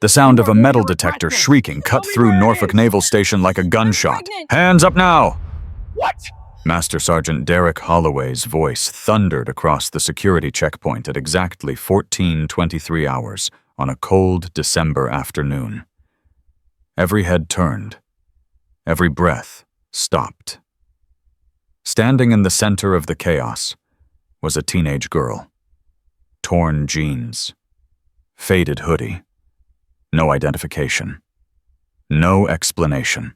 The sound of a metal detector shrieking cut through Norfolk Naval Station like a gunshot. "Hands up now!" What? Master Sergeant Derek Holloway's voice thundered across the security checkpoint at exactly 14:23 hours on a cold December afternoon. Every head turned. Every breath stopped. Standing in the center of the chaos was a teenage girl. Torn jeans. Faded hoodie. No identification. No explanation.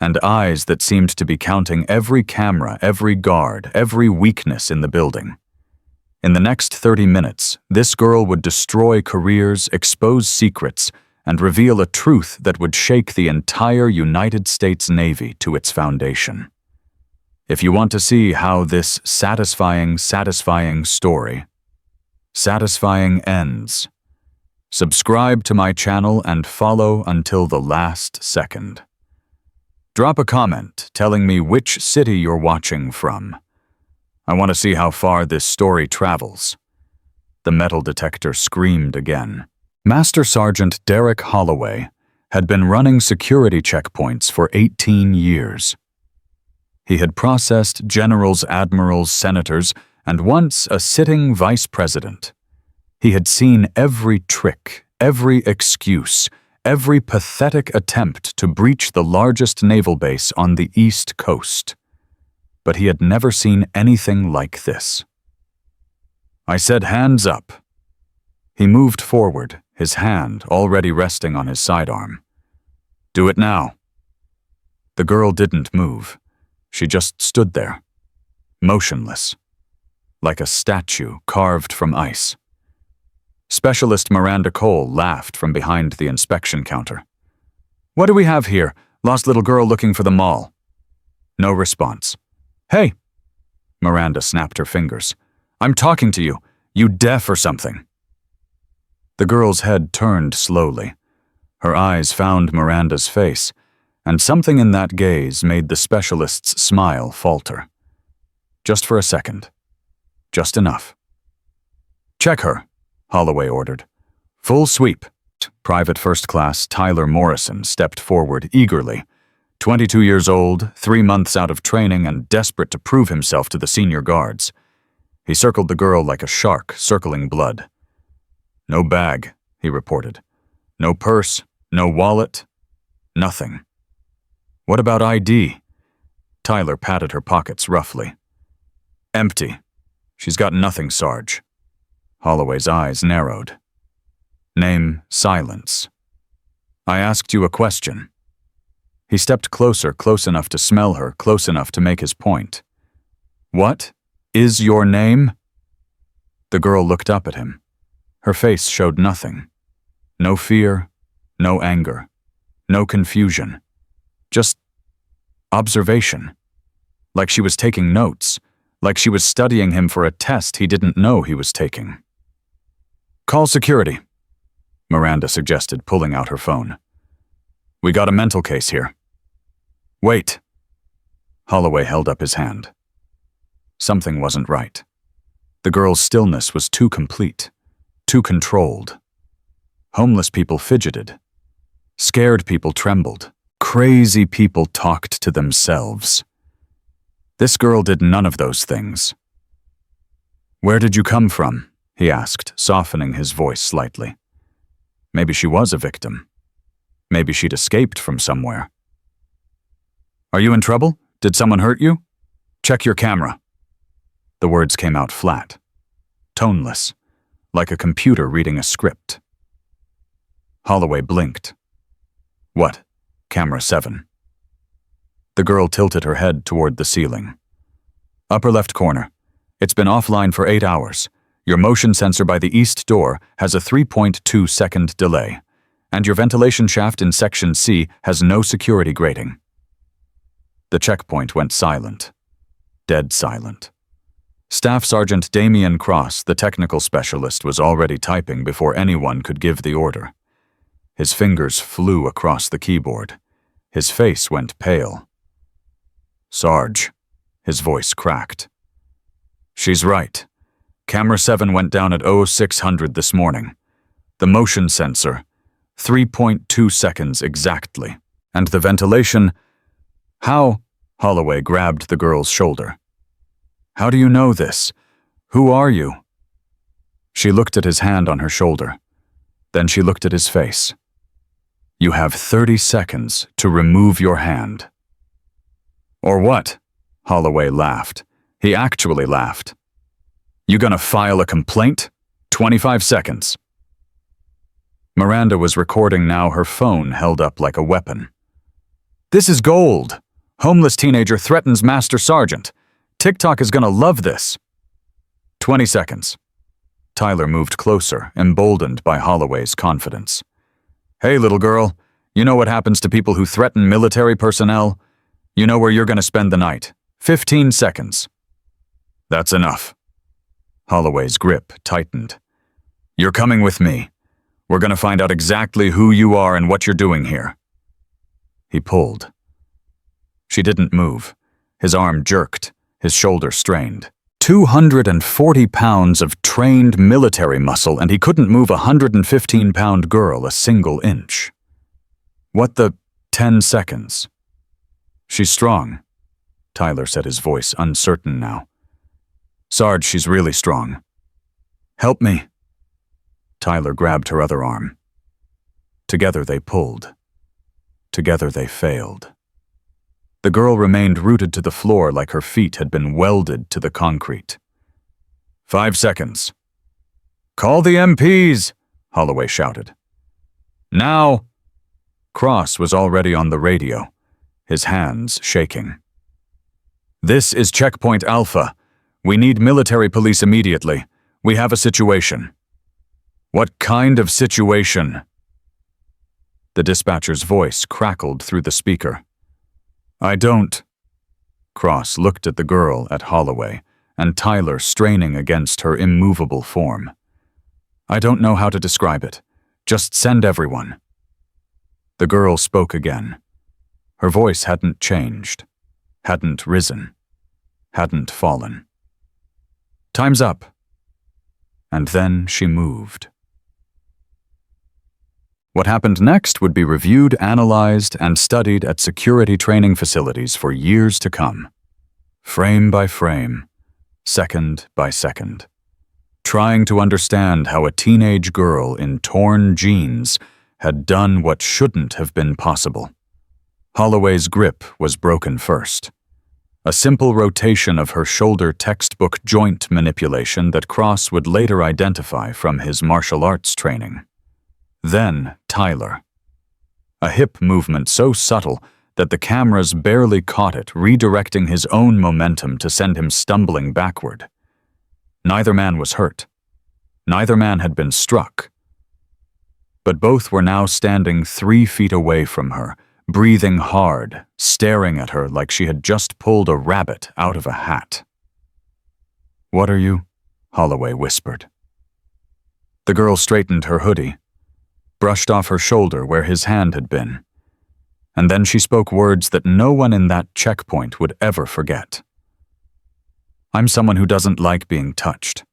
And eyes that seemed to be counting every camera, every guard, every weakness in the building. In the next 30 minutes, this girl would destroy careers, expose secrets, and reveal a truth that would shake the entire United States Navy to its foundation. If you want to see how this satisfying story ends, subscribe to my channel and follow until the last second. Drop a comment telling me which city you're watching from. I want to see how far this story travels. The metal detector screamed again. Master Sergeant Derek Holloway had been running security checkpoints for 18 years. He had processed generals, admirals, senators, and once a sitting vice president. He had seen every trick, every excuse, every pathetic attempt to breach the largest naval base on the East Coast. But he had never seen anything like this. I said, "Hands up." He moved forward, his hand already resting on his sidearm. "Do it now." The girl didn't move. She just stood there, motionless, like a statue carved from ice. Specialist Miranda Cole laughed from behind the inspection counter. "What do we have here? Lost little girl looking for the mall." No response. "Hey!" Miranda snapped her fingers. "I'm talking to you. You deaf or something?" The girl's head turned slowly. Her eyes found Miranda's face, and something in that gaze made the specialist's smile falter. Just for a second. Just enough. "Check her," Holloway ordered. "Full sweep." Private First Class Tyler Morrison stepped forward eagerly. 22 years old, 3 months out of training, and desperate to prove himself to the senior guards. He circled the girl like a shark circling blood. "No bag," he reported. "No purse, no wallet, nothing." "What about ID?" Tyler patted her pockets roughly. "Empty. She's got nothing, Sarge." Holloway's eyes narrowed. "Name, silence. I asked you a question." He stepped closer, close enough to smell her, close enough to make his point. "What is your name?" The girl looked up at him. Her face showed nothing. No fear, no anger, no confusion. Just observation. Like she was taking notes. Like she was studying him for a test he didn't know he was taking. "Call security," Miranda suggested, pulling out her phone. "We got a mental case here." "Wait." Holloway held up his hand. Something wasn't right. The girl's stillness was too complete, too controlled. Homeless people fidgeted. Scared people trembled. Crazy people talked to themselves. This girl did none of those things. "Where did you come from?" he asked, softening his voice slightly. Maybe she was a victim. Maybe she'd escaped from somewhere. "Are you in trouble? Did someone hurt you? Check your camera." The words came out flat, toneless, like a computer reading a script. Holloway blinked. "What? Camera 7. The girl tilted her head toward the ceiling. "Upper left corner. It's been offline for 8 hours. Your motion sensor by the east door has a 3.2-second delay, and your ventilation shaft in Section C has no security grating." The checkpoint went silent. Dead silent. Staff Sergeant Damian Cross, the technical specialist, was already typing before anyone could give the order. His fingers flew across the keyboard. His face went pale. "Sarge," his voice cracked. "She's right. Camera 7 went down at 0600 this morning. The motion sensor, 3.2 seconds exactly. And the ventilation... How? Holloway grabbed the girl's shoulder. How do you know this? Who are you? She looked at his hand on her shoulder. Then she looked at his face. You have 30 seconds to remove your hand. Or what? Holloway laughed. He actually laughed. You gonna file a complaint? 25 seconds. Miranda was recording now, her phone held up like a weapon. This is gold. Homeless teenager threatens Master Sergeant. TikTok is gonna love this. 20 seconds. Tyler moved closer, emboldened by Holloway's confidence. Hey, little girl, you know what happens to people who threaten military personnel? You know where you're gonna spend the night. 15 seconds. That's enough. Holloway's grip tightened. You're coming with me. We're gonna find out exactly who you are and what you're doing here. He pulled. She didn't move. His arm jerked, his shoulder strained. 240 pounds of trained military muscle, and he couldn't move a 115-pound girl a single inch. What the... 10 seconds. She's strong, Tyler said, his voice uncertain now. Sarge, she's really strong. Help me. Tyler grabbed her other arm. Together they pulled. Together they failed. The girl remained rooted to the floor like her feet had been welded to the concrete. 5 seconds. Call the MPs, Holloway shouted. Now! Cross was already on the radio, his hands shaking. This is Checkpoint Alpha. We need military police immediately. We have a situation. What kind of situation? The dispatcher's voice crackled through the speaker. I don't. Cross looked at the girl, at Holloway, and Tyler straining against her immovable form. I don't know how to describe it. Just send everyone. The girl spoke again. Her voice hadn't changed, hadn't risen, hadn't fallen. Time's up. And then she moved. What happened next would be reviewed, analyzed, and studied at security training facilities for years to come. Frame by frame, second by second. Trying to understand how a teenage girl in torn jeans had done what shouldn't have been possible. Holloway's grip was broken first. A simple rotation of her shoulder textbook joint manipulation that Cross would later identify from his martial arts training. Then Tyler. A hip movement so subtle that the cameras barely caught it, redirecting his own momentum to send him stumbling backward. Neither man was hurt. Neither man had been struck. But both were now standing 3 feet away from her, breathing hard, staring at her like she had just pulled a rabbit out of a hat. What are you? Holloway whispered. The girl straightened her hoodie, brushed off her shoulder where his hand had been, and then she spoke words that no one in that checkpoint would ever forget. I'm someone who doesn't like being touched.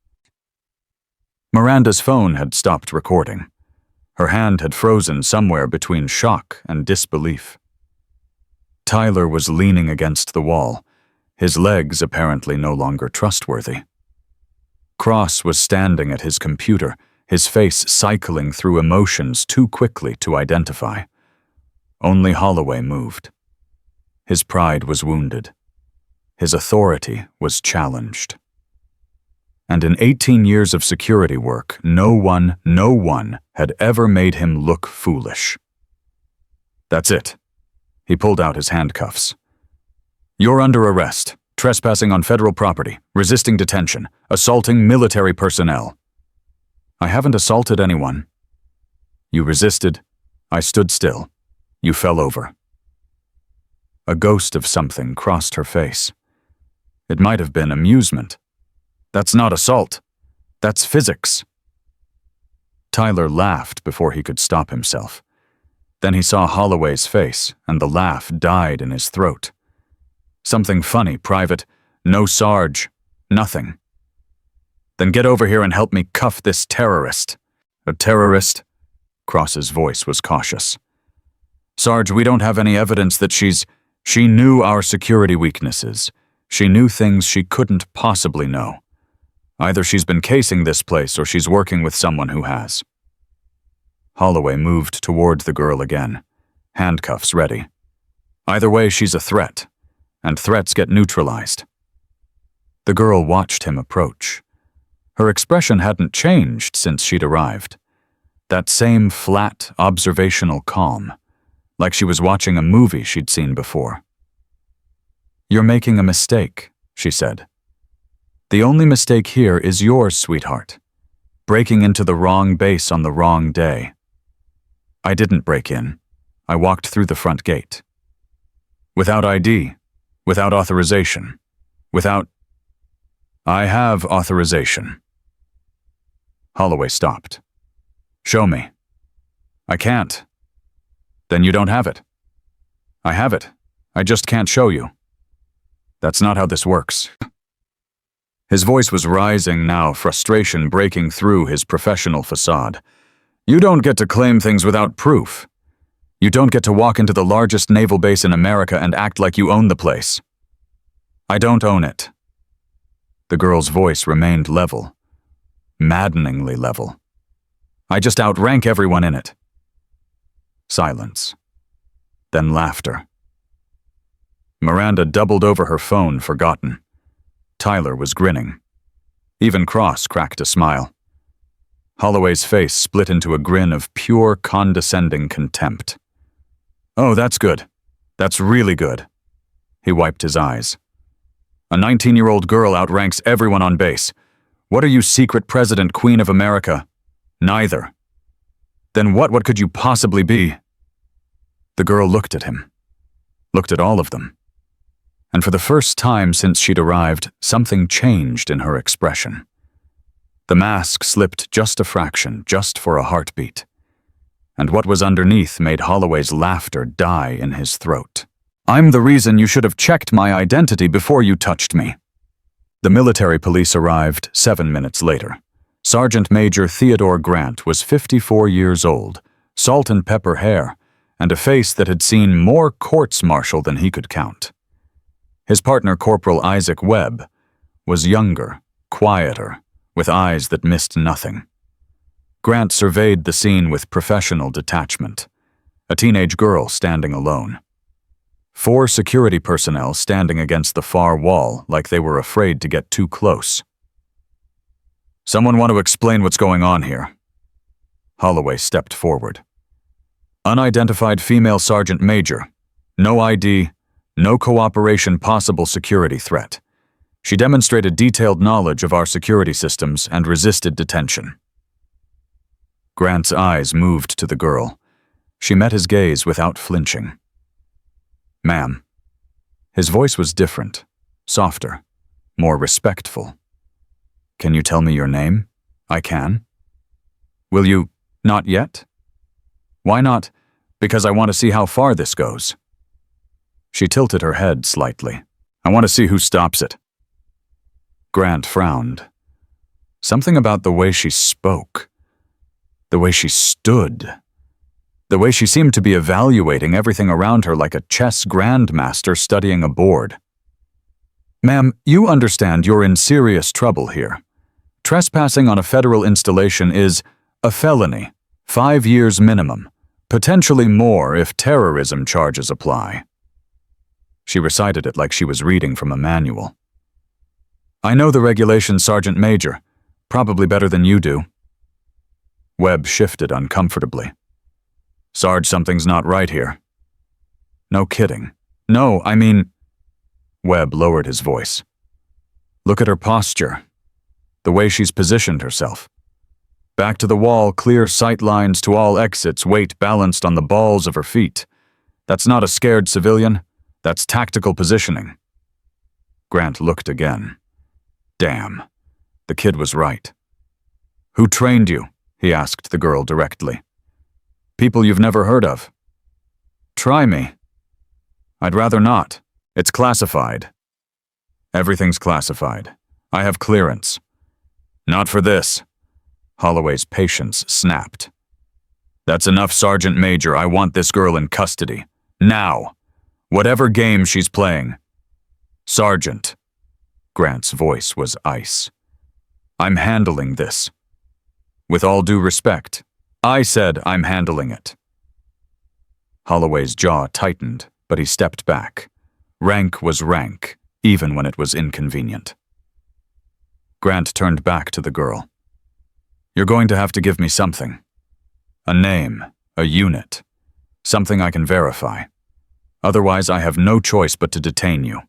Miranda's phone had stopped recording. Her hand had frozen somewhere between shock and disbelief. Tyler was leaning against the wall, his legs apparently no longer trustworthy. Cross was standing at his computer, his face cycling through emotions too quickly to identify. Only Holloway moved. His pride was wounded. His authority was challenged. And in 18 years of security work, no one had ever made him look foolish. That's it. He pulled out his handcuffs. You're under arrest, trespassing on federal property, resisting detention, assaulting military personnel. I haven't assaulted anyone. You resisted. I stood still. You fell over. A ghost of something crossed her face. It might have been amusement. That's not assault. That's physics. Tyler laughed before he could stop himself. Then he saw Holloway's face, and the laugh died in his throat. Something funny, private. No Sarge. Nothing. Then get over here and help me cuff this terrorist. A terrorist? Cross's voice was cautious. Sarge, we don't have any evidence that she knew our security weaknesses. She knew things she couldn't possibly know. Either she's been casing this place or she's working with someone who has. Holloway moved toward the girl again, handcuffs ready. Either way, she's a threat, and threats get neutralized. The girl watched him approach. Her expression hadn't changed since she'd arrived. That same flat, observational calm, like she was watching a movie she'd seen before. "You're making a mistake," she said. "The only mistake here is yours, sweetheart. Breaking into the wrong base on the wrong day." "I didn't break in. I walked through the front gate. Without ID, without authorization, without—" "I have authorization." Holloway stopped. "Show me." "I can't." "Then you don't have it." "I have it. I just can't show you." "That's not how this works." His voice was rising now, frustration breaking through his professional facade. "You don't get to claim things without proof. You don't get to walk into the largest naval base in America and act like you own the place." "I don't own it." The girl's voice remained level, maddeningly level. "I just outrank everyone in it." Silence. Then laughter. Miranda doubled over her phone, forgotten. Tyler was grinning. Even Cross cracked a smile. Holloway's face split into a grin of pure, condescending contempt. "Oh, that's good. That's really good." He wiped his eyes. "A 19-year-old girl outranks everyone on base. What are you, secret president, queen of America? Neither. Then what could you possibly be?" The girl looked at him. Looked at all of them. And for the first time since she'd arrived, something changed in her expression. The mask slipped just a fraction, just for a heartbeat. And what was underneath made Holloway's laughter die in his throat. "I'm the reason you should have checked my identity before you touched me." The military police arrived 7 minutes later. Sergeant Major Theodore Grant was 54 years old, salt and pepper hair, and a face that had seen more courts-martial than he could count. His partner, Corporal Isaac Webb, was younger, quieter, with eyes that missed nothing. Grant surveyed the scene with professional detachment. A teenage girl standing alone. 4 security personnel standing against the far wall like they were afraid to get too close. "Someone want to explain what's going on here?" Holloway stepped forward. "Unidentified female sergeant major. No ID, no cooperation, possible security threat. She demonstrated detailed knowledge of our security systems and resisted detention." Grant's eyes moved to the girl. She met his gaze without flinching. "Ma'am." His voice was different, softer, more respectful. "Can you tell me your name?" "I can." "Will you—" "Not yet?" "Why not?" "Because I want to see how far this goes." She tilted her head slightly. "I want to see who stops it." Grant frowned. Something about the way she spoke, the way she stood, the way she seemed to be evaluating everything around her like a chess grandmaster studying a board. "Ma'am, you understand you're in serious trouble here. Trespassing on a federal installation is a felony, 5 years minimum, potentially more if terrorism charges apply." She recited it like she was reading from a manual. "I know the regulations, Sergeant Major, probably better than you do." Webb shifted uncomfortably. "Sarge, something's not right here." "No kidding. No, I mean—" Webb lowered his voice. "Look at her posture, the way she's positioned herself. Back to the wall, clear sight lines to all exits, weight balanced on the balls of her feet. That's not a scared civilian. That's tactical positioning." Grant looked again. Damn. The kid was right. "Who trained you?" he asked the girl directly. "People you've never heard of." "Try me." "I'd rather not. It's classified." "Everything's classified. I have clearance." "Not for this." Holloway's patience snapped. That's enough, Sergeant Major. I want this girl in custody. Now. Whatever game she's playing. Sergeant. Grant's voice was ice. I'm handling this. With all due respect, I said I'm handling it. Holloway's jaw tightened, but he stepped back. Rank was rank, even when it was inconvenient. Grant turned back to the girl. You're going to have to give me something. A name, a unit, something I can verify. Otherwise, I have no choice but to detain you.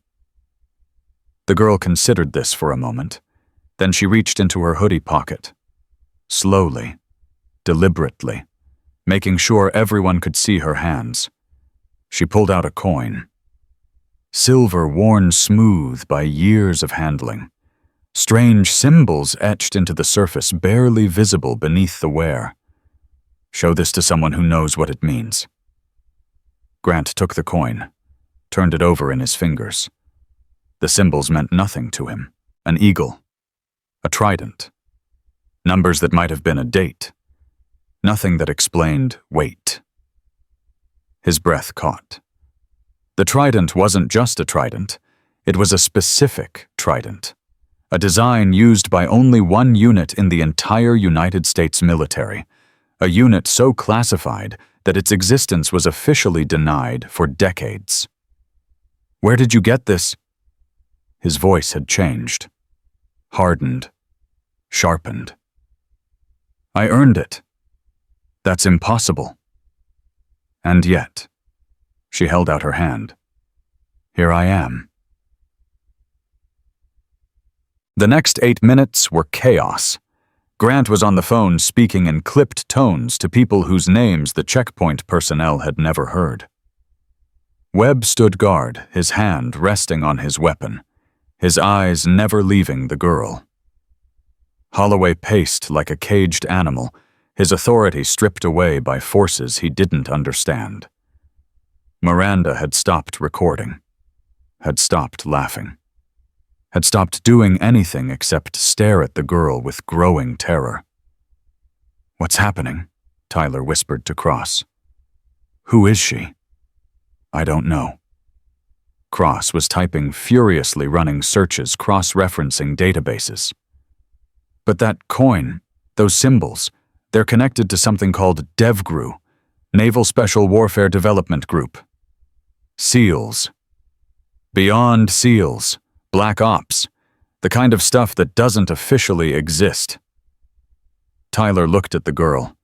The girl considered this for a moment. Then she reached into her hoodie pocket. Slowly, deliberately, making sure everyone could see her hands. She pulled out a coin. Silver worn smooth by years of handling. Strange symbols etched into the surface, barely visible beneath the wear. Show this to someone who knows what it means. Grant took the coin, turned it over in his fingers. The symbols meant nothing to him. An eagle. A trident. Numbers that might have been a date. Nothing that explained weight. His breath caught. The trident wasn't just a trident. It was a specific trident. A design used by only one unit in the entire United States military. A unit so classified that its existence was officially denied for decades. Where did you get this? His voice had changed. Hardened. Sharpened. I earned it. That's impossible. And yet, she held out her hand. Here I am. The next 8 minutes were chaos. Grant was on the phone speaking in clipped tones to people whose names the checkpoint personnel had never heard. Webb stood guard, his hand resting on his weapon, his eyes never leaving the girl. Holloway paced like a caged animal, his authority stripped away by forces he didn't understand. Miranda had stopped recording, had stopped laughing, had stopped doing anything except stare at the girl with growing terror. What's happening? Tyler whispered to Cross. Who is she? I don't know. Cross was typing furiously, running searches, cross-referencing databases. But that coin, those symbols, they're connected to something called DevGru, Naval Special Warfare Development Group. SEALs. Beyond SEALs. Black Ops. The kind of stuff that doesn't officially exist. Tyler looked at the girl.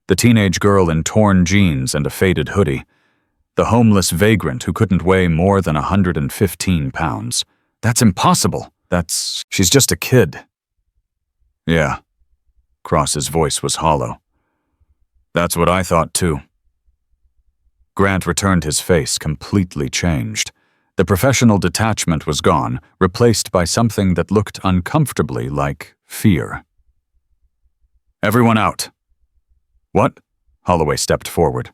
The teenage girl in torn jeans and a faded hoodie. The homeless vagrant who couldn't weigh more than 115 pounds. That's impossible. She's just a kid. Yeah. Cross's voice was hollow. That's what I thought too. Grant returned, his face completely changed. The professional detachment was gone, replaced by something that looked uncomfortably like fear. Everyone out. What? Holloway stepped forward.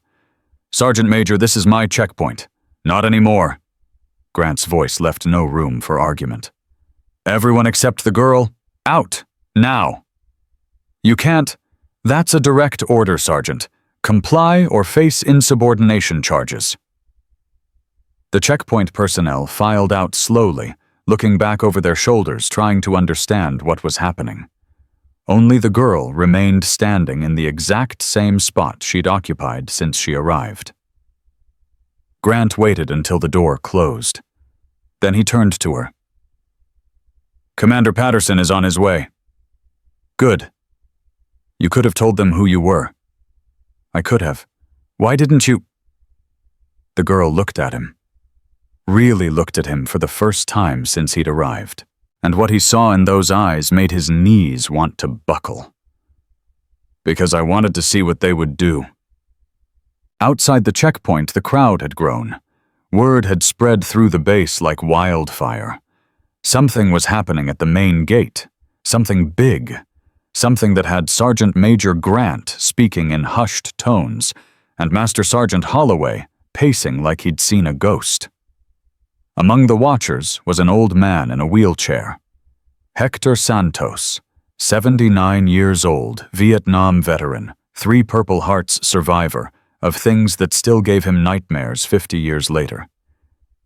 Sergeant Major, this is my checkpoint. Not anymore. Grant's voice left no room for argument. Everyone except the girl, out. Now. You can't. That's a direct order, Sergeant. Comply or face insubordination charges. The checkpoint personnel filed out slowly, looking back over their shoulders, trying to understand what was happening. Only the girl remained standing in the exact same spot she'd occupied since she arrived. Grant waited until the door closed. Then he turned to her. Commander Patterson is on his way. Good. You could have told them who you were. I could have. Why didn't you? The girl looked at him. Really looked at him for the first time since he'd arrived. And what he saw in those eyes made his knees want to buckle. Because I wanted to see what they would do. Outside the checkpoint, the crowd had grown. Word had spread through the base like wildfire. Something was happening at the main gate. Something big. Something that had Sergeant Major Grant speaking in hushed tones, and Master Sergeant Holloway pacing like he'd seen a ghost. Among the watchers was an old man in a wheelchair. Hector Santos, 79 years old, Vietnam veteran, 3 Purple Hearts survivor of things that still gave him nightmares 50 years later.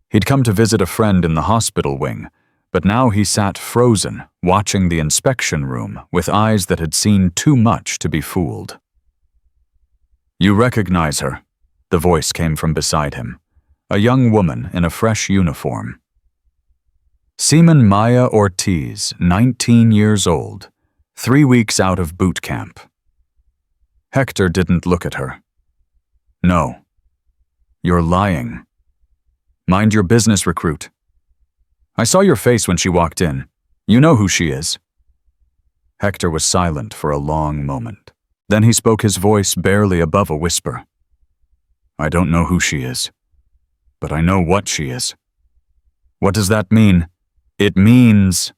He'd come to visit a friend in the hospital wing, but now he sat frozen, watching the inspection room with eyes that had seen too much to be fooled. "You recognize her," the voice came from beside him, a young woman in a fresh uniform. Seaman Maya Ortiz, 19 years old, 3 weeks out of boot camp. Hector didn't look at her. "No. You're lying. Mind your business, recruit. I saw your face when she walked in. You know who she is." Hector was silent for a long moment. Then he spoke, his voice barely above a whisper. "I don't know who she is, but I know what she is." "What does that mean?" "It means—"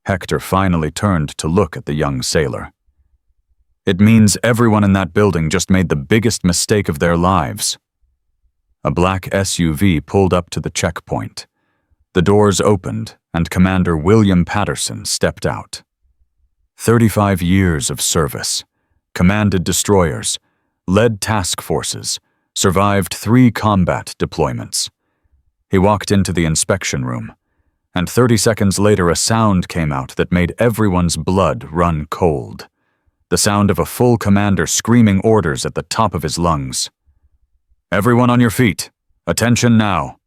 Hector finally turned to look at the young sailor. "It means everyone in that building just made the biggest mistake of their lives." A black SUV pulled up to the checkpoint. The doors opened, and Commander William Patterson stepped out. 35 years of service, commanded destroyers, led task forces, survived 3 combat deployments. He walked into the inspection room, and 30 seconds later a sound came out that made everyone's blood run cold. The sound of a full commander screaming orders at the top of his lungs. "Everyone on your feet. Attention now."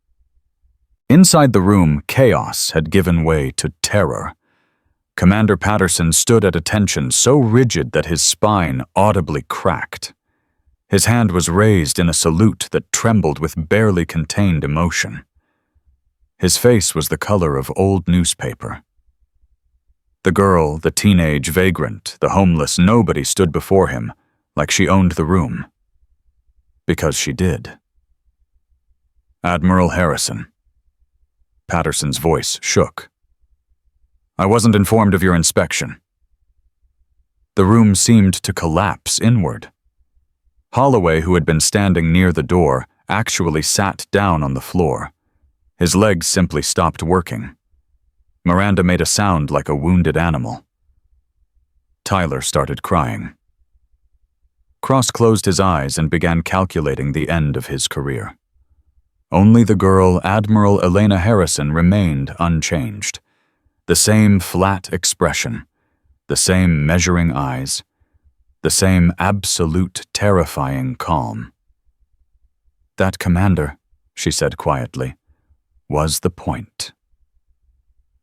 Inside the room, chaos had given way to terror. Commander Patterson stood at attention so rigid that his spine audibly cracked. His hand was raised in a salute that trembled with barely contained emotion. His face was the color of old newspaper. The girl, the teenage vagrant, the homeless nobody stood before him, like she owned the room. Because she did. "Admiral Harrison." Patterson's voice shook. "I wasn't informed of your inspection." The room seemed to collapse inward. Holloway, who had been standing near the door, actually sat down on the floor. His legs simply stopped working. Miranda made a sound like a wounded animal. Tyler started crying. Cross closed his eyes and began calculating the end of his career. Only the girl, Admiral Elena Harrison, remained unchanged. The same flat expression, the same measuring eyes, the same absolute terrifying calm. "That commander," she said quietly, "was the point."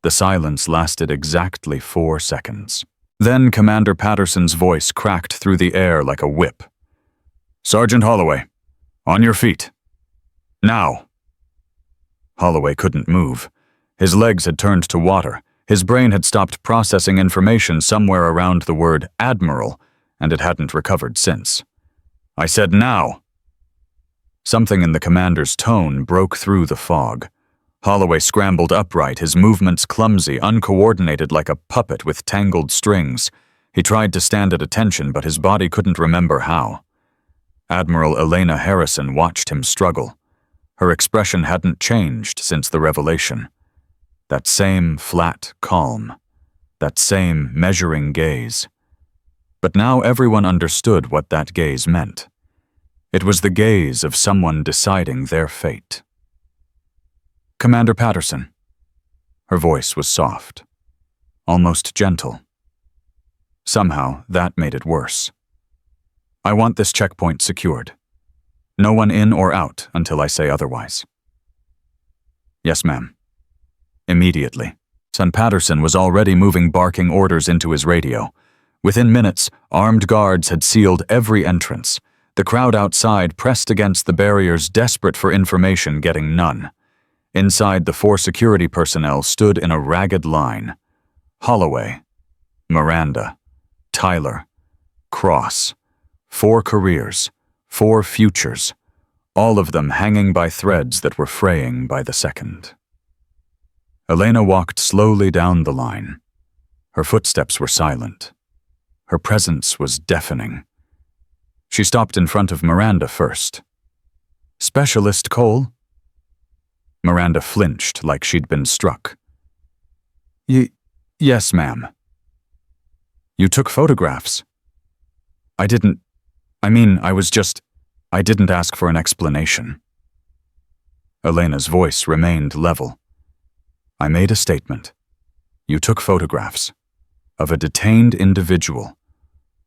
The silence lasted exactly 4 seconds. Then Commander Patterson's voice cracked through the air like a whip. "Sergeant Holloway, on your feet. Now." Holloway couldn't move. His legs had turned to water. His brain had stopped processing information somewhere around the word Admiral, and it hadn't recovered since. "I said now." Something in the commander's tone broke through the fog. Holloway scrambled upright, his movements clumsy, uncoordinated like a puppet with tangled strings. He tried to stand at attention, but his body couldn't remember how. Admiral Elena Harrison watched him struggle. Her expression hadn't changed since the revelation. That same flat calm, that same measuring gaze. But now everyone understood what that gaze meant. It was the gaze of someone deciding their fate. "Commander Patterson." Her voice was soft, almost gentle. Somehow, that made it worse. "I want this checkpoint secured. No one in or out until I say otherwise." "Yes, ma'am." Immediately. Son Patterson was already moving barking orders into his radio. Within minutes, armed guards had sealed every entrance. The crowd outside pressed against the barriers, desperate for information, getting none. Inside, the 4 security personnel stood in a ragged line. Holloway, Miranda, Tyler, Cross. 4 careers, 4 futures, all of them hanging by threads that were fraying by the second. Elena walked slowly down the line. Her footsteps were silent. Her presence was deafening. She stopped in front of Miranda first. "Specialist Cole?" Miranda flinched like she'd been struck. Yes, ma'am." "You took photographs." "I didn't I didn't ask for an explanation. Elena's voice remained level. I made a statement. You took photographs of a detained individual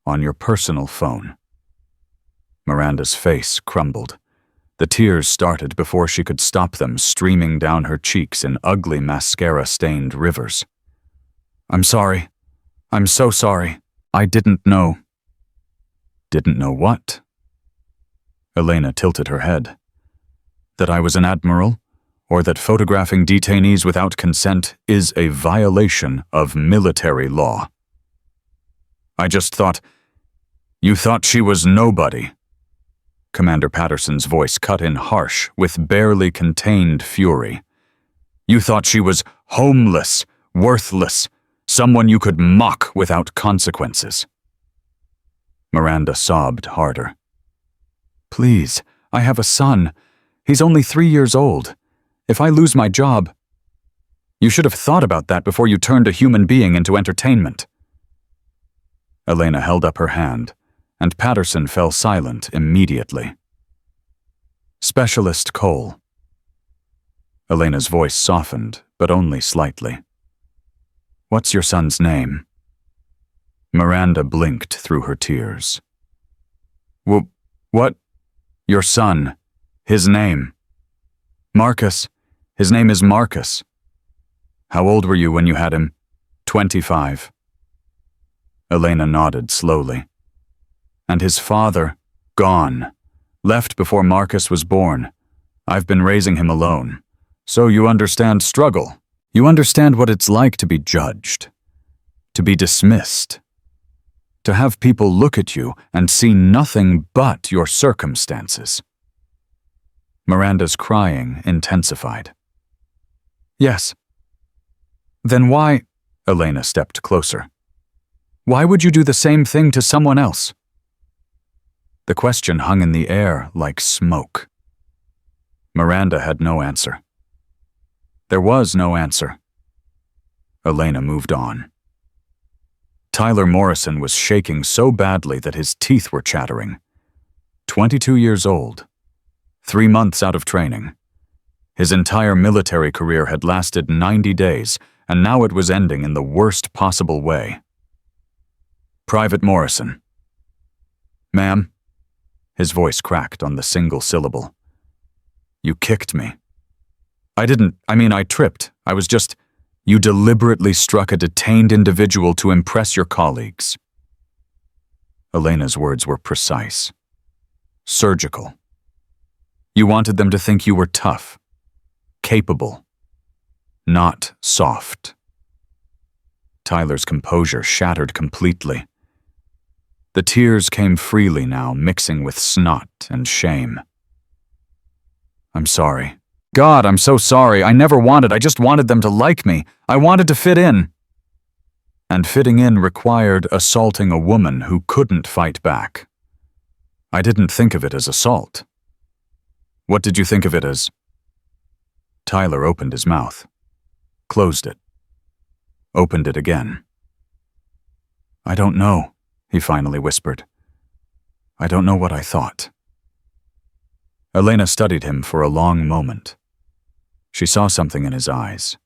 on your personal phone. Miranda's face crumbled. The tears started before she could stop them, streaming down her cheeks in ugly mascara-stained rivers. I'm sorry. I'm so sorry. I didn't know. Didn't know what? Elena tilted her head. That I was an admiral, or that photographing detainees without consent is a violation of military law. I just thought, you thought she was nobody. Commander Patterson's voice cut in harsh, with barely contained fury. You thought she was homeless, worthless, someone you could mock without consequences. Miranda sobbed harder. Please, I have a son. He's only 3 years old. If I lose my job... You should have thought about that before you turned a human being into entertainment. Elena held up her hand, and Patterson fell silent immediately. Specialist Cole. Elena's voice softened, but only slightly. What's your son's name? Miranda blinked through her tears. What? Your son. His name. Marcus. His name is Marcus. How old were you when you had him? 25. Elena nodded slowly. And his father, gone. Left before Marcus was born. I've been raising him alone. So you understand struggle. You understand what it's like to be judged. To be dismissed. To have people look at you and see nothing but your circumstances. Miranda's crying intensified. Yes. Then why... Elena stepped closer. Why would you do the same thing to someone else? The question hung in the air like smoke. Miranda had no answer. There was no answer. Elena moved on. Tyler Morrison was shaking so badly that his teeth were chattering. 22 years old. 3 months out of training. His entire military career had lasted 90 days, and now it was ending in the worst possible way. Private Morrison. Ma'am? His voice cracked on the single syllable. You kicked me. I tripped. You deliberately struck a detained individual to impress your colleagues. Elena's words were precise. Surgical. You wanted them to think you were tough. Capable. Not soft. Tyler's composure shattered completely. The tears came freely now, mixing with snot and shame. I'm sorry. God, I'm so sorry. I just wanted them to like me. I wanted to fit in. And fitting in required assaulting a woman who couldn't fight back. I didn't think of it as assault. What did you think of it as? Tyler opened his mouth, closed it, opened it again. I don't know, he finally whispered. I don't know what I thought. Elena studied him for a long moment. She saw something in his eyes,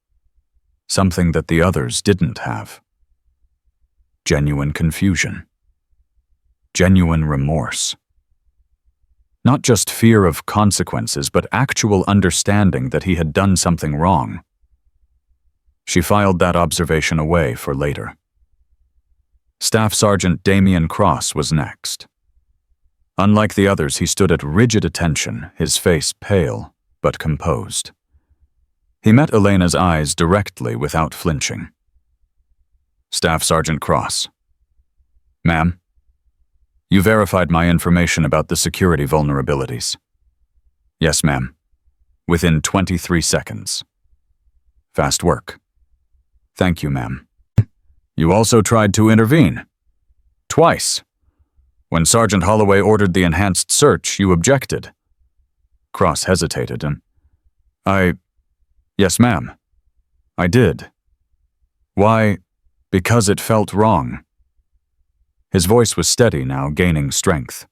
something that the others didn't have. Genuine confusion. Genuine remorse. Not just fear of consequences, but actual understanding that he had done something wrong. She filed that observation away for later. Staff Sergeant Damian Cross was next. Unlike the others, he stood at rigid attention, his face pale but composed. He met Elena's eyes directly without flinching. Staff Sergeant Cross. Ma'am, you verified my information about the security vulnerabilities. Yes, ma'am. Within 23 seconds. Fast work. Thank you, ma'am. You also tried to intervene. Twice. When Sergeant Holloway ordered the enhanced search, you objected. Cross hesitated and... Yes, ma'am. I did. Why? Because it felt wrong. His voice was steady now, gaining strength.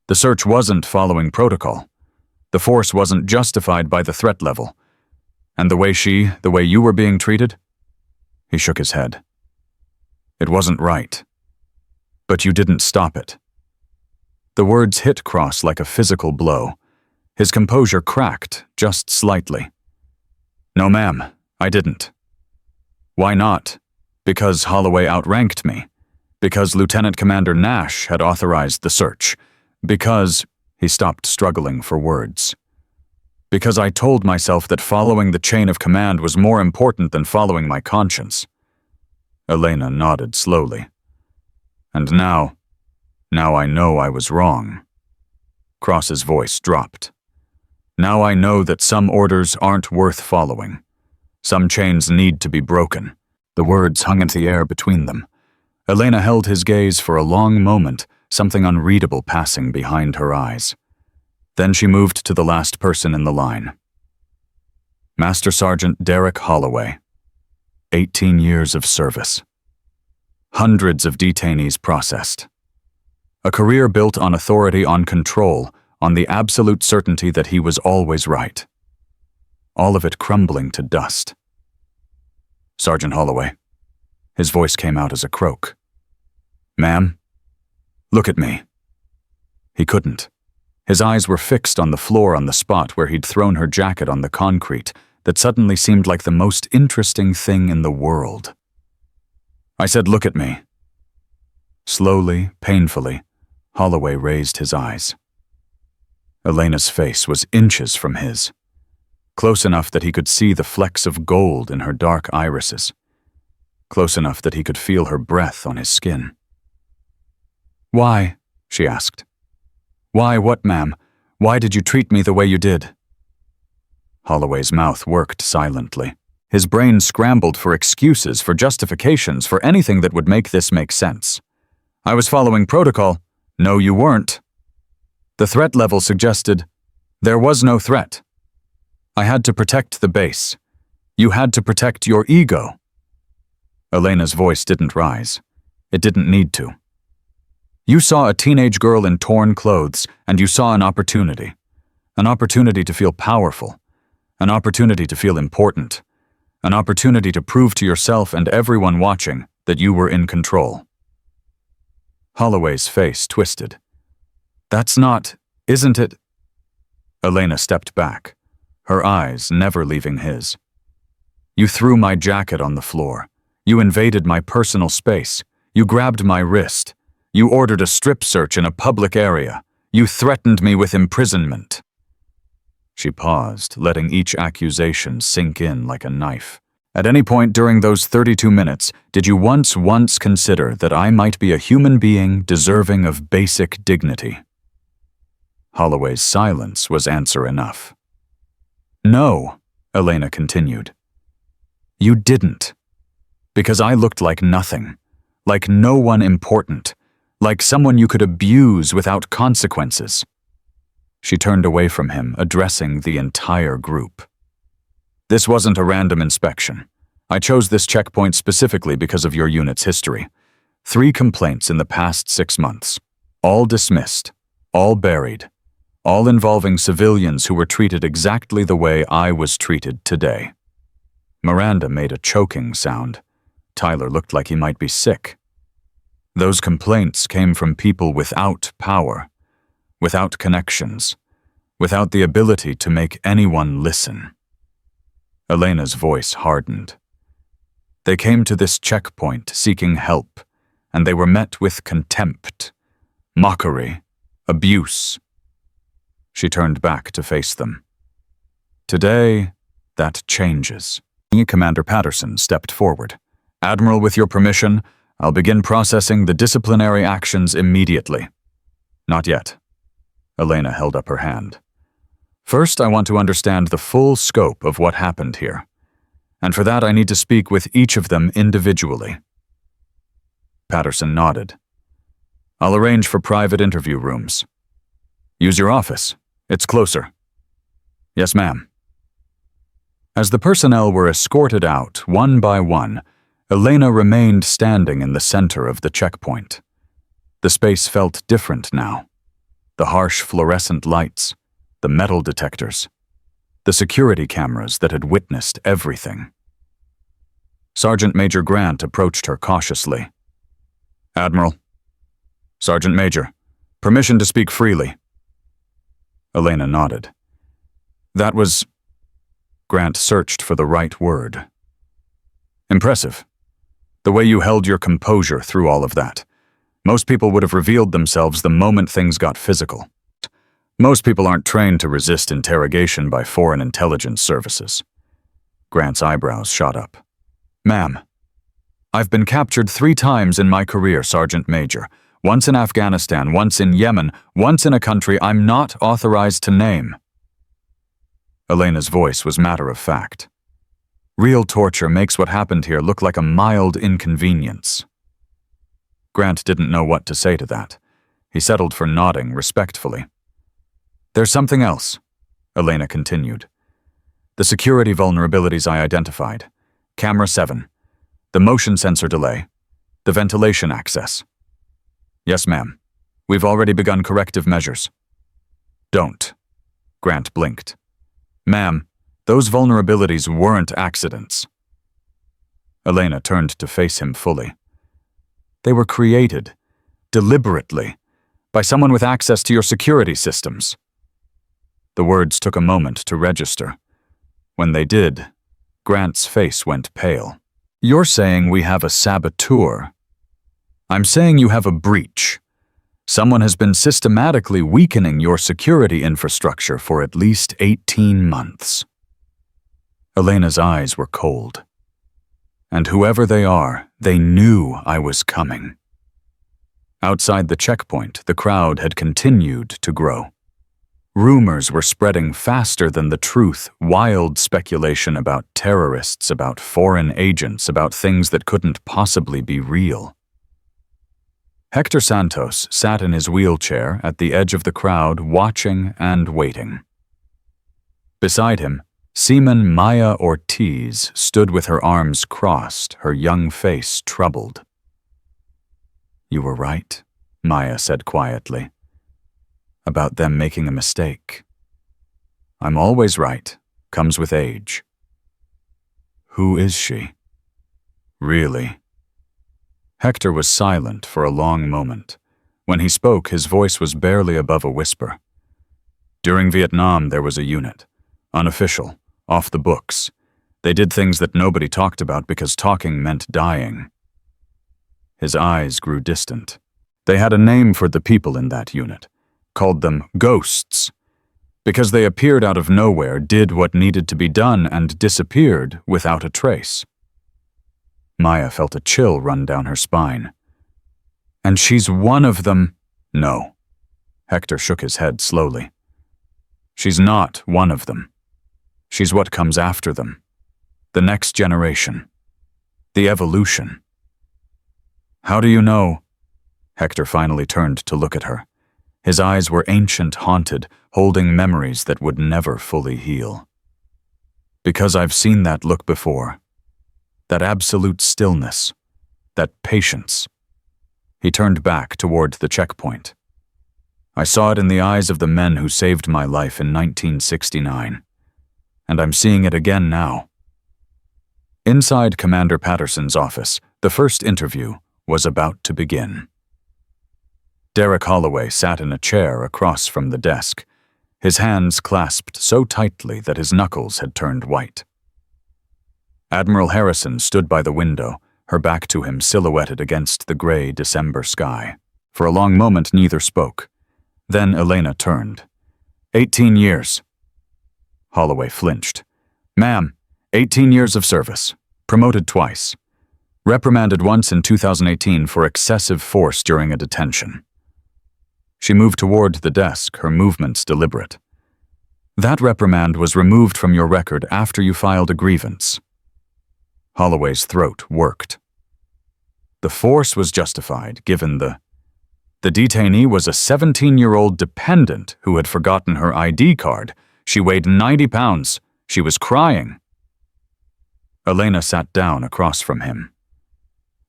The search wasn't following protocol. The force wasn't justified by the threat level. And the way you were being treated? He shook his head. It wasn't right. But you didn't stop it. The words hit Cross like a physical blow. His composure cracked, just slightly. No, ma'am, I didn't. Why not? Because Holloway outranked me. Because Lieutenant Commander Nash had authorized the search. Because, he stopped struggling for words. Because I told myself that following the chain of command was more important than following my conscience. Elena nodded slowly. And now I know I was wrong. Cross's voice dropped. Now I know that some orders aren't worth following. Some chains need to be broken. The words hung in the air between them. Elena held his gaze for a long moment, something unreadable passing behind her eyes. Then she moved to the last person in the line. Master Sergeant Derek Holloway. 18 years of service. Hundreds of detainees processed. A career built on authority, on control, on the absolute certainty that he was always right. All of it crumbling to dust. Sergeant Holloway. His voice came out as a croak. Ma'am, look at me. He couldn't. His eyes were fixed on the floor on the spot where he'd thrown her jacket on the concrete that suddenly seemed like the most interesting thing in the world. I said, look at me. Slowly, painfully, Holloway raised his eyes. Elena's face was inches from his, close enough that he could see the flecks of gold in her dark irises, close enough that he could feel her breath on his skin. Why? She asked. Why what, ma'am? Why did you treat me the way you did? Holloway's mouth worked silently. His brain scrambled for excuses, for justifications, for anything that would make this make sense. I was following protocol. No, you weren't. The threat level suggested there was no threat. I had to protect the base. You had to protect your ego. Elena's voice didn't rise. It didn't need to. You saw a teenage girl in torn clothes, and you saw an opportunity to feel powerful, an opportunity to feel important, an opportunity to prove to yourself and everyone watching that you were in control. Holloway's face twisted. That's not, isn't it? Elena stepped back, her eyes never leaving his. You threw my jacket on the floor. You invaded my personal space. You grabbed my wrist. You ordered a strip search in a public area. You threatened me with imprisonment. She paused, letting each accusation sink in like a knife. At any point during those 32 minutes, did you once consider that I might be a human being deserving of basic dignity? Holloway's silence was answer enough. No, Elena continued. You didn't. Because I looked like nothing, like no one important, like someone you could abuse without consequences. She turned away from him, addressing the entire group. This wasn't a random inspection. I chose this checkpoint specifically because of your unit's history. 3 complaints in the past 6 months. All dismissed, all buried, all involving civilians who were treated exactly the way I was treated today. Miranda made a choking sound. Tyler looked like he might be sick. Those complaints came from people without power, without connections, without the ability to make anyone listen. Elena's voice hardened. They came to this checkpoint seeking help, and they were met with contempt, mockery, abuse. She turned back to face them. Today, that changes. Commander Patterson stepped forward. Admiral, with your permission, I'll begin processing the disciplinary actions immediately. Not yet. Elena held up her hand. First, I want to understand the full scope of what happened here. And for that, I need to speak with each of them individually. Patterson nodded. I'll arrange for private interview rooms. Use your office. It's closer. Yes, ma'am. As the personnel were escorted out, one by one, Elena remained standing in the center of the checkpoint. The space felt different now. The harsh fluorescent lights, the metal detectors, the security cameras that had witnessed everything. Sergeant Major Grant approached her cautiously. "Admiral." "Sergeant Major, permission to speak freely." Elena nodded. "That was—" Grant searched for the right word. "Impressive. The way you held your composure through all of that. Most people would have revealed themselves the moment things got physical. Most people aren't trained to resist interrogation by foreign intelligence services." Grant's eyebrows shot up. "Ma'am, I've been captured 3 times in my career, Sergeant Major. Once in Afghanistan, once in Yemen, once in a country I'm not authorized to name." Elena's voice was matter-of-fact. "Real torture makes what happened here look like a mild inconvenience." Grant didn't know what to say to that. He settled for nodding respectfully. "There's something else," Elena continued. "The security vulnerabilities I identified. Camera 7. The motion sensor delay. The ventilation access." "Yes, ma'am. We've already begun corrective measures." "Don't." Grant blinked. "Ma'am, those vulnerabilities weren't accidents." Elena turned to face him fully. "They were created, deliberately, by someone with access to your security systems." The words took a moment to register. When they did, Grant's face went pale. "You're saying we have a saboteur. I'm saying you have a breach. Someone has been systematically weakening your security infrastructure for at least 18 months. Elena's eyes were cold. "And whoever they are, they knew I was coming." Outside the checkpoint, the crowd had continued to grow. Rumors were spreading faster than the truth, wild speculation about terrorists, about foreign agents, about things that couldn't possibly be real. Hector Santos sat in his wheelchair at the edge of the crowd, watching and waiting. Beside him, Seaman Maya Ortiz stood with her arms crossed, her young face troubled. "You were right," Maya said quietly, "about them making a mistake. I'm always right, comes with age." "Who is she?" "Really?" Hector was silent for a long moment. When he spoke, his voice was barely above a whisper. "During Vietnam, there was a unit. Unofficial, off the books. They did things that nobody talked about because talking meant dying." His eyes grew distant. "They had a name for the people in that unit. Called them ghosts. Because they appeared out of nowhere, did what needed to be done, and disappeared without a trace." Maya felt a chill run down her spine. "And she's one of them?" "No." Hector shook his head slowly. "She's not one of them. She's what comes after them. The next generation. The evolution." "How do you know?" Hector finally turned to look at her. His eyes were ancient, haunted, holding memories that would never fully heal. "Because I've seen that look before. That absolute stillness. That patience." He turned back toward the checkpoint. "I saw it in the eyes of the men who saved my life in 1969. And I'm seeing it again now." Inside Commander Patterson's office, the first interview was about to begin. Derek Holloway sat in a chair across from the desk, his hands clasped so tightly that his knuckles had turned white. Admiral Harrison stood by the window, her back to him silhouetted against the gray December sky. For a long moment, neither spoke. Then Elena turned. 18 years. Holloway flinched. "Ma'am, 18 years of service. Promoted twice. Reprimanded once in 2018 for excessive force during a detention." She moved toward the desk, her movements deliberate. "That reprimand was removed from your record after you filed a grievance." Holloway's throat worked. "The force was justified, given the detainee was a 17-year-old dependent who had forgotten her ID card. She weighed 90 pounds. She was crying." Elena sat down across from him.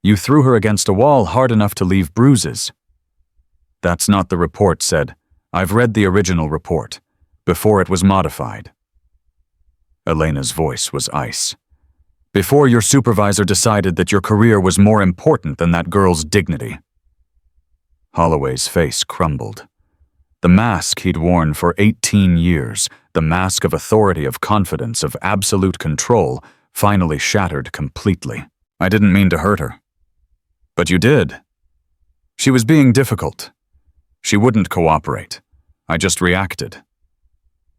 "You threw her against a wall hard enough to leave bruises." "That's not the report said. I've read the original report, before it was modified. Elena's voice was ice. Before your supervisor decided that your career was more important than that girl's dignity. Holloway's face crumbled. The mask he'd worn for 18 years, the mask of authority, of confidence, of absolute control, finally shattered completely. I didn't mean to hurt her. But you did. She was being difficult. She wouldn't cooperate. I just reacted.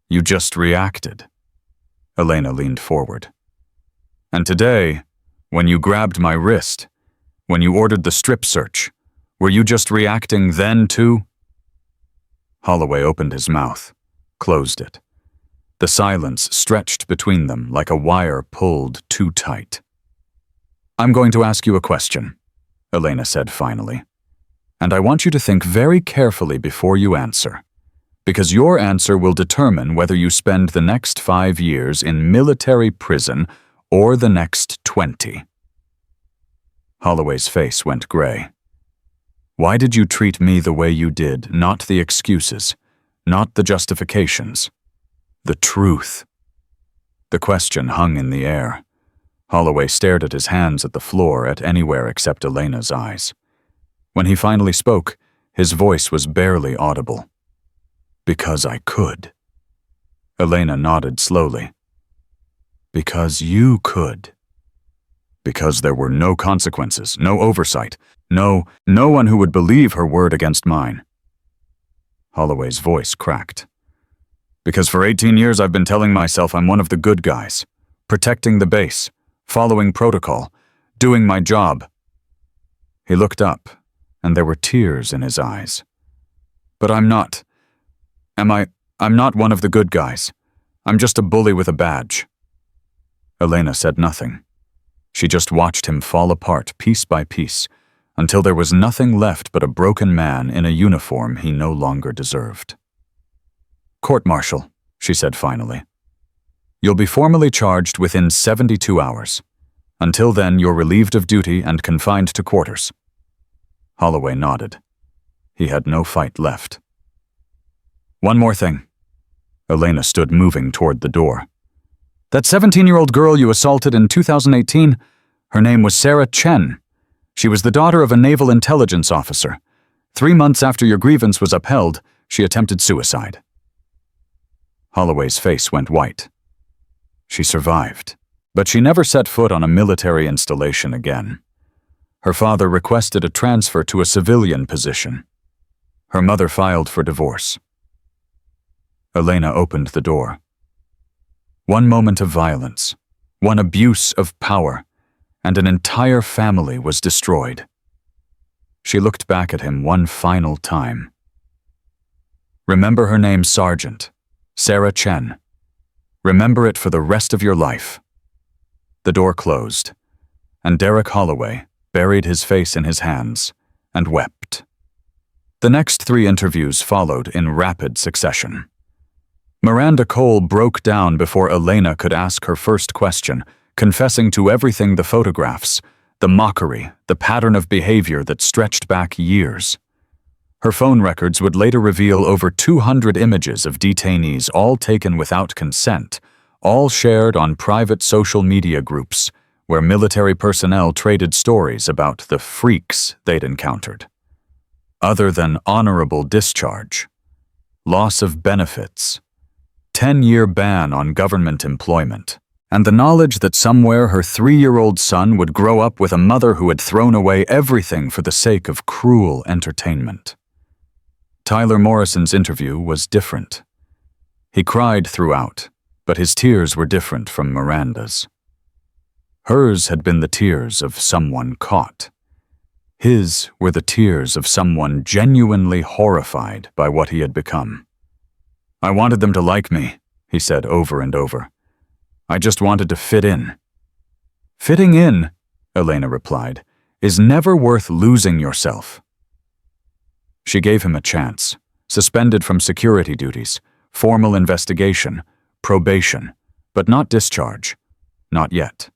You just reacted. Elena leaned forward. And today, when you grabbed my wrist, when you ordered the strip search, were you just reacting then too? Holloway opened his mouth, closed it. The silence stretched between them like a wire pulled too tight. I'm going to ask you a question, Elena said finally. And I want you to think very carefully before you answer, because your answer will determine whether you spend the next 5 years in military prison or the next 20. Holloway's face went gray. Why did you treat me the way you did? Not the excuses, not the justifications. The truth. The question hung in the air. Holloway stared at his hands, at the floor, at anywhere except Elena's eyes. When he finally spoke, his voice was barely audible. Because I could. Elena nodded slowly. Because you could. Because there were no consequences, no oversight, no one who would believe her word against mine. Holloway's voice cracked. Because for 18 years I've been telling myself I'm one of the good guys, protecting the base, following protocol, doing my job. He looked up, and there were tears in his eyes. But I'm not. I'm not one of the good guys. I'm just a bully with a badge. Elena said nothing. She just watched him fall apart piece by piece, until there was nothing left but a broken man in a uniform he no longer deserved. Court-martial, she said finally. You'll be formally charged within 72 hours. Until then, you're relieved of duty and confined to quarters. Holloway nodded. He had no fight left. One more thing. Elena stood moving toward the door. That 17-year-old girl you assaulted in 2018, her name was Sarah Chen. She was the daughter of a naval intelligence officer. 3 months after your grievance was upheld, she attempted suicide. Holloway's face went white. She survived, but she never set foot on a military installation again. Her father requested a transfer to a civilian position. Her mother filed for divorce. Elena opened the door. One moment of violence, one abuse of power, and an entire family was destroyed. She looked back at him one final time. Remember her name, Sergeant. Sarah Chen. Remember it for the rest of your life. The door closed, and Derek Holloway buried his face in his hands and wept. The next 3 interviews followed in rapid succession. Miranda Cole broke down before Elena could ask her first question, confessing to everything: the photographs, the mockery, the pattern of behavior that stretched back years. Her phone records would later reveal over 200 images of detainees, all taken without consent, all shared on private social media groups, where military personnel traded stories about the freaks they'd encountered. Other than honorable discharge, loss of benefits, 10-year ban on government employment, and the knowledge that somewhere her 3-year-old son would grow up with a mother who had thrown away everything for the sake of cruel entertainment. Tyler Morrison's interview was different. He cried throughout, but his tears were different from Miranda's. Hers had been the tears of someone caught. His were the tears of someone genuinely horrified by what he had become. I wanted them to like me, he said over and over. I just wanted to fit in. Fitting in, Elena replied, is never worth losing yourself. She gave him a chance, suspended from security duties, formal investigation, probation, but not discharge, not yet.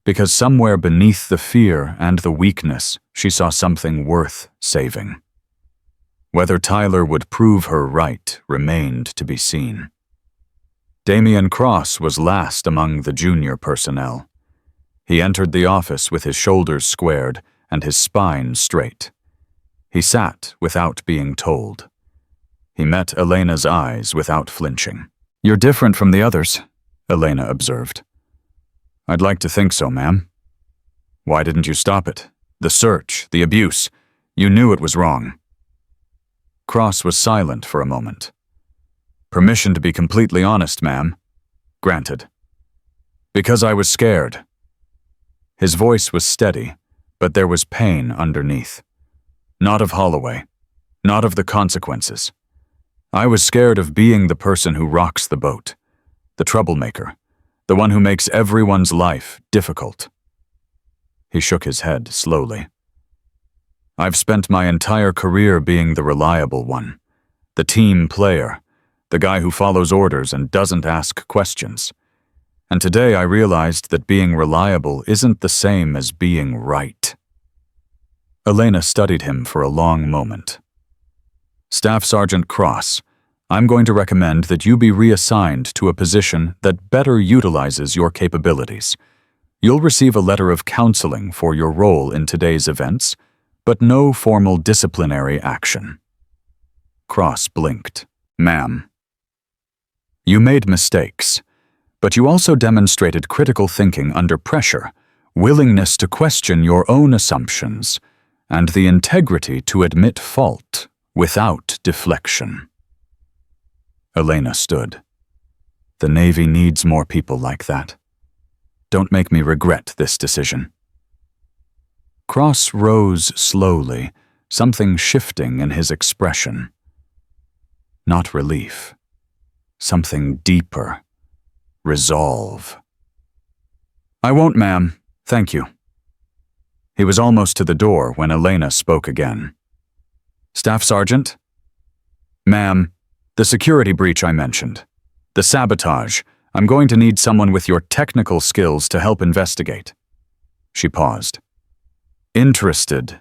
Because somewhere beneath the fear and the weakness, she saw something worth saving. Whether Tyler would prove her right remained to be seen. Damian Cross was last among the junior personnel. He entered the office with his shoulders squared and his spine straight. He sat without being told. He met Elena's eyes without flinching. "You're different from the others," Elena observed. "I'd like to think so, ma'am." "Why didn't you stop it? The search, the abuse. You knew it was wrong." Cross was silent for a moment. "Permission to be completely honest, ma'am." "Granted." "Because I was scared." His voice was steady, but there was pain underneath. Not of Holloway, not of the consequences. I was scared of being the person who rocks the boat, the troublemaker, the one who makes everyone's life difficult. He shook his head slowly. "I've spent my entire career being the reliable one, the team player, the guy who follows orders and doesn't ask questions. And today I realized that being reliable isn't the same as being right." Elena studied him for a long moment. "Staff Sergeant Cross, I'm going to recommend that you be reassigned to a position that better utilizes your capabilities. You'll receive a letter of counseling for your role in today's events, but no formal disciplinary action." Cross blinked. "Ma'am, you made mistakes, but you also demonstrated critical thinking under pressure, willingness to question your own assumptions, and the integrity to admit fault without deflection." Elena stood. "The Navy needs more people like that. Don't make me regret this decision." Cross rose slowly, something shifting in his expression. Not relief. Something deeper. Resolve. "I won't, ma'am. Thank you." He was almost to the door when Elena spoke again. "Staff Sergeant?" "Ma'am, the security breach I mentioned. The sabotage. I'm going to need someone with your technical skills to help investigate." She paused. "Interested?"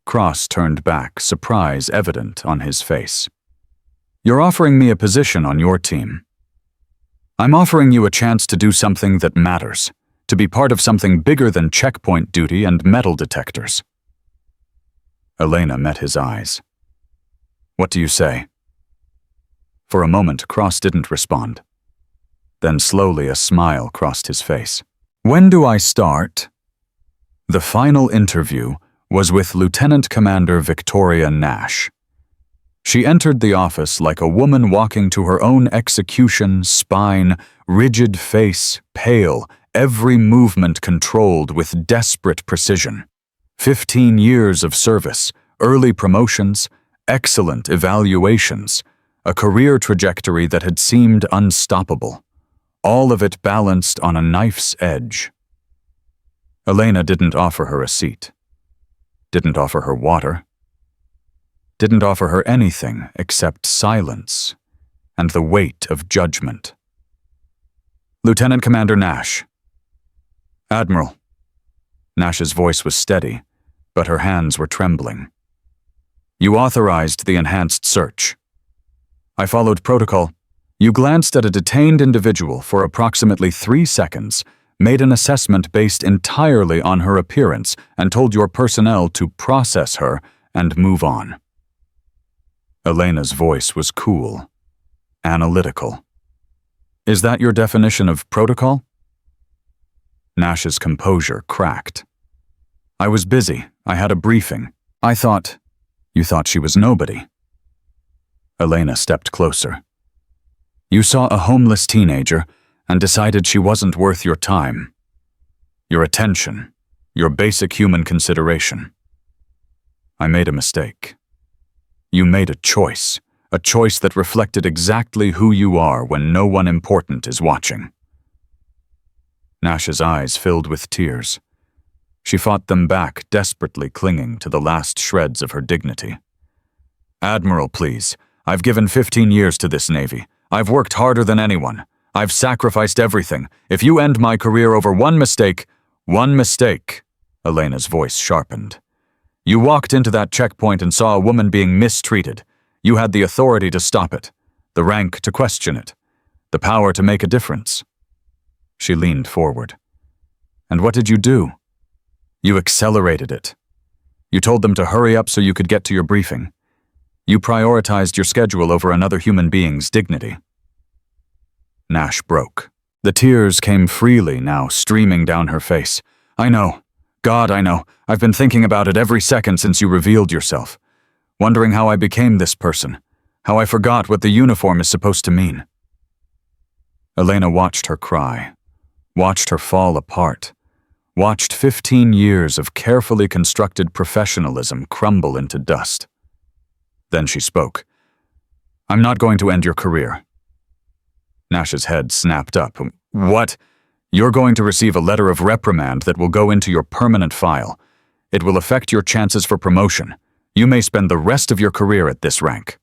Cross turned back, surprise evident on his face. "You're offering me a position on your team." "I'm offering you a chance to do something that matters, to be part of something bigger than checkpoint duty and metal detectors." Elena met his eyes. "What do you say?" For a moment, Cross didn't respond. Then slowly a smile crossed his face. "When do I start?" The final interview was with Lieutenant Commander Victoria Nash. She entered the office like a woman walking to her own execution, spine, rigid face, pale, every movement controlled with desperate precision. 15 years of service, early promotions, excellent evaluations, a career trajectory that had seemed unstoppable, all of it balanced on a knife's edge. Elena didn't offer her a seat, didn't offer her water, didn't offer her anything except silence and the weight of judgment. "Lieutenant Commander Nash." "Admiral." Nash's voice was steady, but her hands were trembling. "You authorized the enhanced search. I followed protocol. You glanced at a detained individual for approximately 3 seconds, made an assessment based entirely on her appearance, and told your personnel to process her and move on." Elena's voice was cool, analytical. "Is that your definition of protocol?" Nash's composure cracked. "I was busy. I had a briefing. I thought..." "You thought she was nobody." Elena stepped closer. "You saw a homeless teenager and decided she wasn't worth your time, your attention, your basic human consideration. I made a mistake. You made a choice that reflected exactly who you are when no one important is watching." Nash's eyes filled with tears. She fought them back, desperately clinging to the last shreds of her dignity. "Admiral, please. I've given 15 years to this Navy. I've worked harder than anyone. I've sacrificed everything. If you end my career over one mistake, Elena's voice sharpened. "You walked into that checkpoint and saw a woman being mistreated. You had the authority to stop it, the rank to question it, the power to make a difference. She leaned forward. And what did you do? You accelerated it. You told them to hurry up so you could get to your briefing. You prioritized your schedule over another human being's dignity. Nash broke. The tears came freely now, streaming down her face. I know. God, I know. I've been thinking about it every second since you revealed yourself. Wondering how I became this person. How I forgot what the uniform is supposed to mean. Elena watched her cry. Watched her fall apart. Watched 15 years of carefully constructed professionalism crumble into dust. Then she spoke. I'm not going to end your career. Nash's head snapped up. What? You're going to receive a letter of reprimand that will go into your permanent file. It will affect your chances for promotion. You may spend the rest of your career at this rank.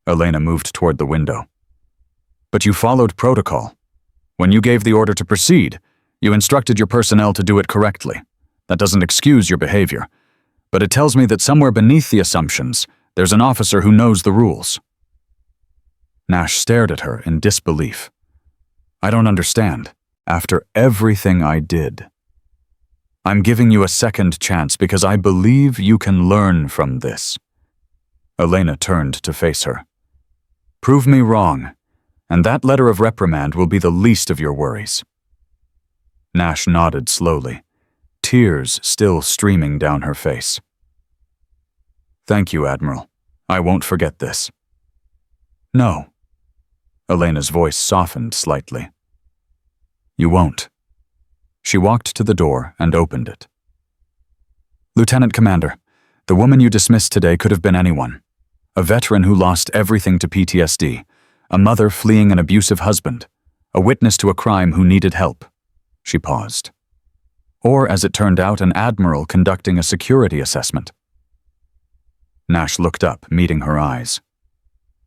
Elena moved toward the window. But you followed protocol. When you gave the order to proceed, you instructed your personnel to do it correctly. That doesn't excuse your behavior. But it tells me that somewhere beneath the assumptions, there's an officer who knows the rules. Nash stared at her in disbelief. I don't understand. After everything I did. I'm giving you a second chance because I believe you can learn from this. Elena turned to face her. Prove me wrong, and that letter of reprimand will be the least of your worries. Nash nodded slowly, tears still streaming down her face. Thank you, Admiral. I won't forget this. No. Elena's voice softened slightly. You won't. She walked to the door and opened it. Lieutenant Commander, the woman you dismissed today could have been anyone. A veteran who lost everything to PTSD, a mother fleeing an abusive husband, a witness to a crime who needed help. She paused. Or, as it turned out, an admiral conducting a security assessment. Nash looked up, meeting her eyes.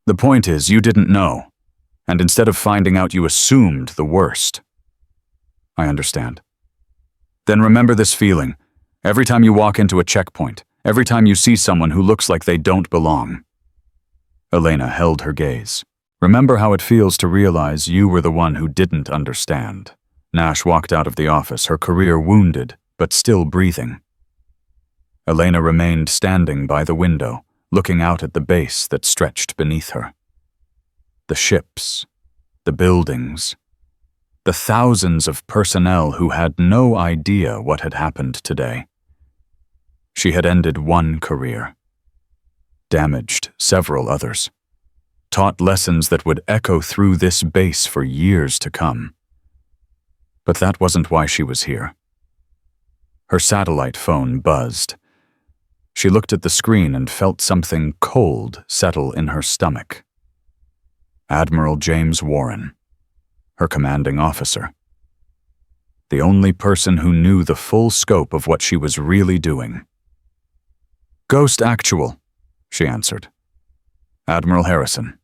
The point is, you didn't know, and instead of finding out, you assumed the worst. I understand. Then remember this feeling, every time you walk into a checkpoint, every time you see someone who looks like they don't belong. Elena held her gaze. Remember how it feels to realize you were the one who didn't understand. Nash walked out of the office, her career wounded, but still breathing. Elena remained standing by the window, looking out at the base that stretched beneath her. The ships, the buildings, the thousands of personnel who had no idea what had happened today. She had ended one career, damaged several others, taught lessons that would echo through this base for years to come. But that wasn't why she was here. Her satellite phone buzzed. She looked at the screen and felt something cold settle in her stomach. Admiral James Warren, her commanding officer. The only person who knew the full scope of what she was really doing. Ghost Actual, she answered. Admiral Harrison.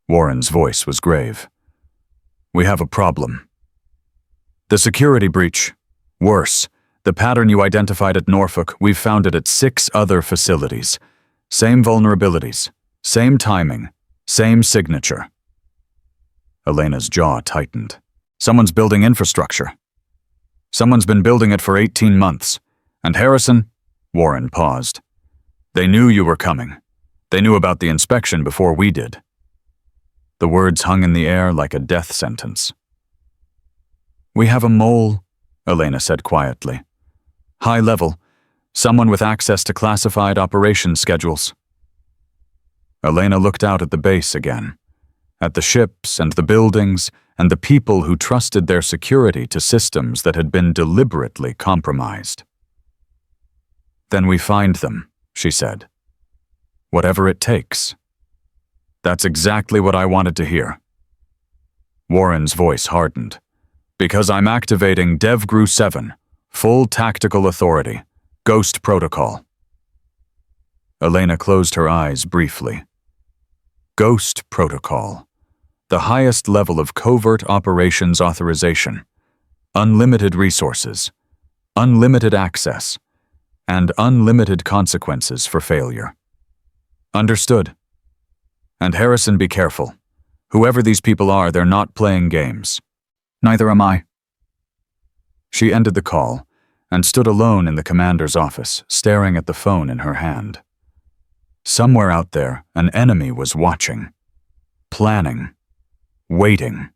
Warren's voice was grave. We have a problem. The security breach. Worse, the pattern you identified at Norfolk, we've found it at 6 other facilities. Same vulnerabilities, same timing, same signature. Elena's jaw tightened. Someone's building infrastructure. Someone's been building it for 18 months. And Harrison? Warren paused. They knew you were coming. They knew about the inspection before we did. The words hung in the air like a death sentence. We have a mole, Elena said quietly. High level. Someone with access to classified operations schedules. Elena looked out at the base again, at the ships and the buildings and the people who trusted their security to systems that had been deliberately compromised. Then we find them, she said. Whatever it takes. That's exactly what I wanted to hear. Warren's voice hardened. Because I'm activating DevGru 7, full tactical authority, Ghost Protocol. Elena closed her eyes briefly. Ghost Protocol. The highest level of covert operations authorization. Unlimited resources. Unlimited access. And unlimited consequences for failure. Understood. And Harrison, be careful. Whoever these people are, they're not playing games. Neither am I. She ended the call and stood alone in the commander's office, staring at the phone in her hand. Somewhere out there, an enemy was watching, planning, waiting.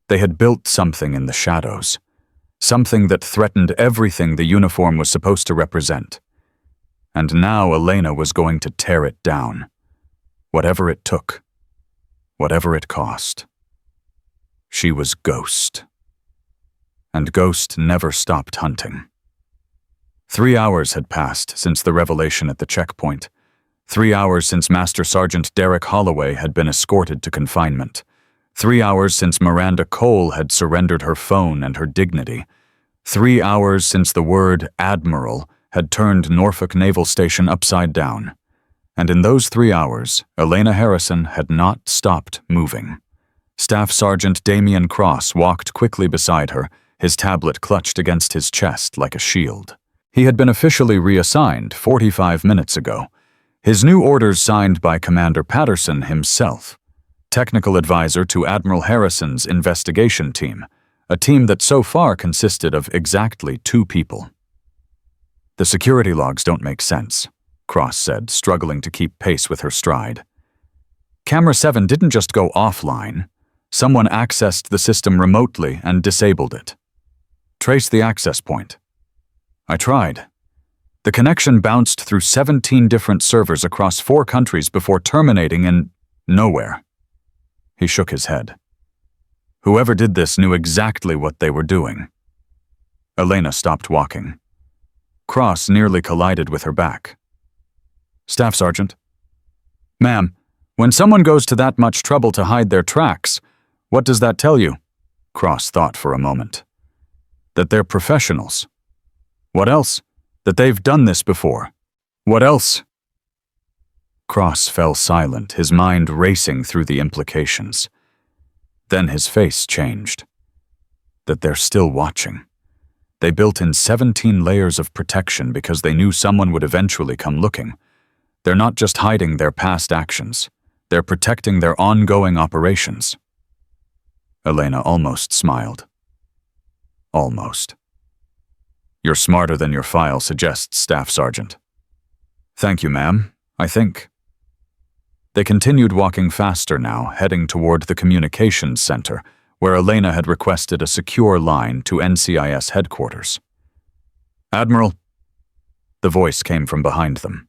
They had built something in the shadows, something that threatened everything the uniform was supposed to represent. And now Elena was going to tear it down, whatever it took, whatever it cost. She was Ghost. And Ghost never stopped hunting. 3 hours had passed since the revelation at the checkpoint. 3 hours since Master Sergeant Derek Holloway had been escorted to confinement. 3 hours since Miranda Cole had surrendered her phone and her dignity. 3 hours since the word Admiral had turned Norfolk Naval Station upside down. And in those 3 hours, Elena Harrison had not stopped moving. Staff Sergeant Damian Cross walked quickly beside her, his tablet clutched against his chest like a shield. He had been officially reassigned 45 minutes ago. His new orders signed by Commander Patterson himself, technical advisor to Admiral Harrison's investigation team, a team that so far consisted of exactly 2 people. The security logs don't make sense, Cross said, struggling to keep pace with her stride. Camera 7 didn't just go offline. Someone accessed the system remotely and disabled it. Trace the access point. I tried. The connection bounced through 17 different servers across 4 countries before terminating in nowhere. He shook his head. Whoever did this knew exactly what they were doing. Elena stopped walking. Cross nearly collided with her back. Staff Sergeant. Ma'am, when someone goes to that much trouble to hide their tracks, what does that tell you? Cross thought for a moment. That they're professionals. What else? That they've done this before. What else? Cross fell silent, his mind racing through the implications. Then his face changed. That they're still watching. They built in 17 layers of protection because they knew someone would eventually come looking. They're not just hiding their past actions. They're protecting their ongoing operations. Elena almost smiled. Almost. You're smarter than your file suggests, Staff Sergeant. Thank you, ma'am, I think. They continued walking faster now, heading toward the communications center, where Elena had requested a secure line to NCIS headquarters. Admiral, the voice came from behind them.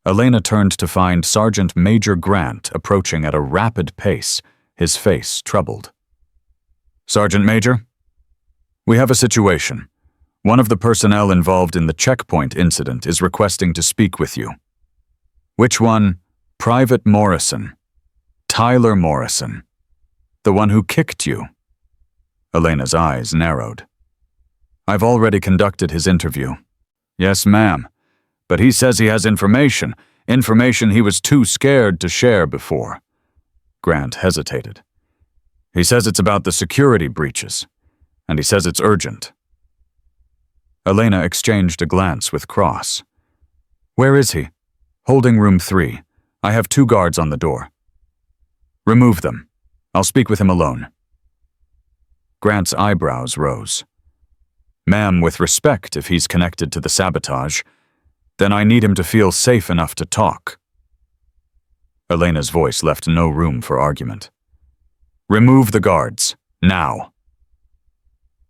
Elena turned to find Sergeant Major Grant approaching at a rapid pace, his face troubled. Sergeant Major, we have a situation. One of the personnel involved in the checkpoint incident is requesting to speak with you. Which one? Private Morrison. Tyler Morrison. The one who kicked you. Elena's eyes narrowed. I've already conducted his interview. Yes, ma'am. But he says he has information he was too scared to share before. Grant hesitated. He says it's about the security breaches, and he says it's urgent. Elena exchanged a glance with Cross. Where is he? Holding room 3. I have 2 guards on the door. Remove them. I'll speak with him alone. Grant's eyebrows rose. Ma'am, with respect, if he's connected to the sabotage, then I need him to feel safe enough to talk. Elena's voice left no room for argument. Remove the guards, now.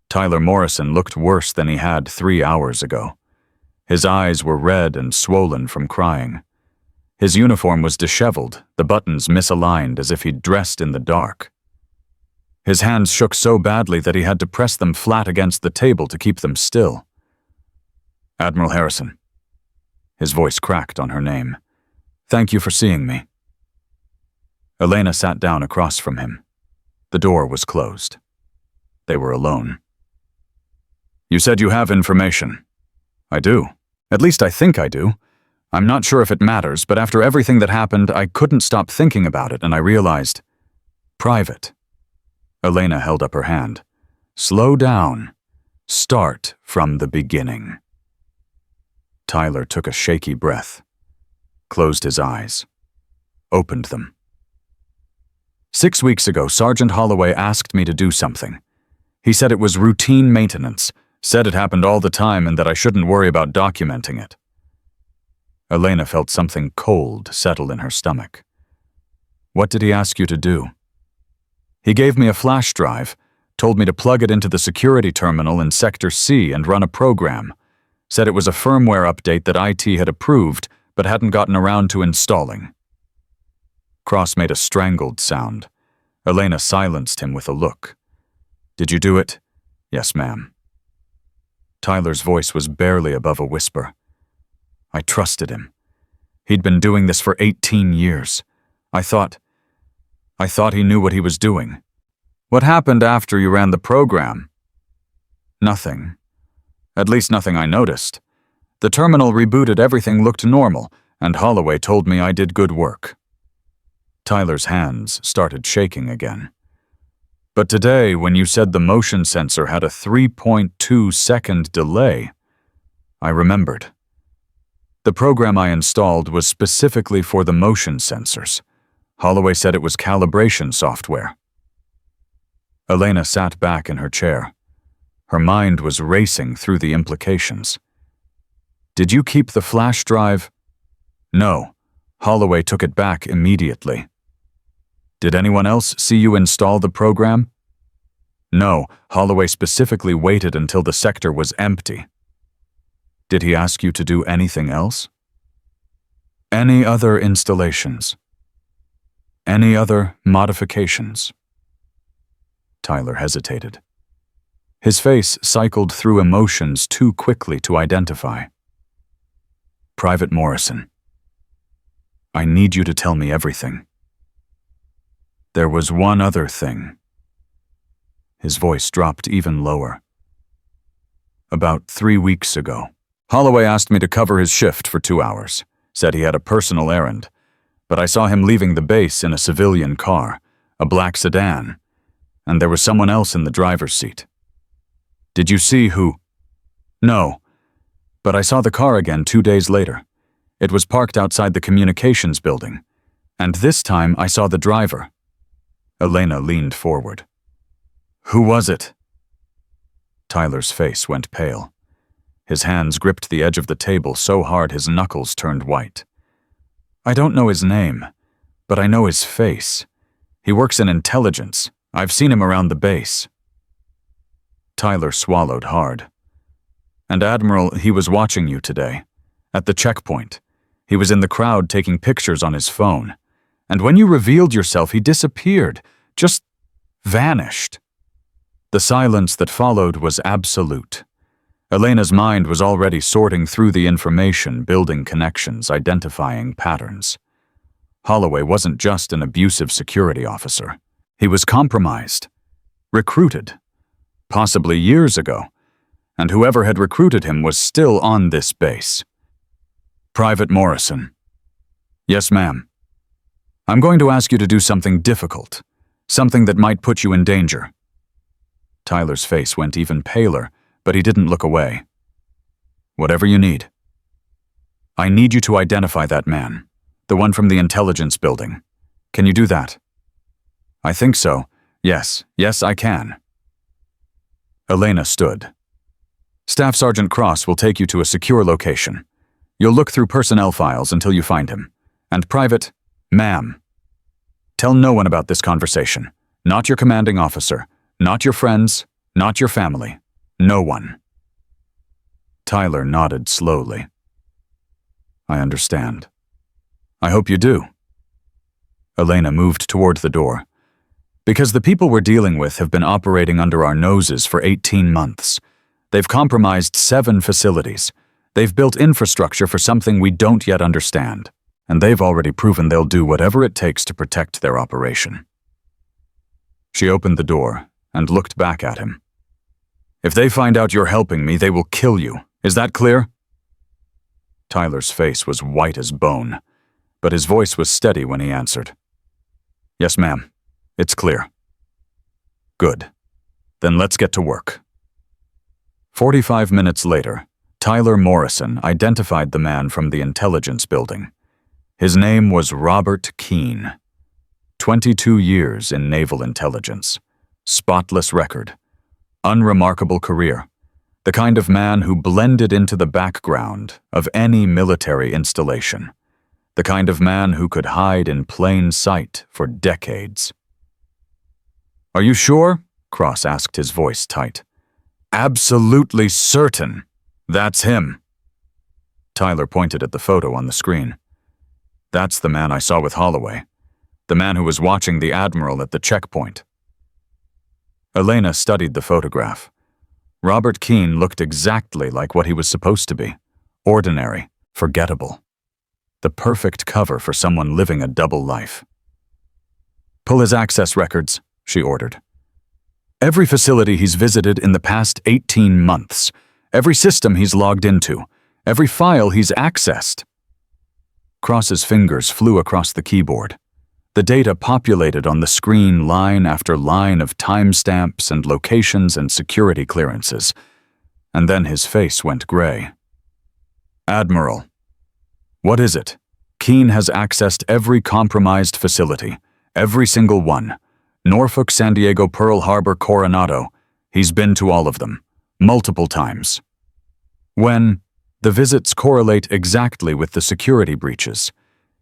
Tyler Morrison looked worse than he had 3 hours ago. His eyes were red and swollen from crying. His uniform was disheveled, the buttons misaligned as if he'd dressed in the dark. His hands shook so badly that he had to press them flat against the table to keep them still. Admiral Harrison. His voice cracked on her name. Thank you for seeing me. Elena sat down across from him. The door was closed. They were alone. You said you have information. I do. At least I think I do. I'm not sure if it matters, but after everything that happened, I couldn't stop thinking about it, and I realized... Private. Elena held up her hand. Slow down. Start from the beginning. Tyler took a shaky breath. closed his eyes, opened them. 6 weeks ago, Sergeant Holloway asked me to do something. He said it was routine maintenance, said it happened all the time and that I shouldn't worry about documenting it. Elena felt something cold settle in her stomach. What did he ask you to do? He gave me a flash drive, told me to plug it into the security terminal in Sector C and run a program. Said it was a firmware update that IT had approved but hadn't gotten around to installing. Cross made a strangled sound. Elena silenced him with a look. Did you do it? Yes, ma'am. Tyler's voice was barely above a whisper. I trusted him. He'd been doing this for 18 years. I thought he knew what he was doing. What happened after you ran the program? Nothing. At least nothing I noticed. The terminal rebooted, everything looked normal, and Holloway told me I did good work. Tyler's hands started shaking again. But today, when you said the motion sensor had a 3.2-second delay, I remembered. The program I installed was specifically for the motion sensors. Holloway said it was calibration software. Elena sat back in her chair. Her mind was racing through the implications. Did you keep the flash drive? No. Holloway took it back immediately. Did anyone else see you install the program? No. Holloway specifically waited until the sector was empty. Did he ask you to do anything else? Any other installations? Any other modifications? Tyler hesitated. His face cycled through emotions too quickly to identify. Private Morrison, I need you to tell me everything. There was one other thing. His voice dropped even lower. About 3 weeks ago, Holloway asked me to cover his shift for 2 hours, said he had a personal errand, but I saw him leaving the base in a civilian car, a black sedan, and there was someone else in the driver's seat. Did you see who? No, but I saw the car again 2 days later. It was parked outside the communications building, and this time I saw the driver. Elena leaned forward. Who was it? Tyler's face went pale. His hands gripped the edge of the table so hard his knuckles turned white. I don't know his name, but I know his face. He works in intelligence. I've seen him around the base. Tyler swallowed hard. And Admiral, he was watching you today. At the checkpoint. He was in the crowd taking pictures on his phone. And when you revealed yourself, he disappeared. Just vanished. The silence that followed was absolute. Elena's mind was already sorting through the information, building connections, identifying patterns. Holloway wasn't just an abusive security officer. He was compromised, recruited, possibly years ago, and whoever had recruited him was still on this base. Private Morrison. Yes, ma'am. I'm going to ask you to do something difficult, something that might put you in danger. Tyler's face went even paler, but he didn't look away. Whatever you need. I need you to identify that man, the one from the intelligence building. Can you do that? I think so. Yes, I can. Elena stood. Staff Sergeant Cross will take you to a secure location. You'll look through personnel files until you find him. And Private, ma'am, tell no one about this conversation. Not your commanding officer, not your friends, not your family. No one. Tyler nodded slowly. I understand. I hope you do. Elena moved toward the door. Because the people we're dealing with have been operating under our noses for 18 months. They've compromised 7 facilities. They've built infrastructure for something we don't yet understand. And they've already proven they'll do whatever it takes to protect their operation. She opened the door and looked back at him. If they find out you're helping me, they will kill you. Is that clear? Tyler's face was white as bone, but his voice was steady when he answered. Yes, ma'am. It's clear. Good. Then let's get to work. 45 minutes later, Tyler Morrison identified the man from the intelligence building. His name was Robert Keane. 22 years in naval intelligence. Spotless record. Unremarkable career. The kind of man who blended into the background of any military installation. The kind of man who could hide in plain sight for decades. "Are you sure?" Cross asked, his voice tight. "Absolutely certain. That's him." Tyler pointed at the photo on the screen. "That's the man I saw with Holloway. The man who was watching the Admiral at the checkpoint." Elena studied the photograph. Robert Keane looked exactly like what he was supposed to be. Ordinary, forgettable. The perfect cover for someone living a double life. "Pull his access records," she ordered. "Every facility he's visited in the past 18 months. Every system he's logged into. Every file he's accessed." Cross's fingers flew across the keyboard. The data populated on the screen line after line of timestamps and locations and security clearances. And then his face went gray. "Admiral. What is it?" "Keane has accessed every compromised facility. Every single one. Norfolk, San Diego, Pearl Harbor, Coronado. He's been to all of them. Multiple times." "When?" "The visits correlate exactly with the security breaches.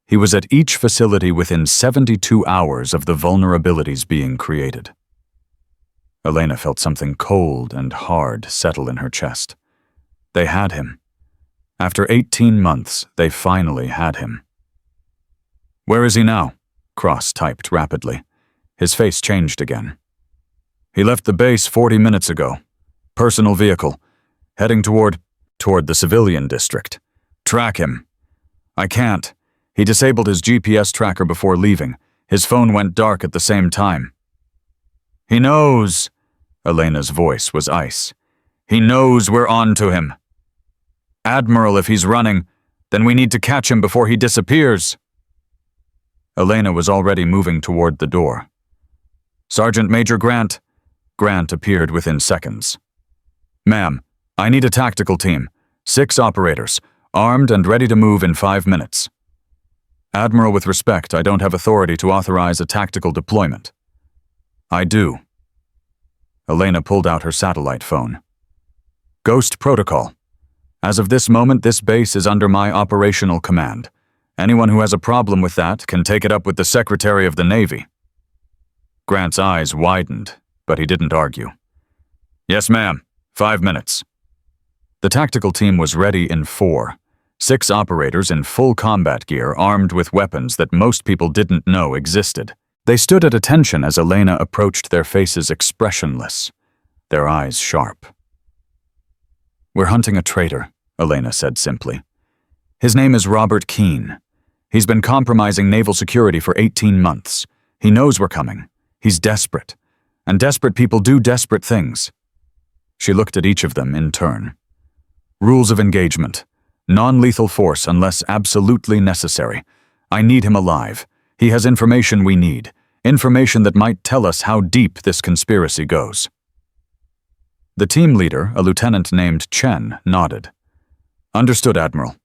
He was at each facility within 72 hours of the vulnerabilities being created." Elena felt something cold and hard settle in her chest. They had him. After 18 months, they finally had him. "Where is he now?" Cross typed rapidly. His face changed again. "He left the base 40 minutes ago. Personal vehicle. Heading toward the civilian district. Track him." "I can't. He disabled his GPS tracker before leaving. His phone went dark at the same time." "He knows." Elena's voice was ice. "He knows we're on to him. Admiral, if he's running, then we need to catch him before he disappears." Elena was already moving toward the door. "Sergeant Major Grant." Grant appeared within seconds. "Ma'am, I need a tactical team. 6 operators, armed and ready to move in 5 minutes." "Admiral, with respect, I don't have authority to authorize a tactical deployment." "I do." Elena pulled out her satellite phone. "Ghost protocol. As of this moment, this base is under my operational command. Anyone who has a problem with that can take it up with the Secretary of the Navy." Grant's eyes widened, but he didn't argue. "Yes, ma'am. 5 minutes." The tactical team was ready in 4. 6 operators in full combat gear, armed with weapons that most people didn't know existed. They stood at attention as Elena approached, their faces expressionless, their eyes sharp. "We're hunting a traitor," Elena said simply. "His name is Robert Keane. He's been compromising naval security for 18 months. He knows we're coming. He's desperate. And desperate people do desperate things." She looked at each of them in turn. "Rules of engagement. Non-lethal force unless absolutely necessary. I need him alive. He has information we need. Information that might tell us how deep this conspiracy goes." The team leader, a lieutenant named Chen, nodded. "Understood, Admiral.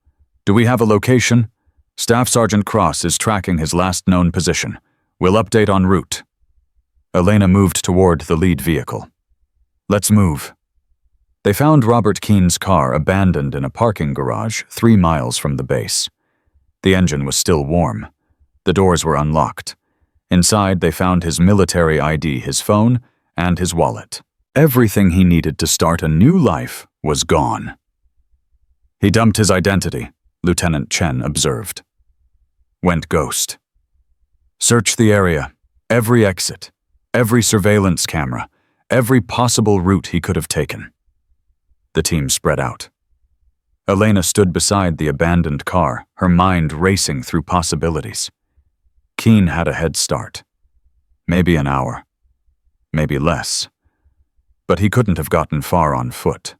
Do we have a location?" "Staff Sergeant Cross is tracking his last known position. We'll update en route." Elena moved toward the lead vehicle. "Let's move." They found Robert Keane's car abandoned in a parking garage 3 miles from the base. The engine was still warm. The doors were unlocked. Inside, they found his military ID, his phone, and his wallet. Everything he needed to start a new life was gone. "He dumped his identity," Lieutenant Chen observed. "Went ghost. Search the area, every exit, every surveillance camera, every possible route he could have taken." The team spread out. Elena stood beside the abandoned car, her mind racing through possibilities. Keane had a head start. Maybe an hour. Maybe less. But he couldn't have gotten far on foot.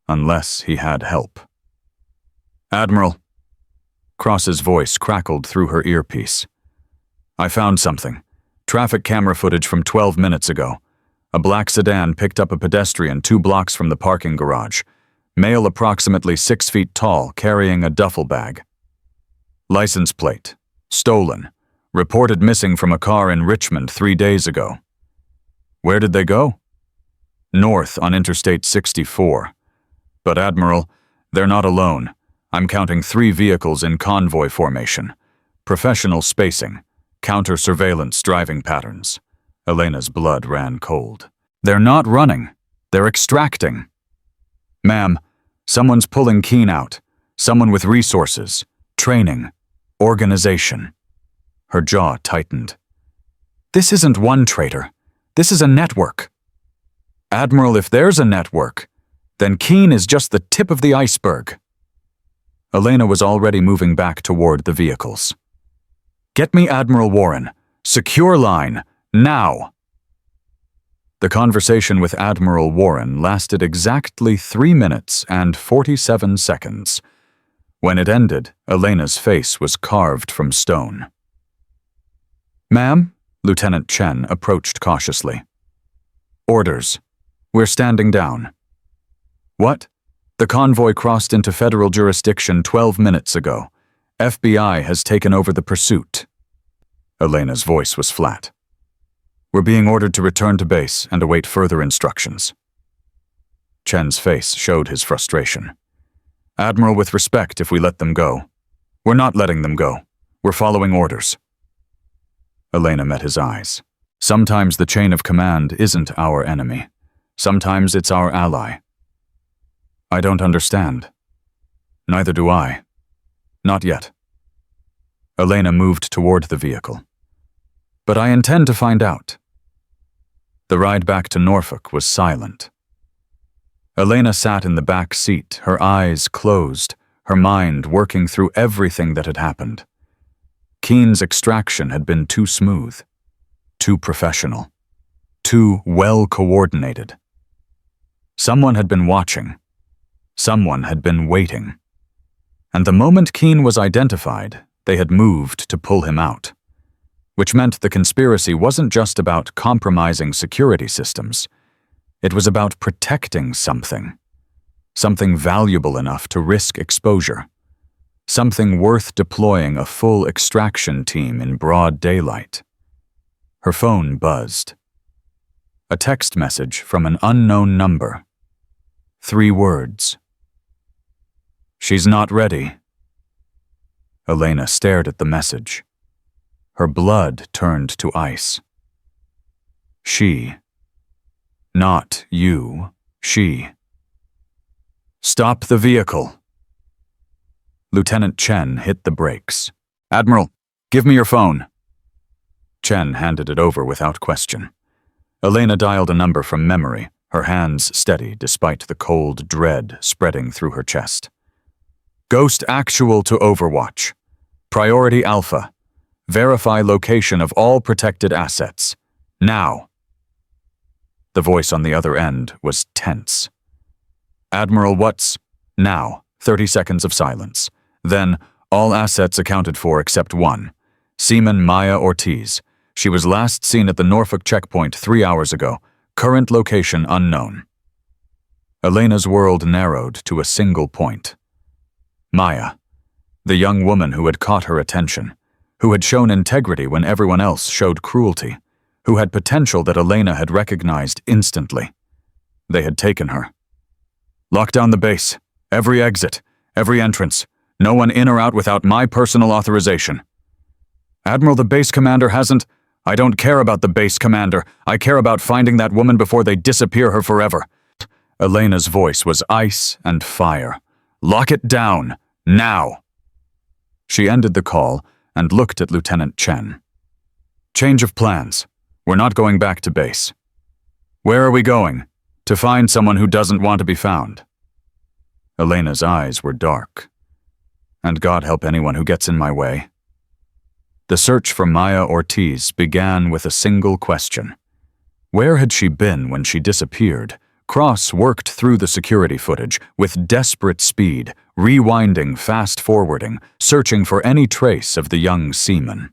Unless he had help. "Admiral." Cross's voice crackled through her earpiece. "I found something. Traffic camera footage from 12 minutes ago. A black sedan picked up a pedestrian 2 blocks from the parking garage. Male approximately 6 feet tall, carrying a duffel bag." License plate. Stolen. Reported missing from a car in Richmond 3 days ago. Where did they go? North on Interstate 64. But Admiral, they're not alone. I'm counting 3 vehicles in convoy formation. Professional spacing. Counter-surveillance driving patterns. Elena's blood ran cold. They're not running. They're extracting. Ma'am, someone's pulling Keen out. Someone with resources, training, organization. Her jaw tightened. This isn't one traitor. This is a network. Admiral, if there's a network, then Keen is just the tip of the iceberg. Elena was already moving back toward the vehicles. Get me Admiral Warren. Secure line. Now. The conversation with Admiral Warren lasted exactly 3 minutes and 47 seconds. When it ended, Elena's face was carved from stone. Ma'am, Lieutenant Chen approached cautiously. Orders. We're standing down. What? The convoy crossed into federal jurisdiction 12 minutes ago. FBI has taken over the pursuit. Elena's voice was flat. We're being ordered to return to base and await further instructions. Chen's face showed his frustration. Admiral, with respect, if we let them go. We're not letting them go. We're following orders. Elena met his eyes. Sometimes the chain of command isn't our enemy. Sometimes it's our ally. I don't understand. Neither do I. Not yet. Elena moved toward the vehicle. But I intend to find out. The ride back to Norfolk was silent. Elena sat in the back seat, her eyes closed, her mind working through everything that had happened. Keen's extraction had been too smooth, too professional, too well-coordinated. Someone had been watching. Someone had been waiting. And the moment Keen was identified, they had moved to pull him out. Which meant the conspiracy wasn't just about compromising security systems. It was about protecting something. Something valuable enough to risk exposure. Something worth deploying a full extraction team in broad daylight. Her phone buzzed. A text message from an unknown number. 3 words. She's not ready. Elena stared at the message. Her blood turned to ice. She. Not you. She. Stop the vehicle. Lieutenant Chen hit the brakes. Admiral, give me your phone. Chen handed it over without question. Elena dialed a number from memory, her hands steady despite the cold dread spreading through her chest. Ghost Actual to Overwatch. Priority Alpha. Verify location of all protected assets. Now. The voice on the other end was tense. Admiral, what's... Now. 30 seconds of silence. Then, all assets accounted for except one. Seaman Maya Ortiz. She was last seen at the Norfolk checkpoint 3 hours ago. Current location unknown. Elena's world narrowed to a single point. Maya. The young woman who had caught her attention. Who had shown integrity when everyone else showed cruelty. Who had potential that Elena had recognized instantly. They had taken her. Lock down the base. Every exit. Every entrance. No one in or out without my personal authorization. Admiral, the base commander hasn't... I don't care about the base commander. I care about finding that woman before they disappear her forever. Elena's voice was ice and fire. Lock it down. Now. She ended the call and looked at Lieutenant Chen. Change of plans. We're not going back to base. Where are we going? To find someone who doesn't want to be found. Elena's eyes were dark. And God help anyone who gets in my way. The search for Maya Ortiz began with a single question. Where had she been when she disappeared? Cross worked through the security footage with desperate speed, rewinding, fast-forwarding, searching for any trace of the young seaman.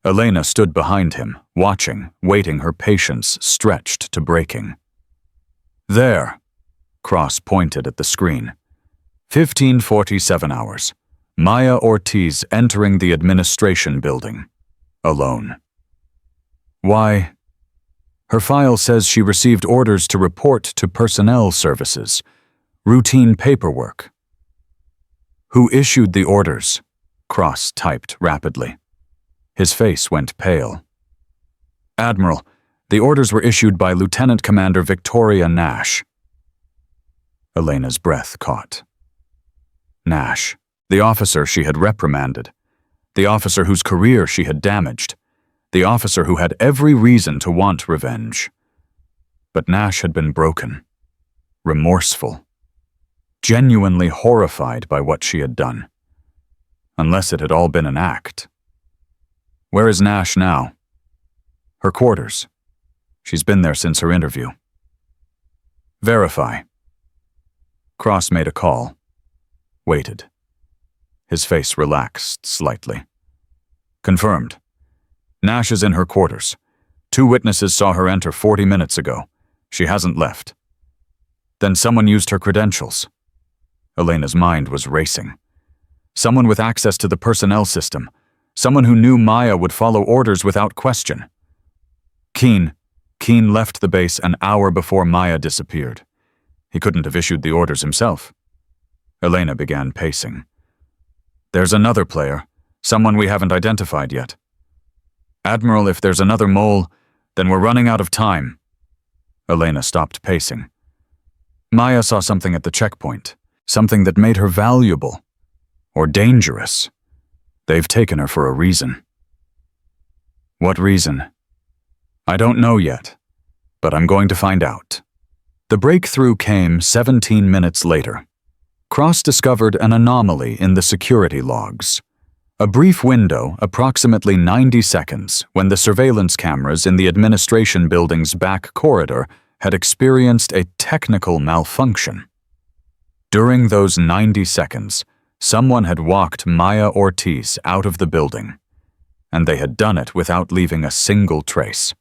Elena stood behind him, watching, waiting, her patience stretched to breaking. There, Cross pointed at the screen. 1547 hours. Maya Ortiz entering the administration building, alone. Why? Her file says she received orders to report to personnel services, routine paperwork. Who issued the orders? Cross typed rapidly. His face went pale. Admiral, the orders were issued by Lieutenant Commander Victoria Nash. Elena's breath caught. Nash, the officer she had reprimanded, the officer whose career she had damaged, the officer who had every reason to want revenge. But Nash had been broken, remorseful, genuinely horrified by what she had done. Unless it had all been an act. Where is Nash now? Her quarters. She's been there since her interview. Verify. Cross made a call. Waited. His face relaxed slightly. Confirmed. Nash is in her quarters. 2 witnesses saw her enter 40 minutes ago. She hasn't left. Then someone used her credentials. Elena's mind was racing. Someone with access to the personnel system. Someone who knew Maya would follow orders without question. Keene left the base an hour before Maya disappeared. He couldn't have issued the orders himself. Elena began pacing. There's another player, someone we haven't identified yet. Admiral, if there's another mole, then we're running out of time. Elena stopped pacing. Maya saw something at the checkpoint, something that made her valuable, or dangerous. They've taken her for a reason. What reason? I don't know yet, but I'm going to find out. The breakthrough came 17 minutes later. Cross discovered an anomaly in the security logs. A brief window, approximately 90 seconds, when the surveillance cameras in the administration building's back corridor had experienced a technical malfunction. During those 90 seconds, someone had walked Maya Ortiz out of the building, and they had done it without leaving a single trace.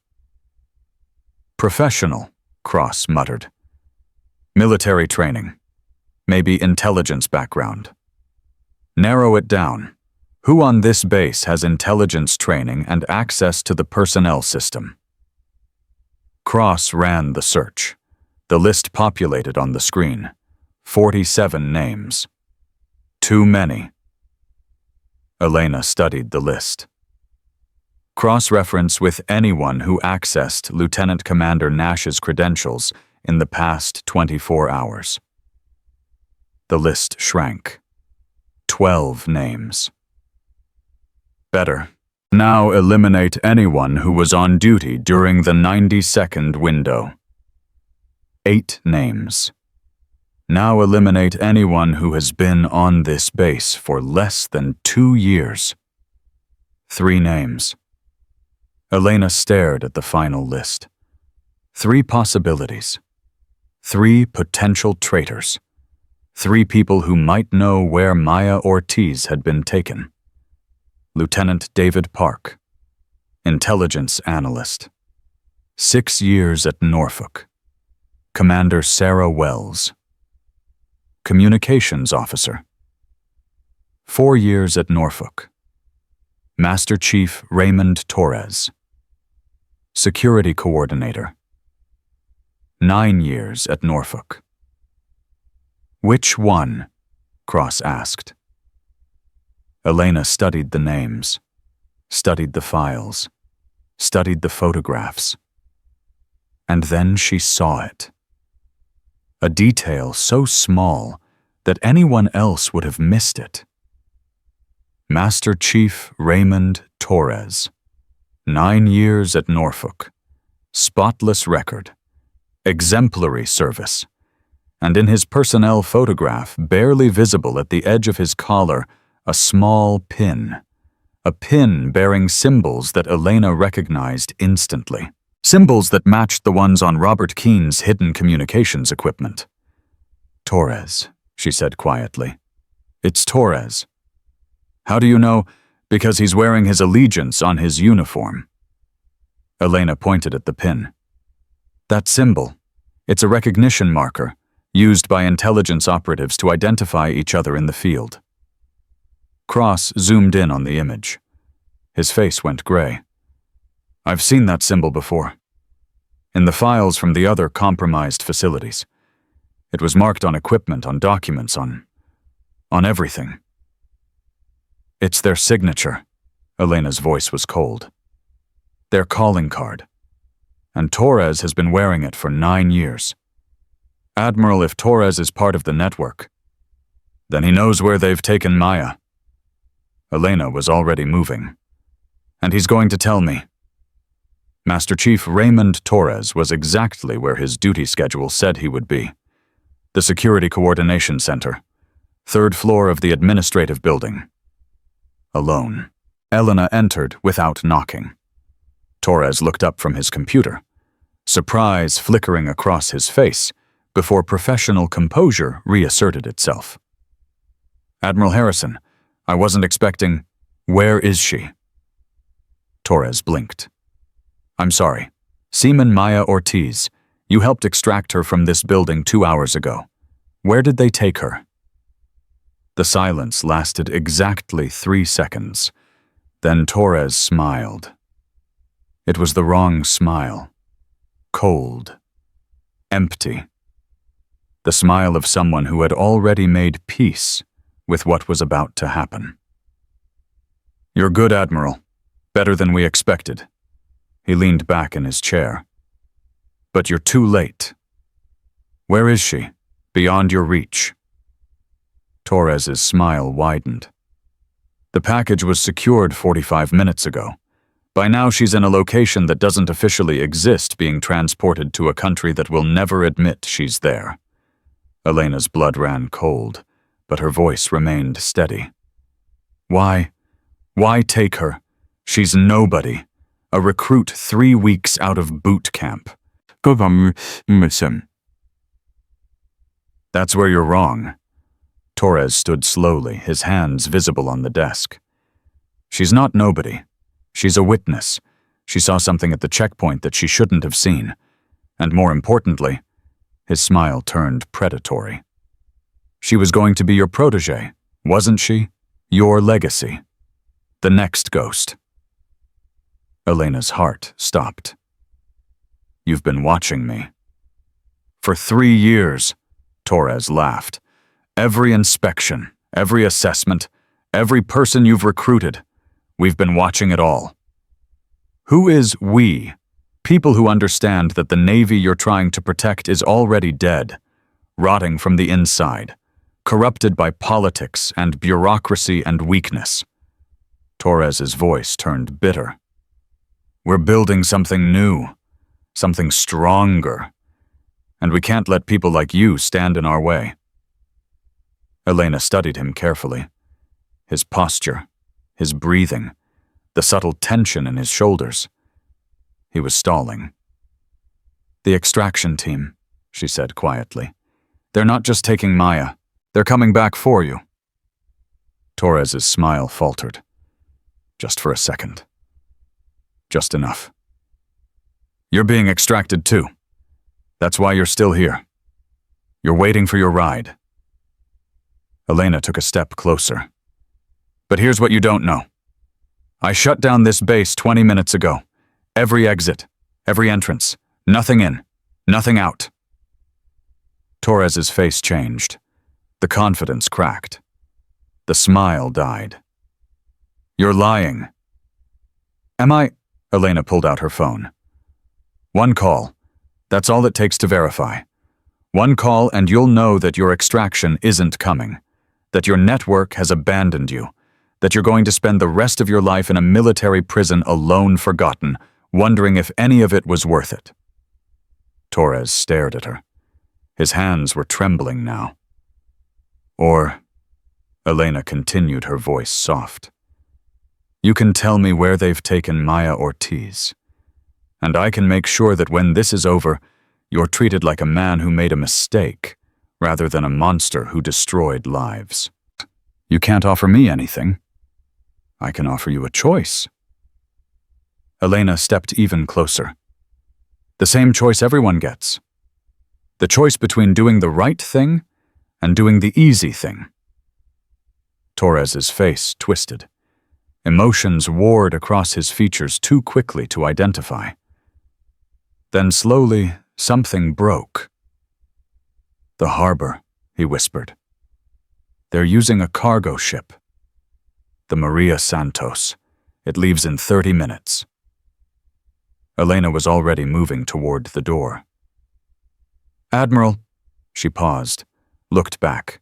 Professional, Cross muttered. Military training. Maybe intelligence background. Narrow it down. Who on this base has intelligence training and access to the personnel system? Cross ran the search. The list populated on the screen. 47 names. Too many. Elena studied the list. Cross-reference with anyone who accessed Lieutenant Commander Nash's credentials in the past 24 hours. The list shrank. 12 names. Better. Now eliminate anyone who was on duty during the 90-second window. 8 names. Now eliminate anyone who has been on this base for less than 2 years. 3 names. Elena stared at the final list. 3 possibilities. 3 potential traitors. 3 people who might know where Maya Ortiz had been taken. Lieutenant David Park, intelligence analyst. 6 years at Norfolk. Commander Sarah Wells. Communications officer. 4 years at Norfolk. Master Chief Raymond Torres. Security coordinator. 9 years at Norfolk. Which one? Cross asked. Elena studied the names, studied the files, studied the photographs. And then she saw it. A detail so small that anyone else would have missed it. Master Chief Raymond Torres. 9 years at Norfolk. Spotless record. Exemplary service. And in his personnel photograph, barely visible at the edge of his collar, a small pin. A pin bearing symbols that Elena recognized instantly. Symbols that matched the ones on Robert Keene's hidden communications equipment. Torres, she said quietly. It's Torres. How do you know? Because he's wearing his allegiance on his uniform. Elena pointed at the pin. That symbol. It's a recognition marker, used by intelligence operatives to identify each other in the field. Cross zoomed in on the image. His face went gray. I've seen that symbol before. In the files from the other compromised facilities. It was marked on equipment, on documents, on everything. It's their signature. Elena's voice was cold. Their calling card. And Torres has been wearing it for 9 years. Admiral, if Torres is part of the network, then he knows where they've taken Maya. Elena was already moving. And he's going to tell me. Master Chief Raymond Torres was exactly where his duty schedule said he would be. The Security Coordination Center, 3rd floor of the administrative building. Alone. Elena entered without knocking. Torres looked up from his computer, surprise flickering across his face before professional composure reasserted itself. Admiral Harrison, I wasn't expecting. Where is she? Torres blinked. I'm sorry. Seaman Maya Ortiz, you helped extract her from this building 2 hours ago. Where did they take her? The silence lasted exactly 3 seconds. Then Torres smiled. It was the wrong smile. Cold. Empty. The smile of someone who had already made peace with what was about to happen. You're good, Admiral. Better than we expected. He leaned back in his chair. But you're too late. Where is she? Beyond your reach. Torres's smile widened. The package was secured 45 minutes ago. By now she's in a location that doesn't officially exist, being transported to a country that will never admit she's there. Elena's blood ran cold, but her voice remained steady. Why take her? She's nobody. A recruit 3 weeks out of boot camp. That's where you're wrong. Torres stood slowly, his hands visible on the desk. She's not nobody. She's a witness. She saw something at the checkpoint that she shouldn't have seen. And more importantly, his smile turned predatory. She was going to be your protégé, wasn't she? Your legacy. The next ghost. Elena's heart stopped. You've been watching me. For 3 years, Torres laughed. Every inspection, every assessment, every person you've recruited, we've been watching it all. Who is we? People who understand that the Navy you're trying to protect is already dead, rotting from the inside, corrupted by politics and bureaucracy and weakness. Torres's voice turned bitter. We're building something new, something stronger, and we can't let people like you stand in our way. Elena studied him carefully. His posture, his breathing, the subtle tension in his shoulders. He was stalling. The extraction team, she said quietly. They're not just taking Maya. They're coming back for you. Torres's smile faltered. Just for a second. Just enough. You're being extracted too. That's why you're still here. You're waiting for your ride. Elena took a step closer. But here's what you don't know. I shut down this base 20 minutes ago. Every exit, every entrance, nothing in, nothing out. Torres's face changed. The confidence cracked. The smile died. You're lying. Am I? Elena pulled out her phone. One call. That's all it takes to verify. One call and you'll know that your extraction isn't coming. That your network has abandoned you. That you're going to spend the rest of your life in a military prison alone, forgotten, wondering if any of it was worth it. Torres stared at her. His hands were trembling now. Or, Elena continued, her voice soft. You can tell me where they've taken Maya Ortiz. And I can make sure that when this is over, you're treated like a man who made a mistake, rather than a monster who destroyed lives. You can't offer me anything. I can offer you a choice. Elena stepped even closer. The same choice everyone gets. The choice between doing the right thing and doing the easy thing. Torres's face twisted. Emotions warred across his features too quickly to identify. Then slowly, something broke. "The harbor," he whispered. "They're using a cargo ship. The Maria Santos. It leaves in 30 minutes. Elena was already moving toward the door. "Admiral," she paused, looked back.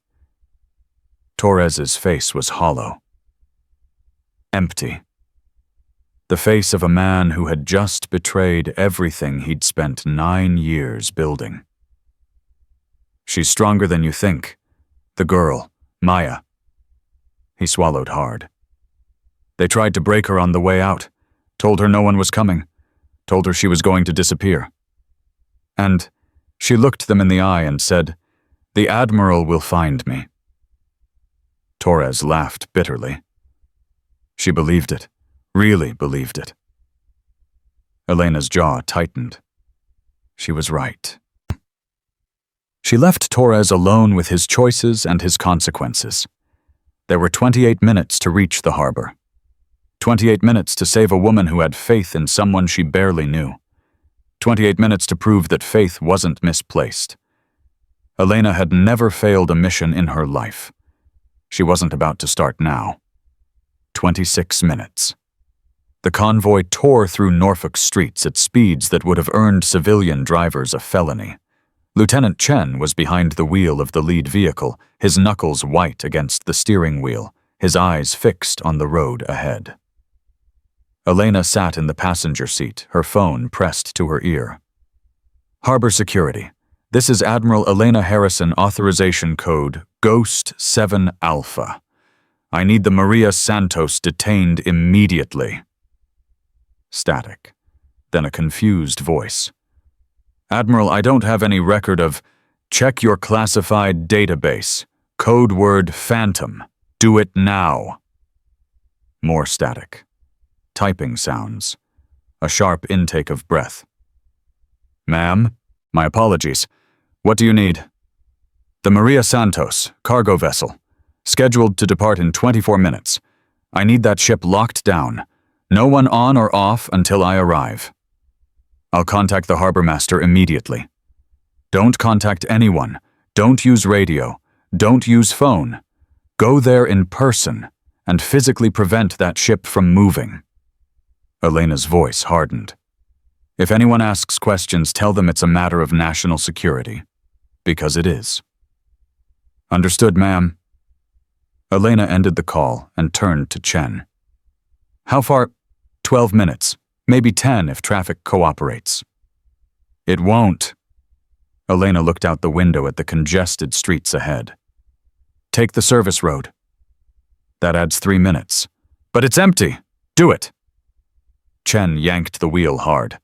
Torres's face was hollow. Empty. The face of a man who had just betrayed everything he'd spent 9 years building. "She's stronger than you think. The girl, Maya." He swallowed hard. "They tried to break her on the way out, told her no one was coming, told her she was going to disappear. And she looked them in the eye and said, 'The Admiral will find me.'" Torres laughed bitterly. She believed it, really believed it. Elena's jaw tightened. She was right. She left Torres alone with his choices and his consequences. There were 28 minutes to reach the harbor. 28 minutes to save a woman who had faith in someone she barely knew. 28 minutes to prove that faith wasn't misplaced. Elena had never failed a mission in her life. She wasn't about to start now. 26 minutes. The convoy tore through Norfolk streets at speeds that would have earned civilian drivers a felony. Lieutenant Chen was behind the wheel of the lead vehicle, his knuckles white against the steering wheel, his eyes fixed on the road ahead. Elena sat in the passenger seat, her phone pressed to her ear. "Harbor Security. This is Admiral Elena Harrison, authorization code Ghost 7 Alpha. I need the Maria Santos detained immediately." Static. Then a confused voice. "Admiral, I don't have any record of... Check your classified database. Code word Phantom. Do it now." More static. Typing sounds. A sharp intake of breath. "Ma'am, my apologies. What do you need?" "The Maria Santos, cargo vessel. Scheduled to depart in 24 minutes. I need that ship locked down. No one on or off until I arrive. I'll contact the harbor master immediately. Don't contact anyone. Don't use radio. Don't use phone. Go there in person and physically prevent that ship from moving." Elena's voice hardened. "If anyone asks questions, tell them it's a matter of national security. Because it is." "Understood, ma'am." Elena ended the call and turned to Chen. "How far?" 12 minutes, maybe 10 if traffic cooperates." "It won't." Elena looked out the window at the congested streets ahead. "Take the service road." "That adds 3 minutes." "But it's empty. Do it." Chen yanked the wheel hard.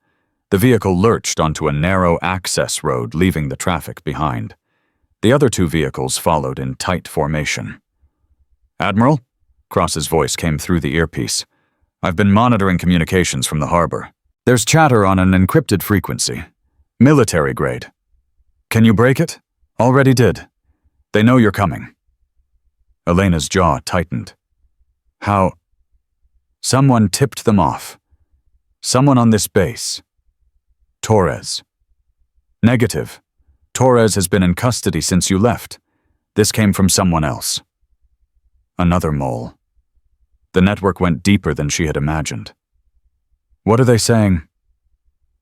The vehicle lurched onto a narrow access road, leaving the traffic behind. The other 2 vehicles followed in tight formation. "Admiral?" Cross's voice came through the earpiece. "I've been monitoring communications from the harbor. There's chatter on an encrypted frequency. Military grade. Can you break it?" "Already did. They know you're coming." Elena's jaw tightened. "How?" "Someone tipped them off. Someone on this base." "Torres." "Negative. Torres has been in custody since you left. This came from someone else." Another mole. The network went deeper than she had imagined. "What are they saying?"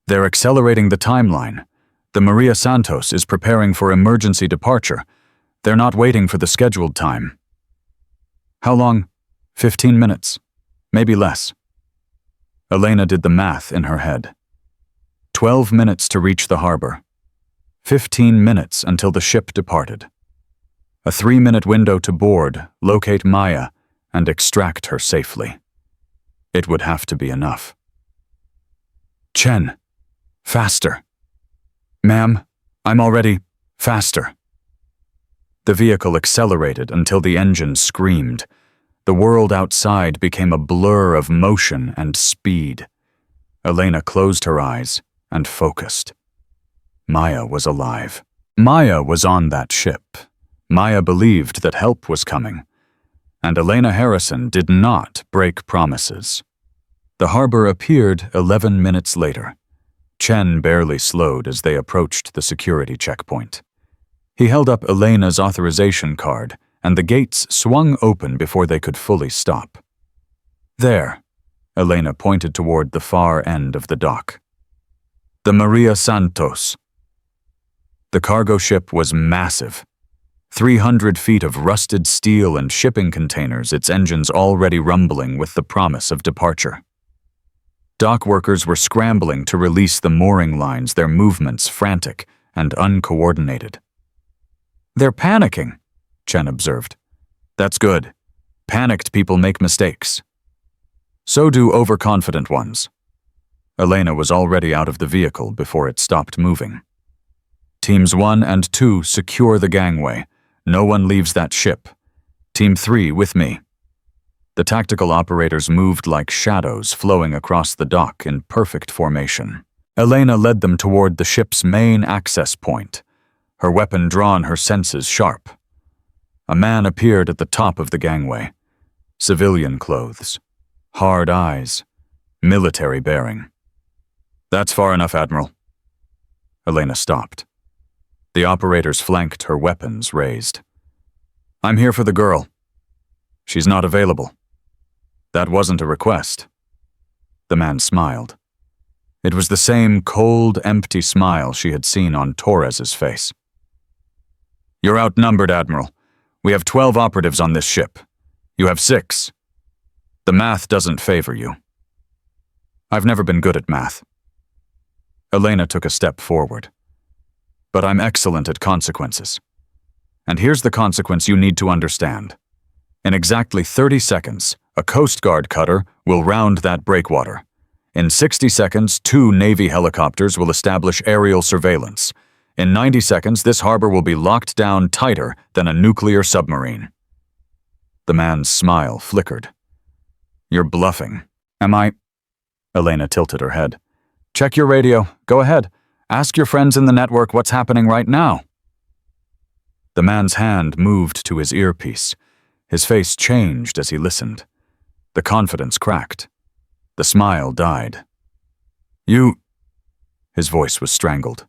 "They're accelerating the timeline. The Maria Santos is preparing for emergency departure. They're not waiting for the scheduled time." "How long?" 15 minutes. Maybe less." Elena did the math in her head. 12 minutes to reach the harbor. 15 minutes until the ship departed. A 3-minute window to board, locate Maya, and extract her safely. It would have to be enough. "Chen, faster." "Ma'am, I'm already faster." The vehicle accelerated until the engine screamed. The world outside became a blur of motion and speed. Elena closed her eyes and focused. Maya was alive. Maya was on that ship. Maya believed that help was coming. And Elena Harrison did not break promises. The harbor appeared 11 minutes later. Chen barely slowed as they approached the security checkpoint. He held up Elena's authorization card, and the gates swung open before they could fully stop. There, Elena pointed toward the far end of the dock. The Maria Santos. The cargo ship was massive. 300 feet of rusted steel and shipping containers, its engines already rumbling with the promise of departure. Dock workers were scrambling to release the mooring lines, their movements frantic and uncoordinated. "They're panicking," Chen observed. "That's good. Panicked people make mistakes. So do overconfident ones." Elena was already out of the vehicle before it stopped moving. "Teams 1 and 2 secure the gangway. No one leaves that ship. Team 3 with me." The tactical operators moved like shadows flowing across the dock in perfect formation. Elena led them toward the ship's main access point, her weapon drawn, her senses sharp. A man appeared at the top of the gangway. Civilian clothes, hard eyes, military bearing. "That's far enough, Admiral." Elena stopped. The operators flanked her, weapons raised. "I'm here for the girl. She's not available." "That wasn't a request." The man smiled. It was the same cold, empty smile she had seen on Torres's face. "You're outnumbered, Admiral. We have 12 operatives on this ship. You have 6. The math doesn't favor you." "I've never been good at math." Elena took a step forward. "But I'm excellent at consequences. And here's the consequence you need to understand. In exactly 30 seconds, a Coast Guard cutter will round that breakwater. In 60 seconds, 2 Navy helicopters will establish aerial surveillance. In 90 seconds, this harbor will be locked down tighter than a nuclear submarine." The man's smile flickered. "You're bluffing." "Am I?" Elena tilted her head. "Check your radio. Go ahead. Ask your friends in the network what's happening right now." The man's hand moved to his earpiece. His face changed as he listened. The confidence cracked. The smile died. "You..." His voice was strangled.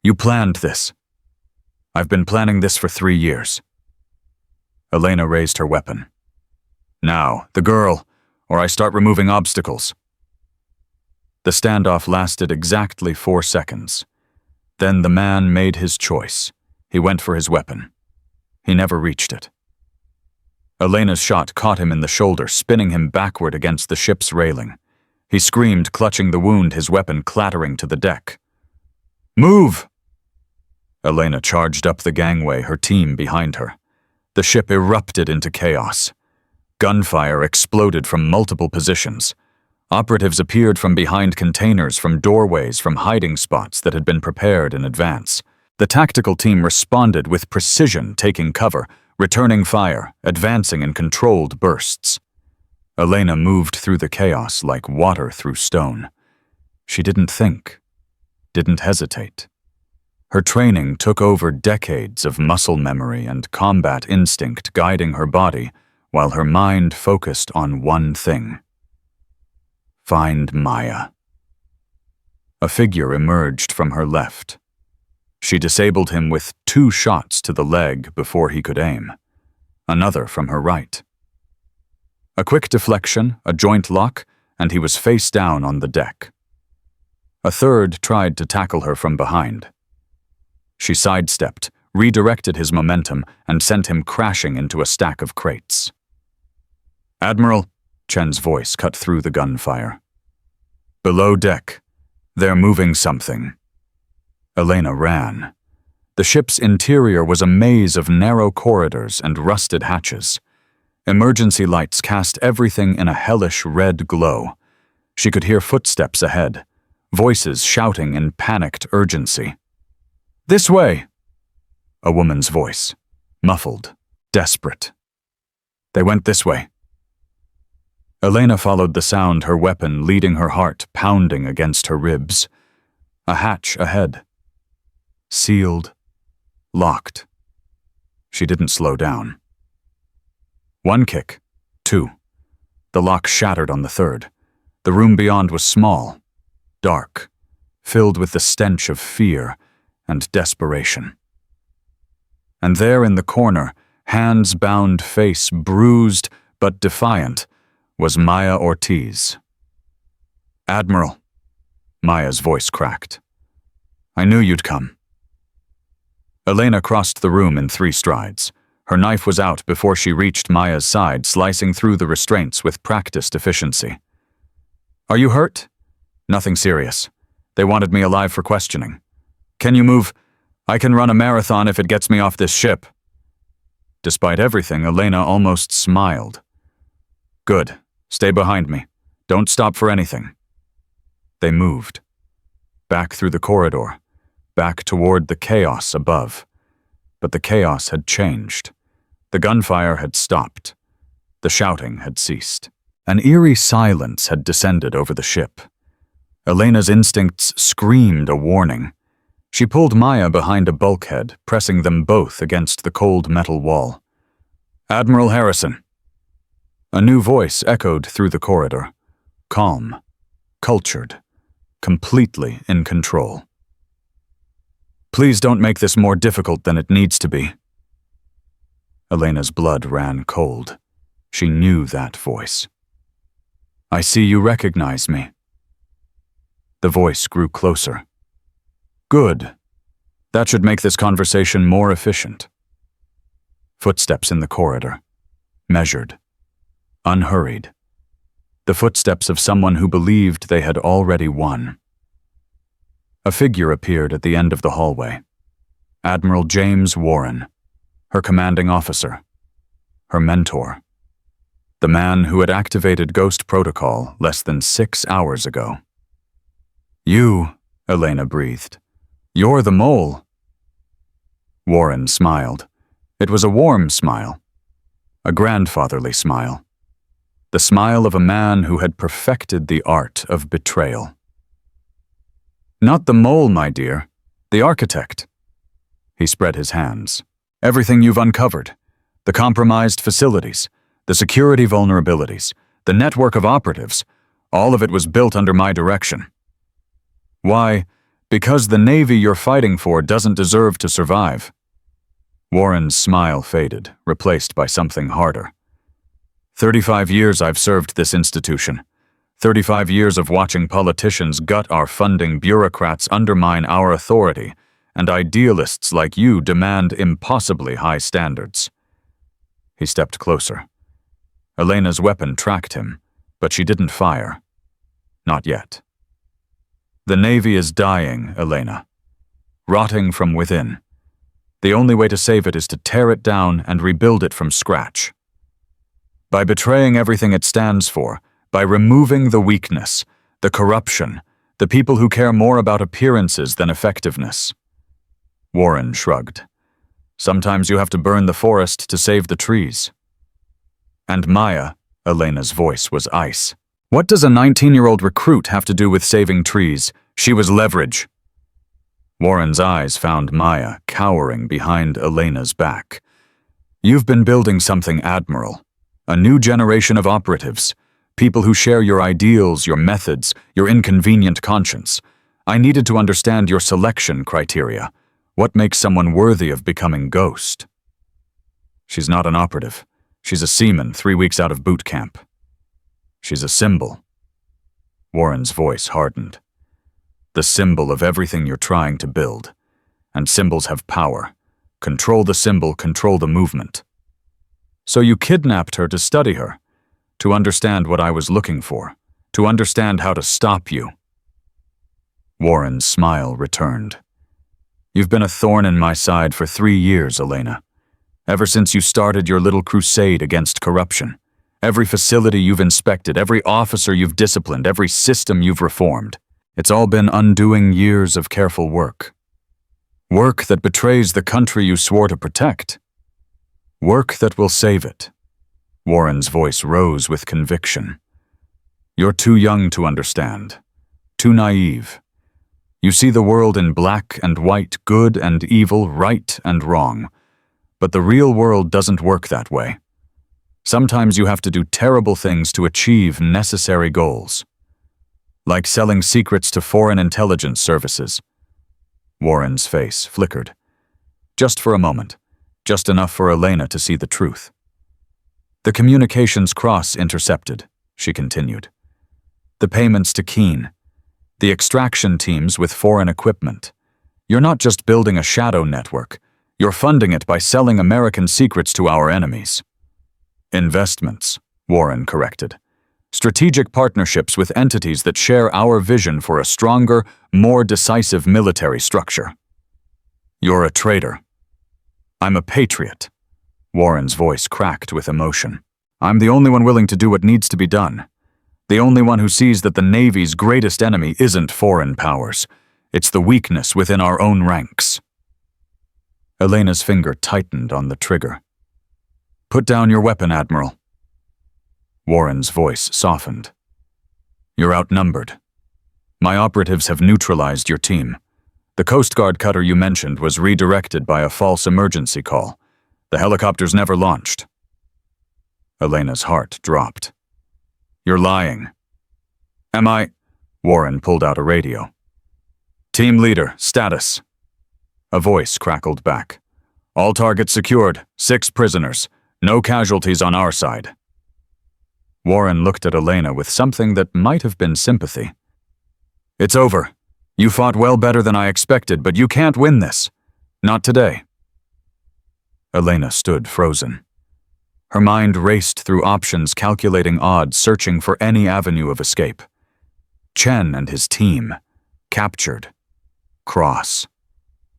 "You planned this." "I've been planning this for 3 years." Elena raised her weapon. "Now, the girl, or I start removing obstacles." The standoff lasted exactly 4 seconds. Then the man made his choice. He went for his weapon. He never reached it. Elena's shot caught him in the shoulder, spinning him backward against the ship's railing. He screamed, clutching the wound, his weapon clattering to the deck. "Move!" Elena charged up the gangway, her team behind her. The ship erupted into chaos. Gunfire exploded from multiple positions. Operatives appeared from behind containers, from doorways, from hiding spots that had been prepared in advance. The tactical team responded with precision, taking cover, returning fire, advancing in controlled bursts. Elena moved through the chaos like water through stone. She didn't think, didn't hesitate. Her training took over decades of muscle memory and combat instinct guiding her body, while her mind focused on one thing: find Maya. A figure emerged from her left. She disabled him with 2 shots to the leg before he could aim. Another from her right. A quick deflection, a joint lock, and he was face down on the deck. A third tried to tackle her from behind. She sidestepped, redirected his momentum, and sent him crashing into a stack of crates. "Admiral," Chen's voice cut through the gunfire. "Below deck. They're moving something." Elena ran. The ship's interior was a maze of narrow corridors and rusted hatches. Emergency lights cast everything in a hellish red glow. She could hear footsteps ahead, voices shouting in panicked urgency. "This way!" A woman's voice, muffled, desperate. "They went this way." Elena followed the sound, her weapon leading, her heart pounding against her ribs. A hatch ahead. Sealed. Locked. She didn't slow down. One kick. Two. The lock shattered on the third. The room beyond was small, dark, filled with the stench of fear and desperation. And there in the corner, hands bound, face bruised but defiant, was Maya Ortiz. "Admiral," Maya's voice cracked. "I knew you'd come." Elena crossed the room in 3 strides. Her knife was out before she reached Maya's side, slicing through the restraints with practiced efficiency. "Are you hurt?" "Nothing serious. They wanted me alive for questioning." "Can you move? I can run a marathon if it gets me off this ship." Despite everything, Elena almost smiled. "Good. Stay behind me. Don't stop for anything." They moved. Back through the corridor, back toward the chaos above. But the chaos had changed. The gunfire had stopped. The shouting had ceased. An eerie silence had descended over the ship. Elena's instincts screamed a warning. She pulled Maya behind a bulkhead, pressing them both against the cold metal wall. "Admiral Harrison." A new voice echoed through the corridor. Calm, cultured, completely in control. "Please don't make this more difficult than it needs to be." Elena's blood ran cold. She knew that voice. "I see you recognize me." The voice grew closer. "Good. That should make this conversation more efficient." Footsteps in the corridor. Measured. Unhurried. The footsteps of someone who believed they had already won. A figure appeared at the end of the hallway. Admiral James Warren, her commanding officer, her mentor, the man who had activated Ghost Protocol less than 6 hours ago. "You," Elena breathed. "You're the mole." Warren smiled. It was a warm smile, a grandfatherly smile, the smile of a man who had perfected the art of betrayal. "Not the mole, my dear, the architect." He spread his hands. "Everything you've uncovered, the compromised facilities, the security vulnerabilities, the network of operatives, all of it was built under my direction. Why? Because the Navy you're fighting for doesn't deserve to survive." Warren's smile faded, replaced by something harder. 35 years I've served this institution. 35 years of watching politicians gut our funding, bureaucrats undermine our authority, and idealists like you demand impossibly high standards. He stepped closer. Elena's weapon tracked him, but she didn't fire. Not yet. "The Navy is dying, Elena. Rotting from within. The only way to save it is to tear it down and rebuild it from scratch. By betraying everything it stands for, by removing the weakness, the corruption, the people who care more about appearances than effectiveness." Warren shrugged. "Sometimes you have to burn the forest to save the trees." "And Maya," Elena's voice was ice. "What does a 19-year-old recruit have to do with saving trees? She was leverage." Warren's eyes found Maya cowering behind Elena's back. "You've been building something, Admiral. A new generation of operatives. People who share your ideals, your methods, your inconvenient conscience. I needed to understand your selection criteria. What makes someone worthy of becoming Ghost?" "She's not an operative. She's a seaman 3 weeks out of boot camp." "She's a symbol." Warren's voice hardened. "The symbol of everything you're trying to build. And symbols have power. Control the symbol, control the movement. So you kidnapped her to study her, to understand what I was looking for, to understand how to stop you." Warren's smile returned. "You've been a thorn in my side for 3 years, Elena. Ever since you started your little crusade against corruption. Every facility you've inspected, every officer you've disciplined, every system you've reformed. It's all been undoing years of careful work. Work that betrays the country you swore to protect. Work that will save it." Warren's voice rose with conviction. "You're too young to understand. Too naive. You see the world in black and white, good and evil, right and wrong. But the real world doesn't work that way. Sometimes you have to do terrible things to achieve necessary goals. Like selling secrets to foreign intelligence services. Warren's face flickered. Just for a moment, just enough for Elena to see the truth. The communications cross intercepted, she continued. The payments to Keene. The extraction teams with foreign equipment. You're not just building a shadow network, you're funding it by selling American secrets to our enemies. Investments, Warren corrected. Strategic partnerships with entities that share our vision for a stronger, more decisive military structure. You're a traitor. I'm a patriot. Warren's voice cracked with emotion. I'm the only one willing to do what needs to be done. The only one who sees that the Navy's greatest enemy isn't foreign powers. It's the weakness within our own ranks. Elena's finger tightened on the trigger. Put down your weapon, Admiral. Warren's voice softened. You're outnumbered. My operatives have neutralized your team. The Coast Guard cutter you mentioned was redirected by a false emergency call. The helicopters never launched. Elena's heart dropped. You're lying. Am I? Warren pulled out a radio. Team leader, status. A voice crackled back. All targets secured, 6 prisoners. No casualties on our side. Warren looked at Elena with something that might have been sympathy. It's over. You fought well better than I expected, but you can't win this. Not today. Elena stood frozen. Her mind raced through options, calculating odds, searching for any avenue of escape. Chen and his team. Captured. Cross.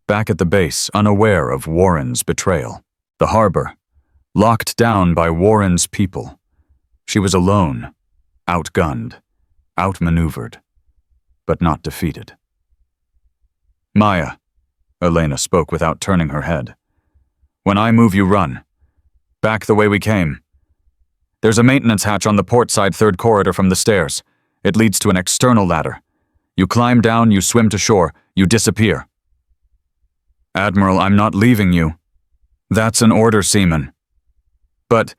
Back at the base, unaware of Warren's betrayal. The harbor. Locked down by Warren's people. She was alone, outgunned, outmaneuvered, but not defeated. Maya, Elena spoke without turning her head. When I move, you run. Back the way we came. There's a maintenance hatch on the port side 3rd corridor from the stairs. It leads to an external ladder. You climb down, you swim to shore, you disappear. Admiral, I'm not leaving you. That's an order, seaman. But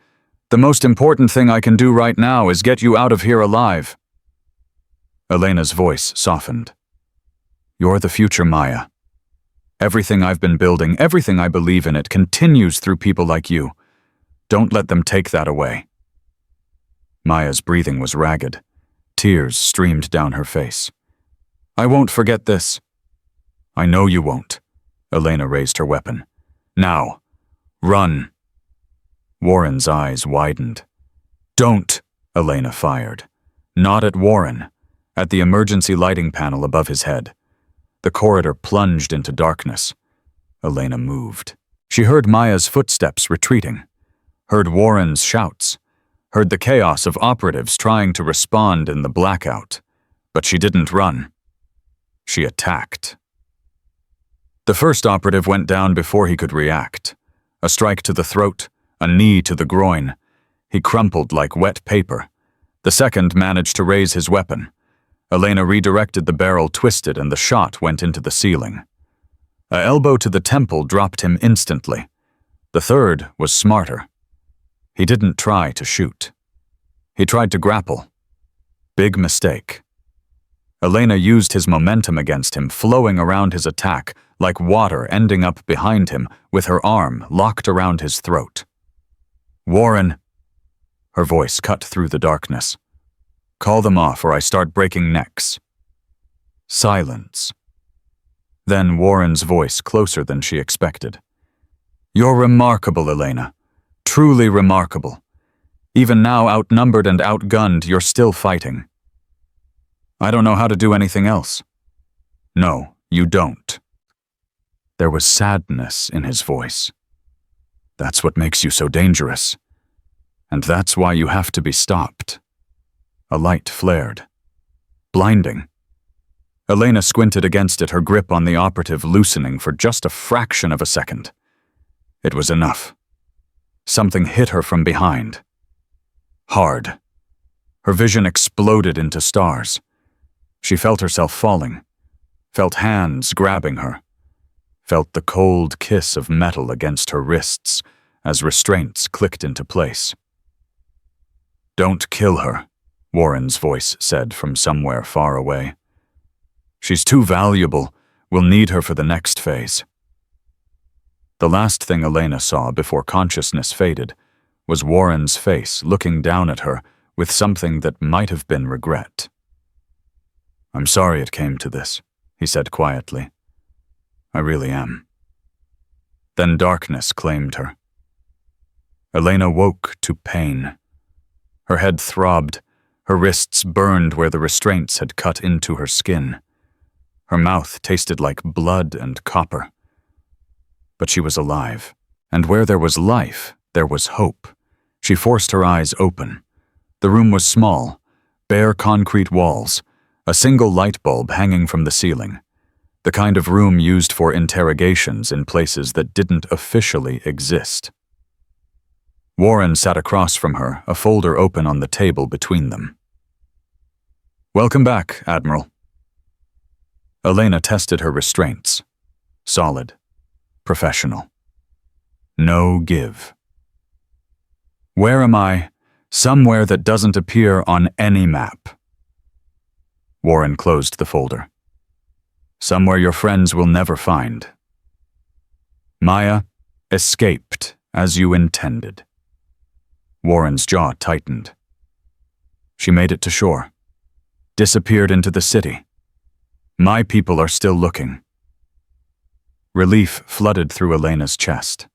the most important thing I can do right now is get you out of here alive. Elena's voice softened. You're the future, Maya. Everything I've been building, everything I believe in it, continues through people like you. Don't let them take that away. Maya's breathing was ragged. Tears streamed down her face. I won't forget this. I know you won't. Elena raised her weapon. Now, run. Warren's eyes widened. Don't, Elena fired. Not at Warren, at the emergency lighting panel above his head. The corridor plunged into darkness. Elena moved. She heard Maya's footsteps retreating, heard Warren's shouts, heard the chaos of operatives trying to respond in the blackout. But she didn't run. She attacked. The first operative went down before he could react. A strike to the throat, a knee to the groin. He crumpled like wet paper. The second managed to raise his weapon. Elena redirected the barrel, twisted, and the shot went into the ceiling. An elbow to the temple dropped him instantly. The third was smarter. He didn't try to shoot. He tried to grapple. Big mistake. Elena used his momentum against him, flowing around his attack, like water ending up behind him, with her arm locked around his throat. Warren, her voice cut through the darkness. Call them off or I start breaking necks. Silence. Then Warren's voice closer than she expected. You're remarkable, Elena. Truly remarkable. Even now, outnumbered and outgunned, you're still fighting. I don't know how to do anything else. No, you don't. There was sadness in his voice. That's what makes you so dangerous. And that's why you have to be stopped. A light flared. Blinding. Elena squinted against it, her grip on the operative loosening for just a fraction of a second. It was enough. Something hit her from behind. Hard. Her vision exploded into stars. She felt herself falling, felt hands grabbing her, felt the cold kiss of metal against her wrists as restraints clicked into place. "Don't kill her," Warren's voice said from somewhere far away. "She's too valuable. We'll need her for the next phase." The last thing Elena saw before consciousness faded was Warren's face looking down at her with something that might have been regret. "I'm sorry it came to this," he said quietly. "I really am." Then darkness claimed her. Elena woke to pain. Her head throbbed, her wrists burned where the restraints had cut into her skin. Her mouth tasted like blood and copper. But she was alive, and where there was life, there was hope. She forced her eyes open. The room was small, bare concrete walls, a single light bulb hanging from the ceiling, the kind of room used for interrogations in places that didn't officially exist. Warren sat across from her, a folder open on the table between them. "Welcome back, Admiral." Elena tested her restraints. Solid. Professional. No give. "Where am I? Somewhere that doesn't appear on any map." Warren closed the folder. "Somewhere your friends will never find." "Maya escaped as you intended." Warren's jaw tightened. "She made it to shore. Disappeared into the city. My people are still looking." Relief flooded through Elena's chest.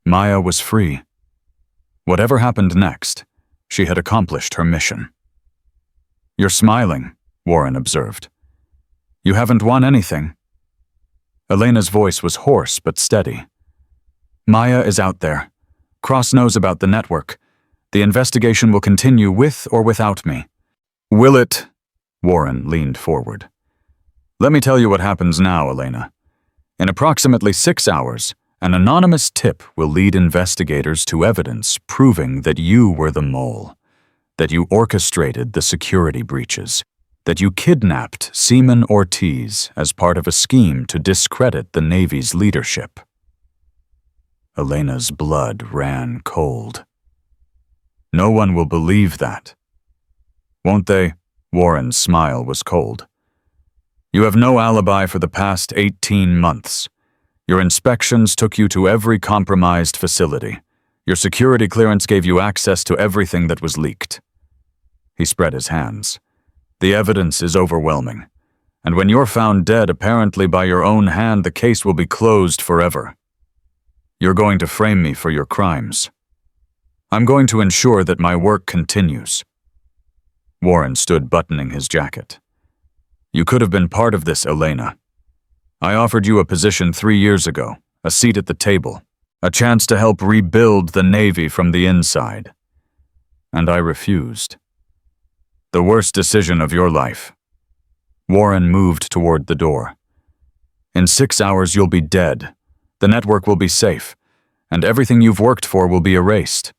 Maya was free. Whatever happened next, she had accomplished her mission. "You're smiling," Warren observed. "You haven't won anything." Elena's voice was hoarse but steady. "Maya is out there. Cross knows about the network. The investigation will continue with or without me." "Will it?" Warren leaned forward. "Let me tell you what happens now, Elena. In approximately 6 hours, an anonymous tip will lead investigators to evidence proving that you were the mole, that you orchestrated the security breaches, that you kidnapped Seaman Ortiz as part of a scheme to discredit the Navy's leadership." Elena's blood ran cold. "No one will believe that." "Won't they?" Warren's smile was cold. "You have no alibi for the past 18 months. Your inspections took you to every compromised facility. Your security clearance gave you access to everything that was leaked." He spread his hands. "The evidence is overwhelming. And when you're found dead apparently by your own hand, the case will be closed forever. You're going to frame me for your crimes. I'm going to ensure that my work continues." Warren stood buttoning his jacket. "You could have been part of this, Elena. I offered you a position 3 years ago, a seat at the table, a chance to help rebuild the Navy from the inside. And I refused. The worst decision of your life." Warren moved toward the door. "In 6 hours you'll be dead. The network will be safe, and everything you've worked for will be erased."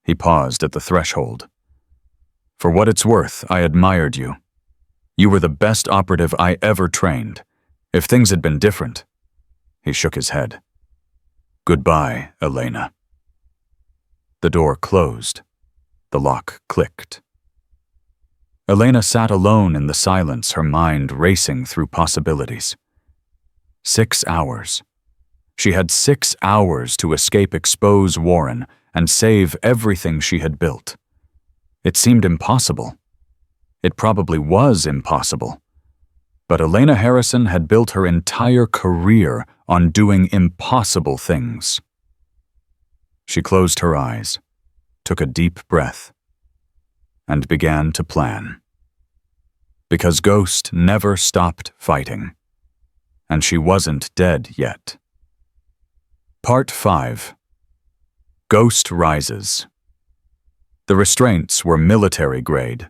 He paused at the threshold. "For what it's worth, I admired you. You were the best operative I ever trained. If things had been different..." He shook his head. "Goodbye, Elena." The door closed. The lock clicked. Elena sat alone in the silence, her mind racing through possibilities. 6 hours. She had 6 hours to escape expose Warren and save everything she had built. It seemed impossible. It probably was impossible. But Elena Harrison had built her entire career on doing impossible things. She closed her eyes, took a deep breath, and began to plan. Because Ghost never stopped fighting, and she wasn't dead yet. Part 5. Ghost Rises. The restraints were military-grade,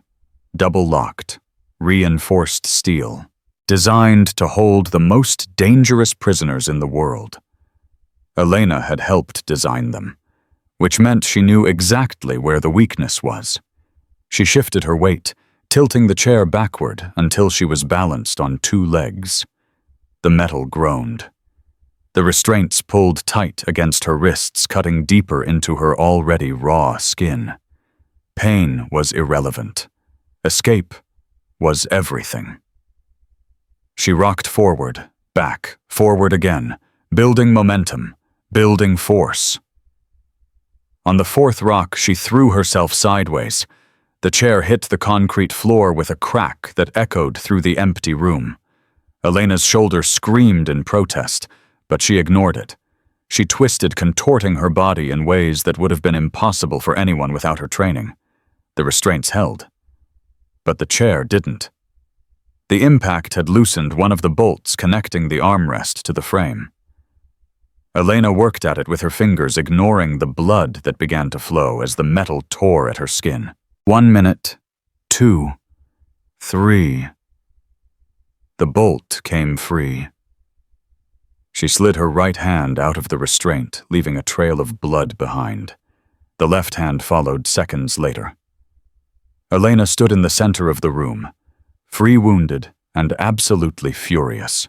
double-locked, reinforced steel, designed to hold the most dangerous prisoners in the world. Elena had helped design them, which meant she knew exactly where the weakness was. She shifted her weight, tilting the chair backward until she was balanced on 2 legs. The metal groaned. The restraints pulled tight against her wrists, cutting deeper into her already raw skin. Pain was irrelevant. Escape was everything. She rocked forward, back, forward again, building momentum, building force. On the fourth rock, she threw herself sideways. The chair hit the concrete floor with a crack that echoed through the empty room. Elena's shoulder screamed in protest, but she ignored it. She twisted, contorting her body in ways that would have been impossible for anyone without her training. The restraints held. But the chair didn't. The impact had loosened one of the bolts connecting the armrest to the frame. Elena worked at it with her fingers, ignoring the blood that began to flow as the metal tore at her skin. 1 minute, 2, 3. The bolt came free. She slid her right hand out of the restraint, leaving a trail of blood behind. The left hand followed seconds later. Elena stood in the center of the room, free wounded and absolutely furious.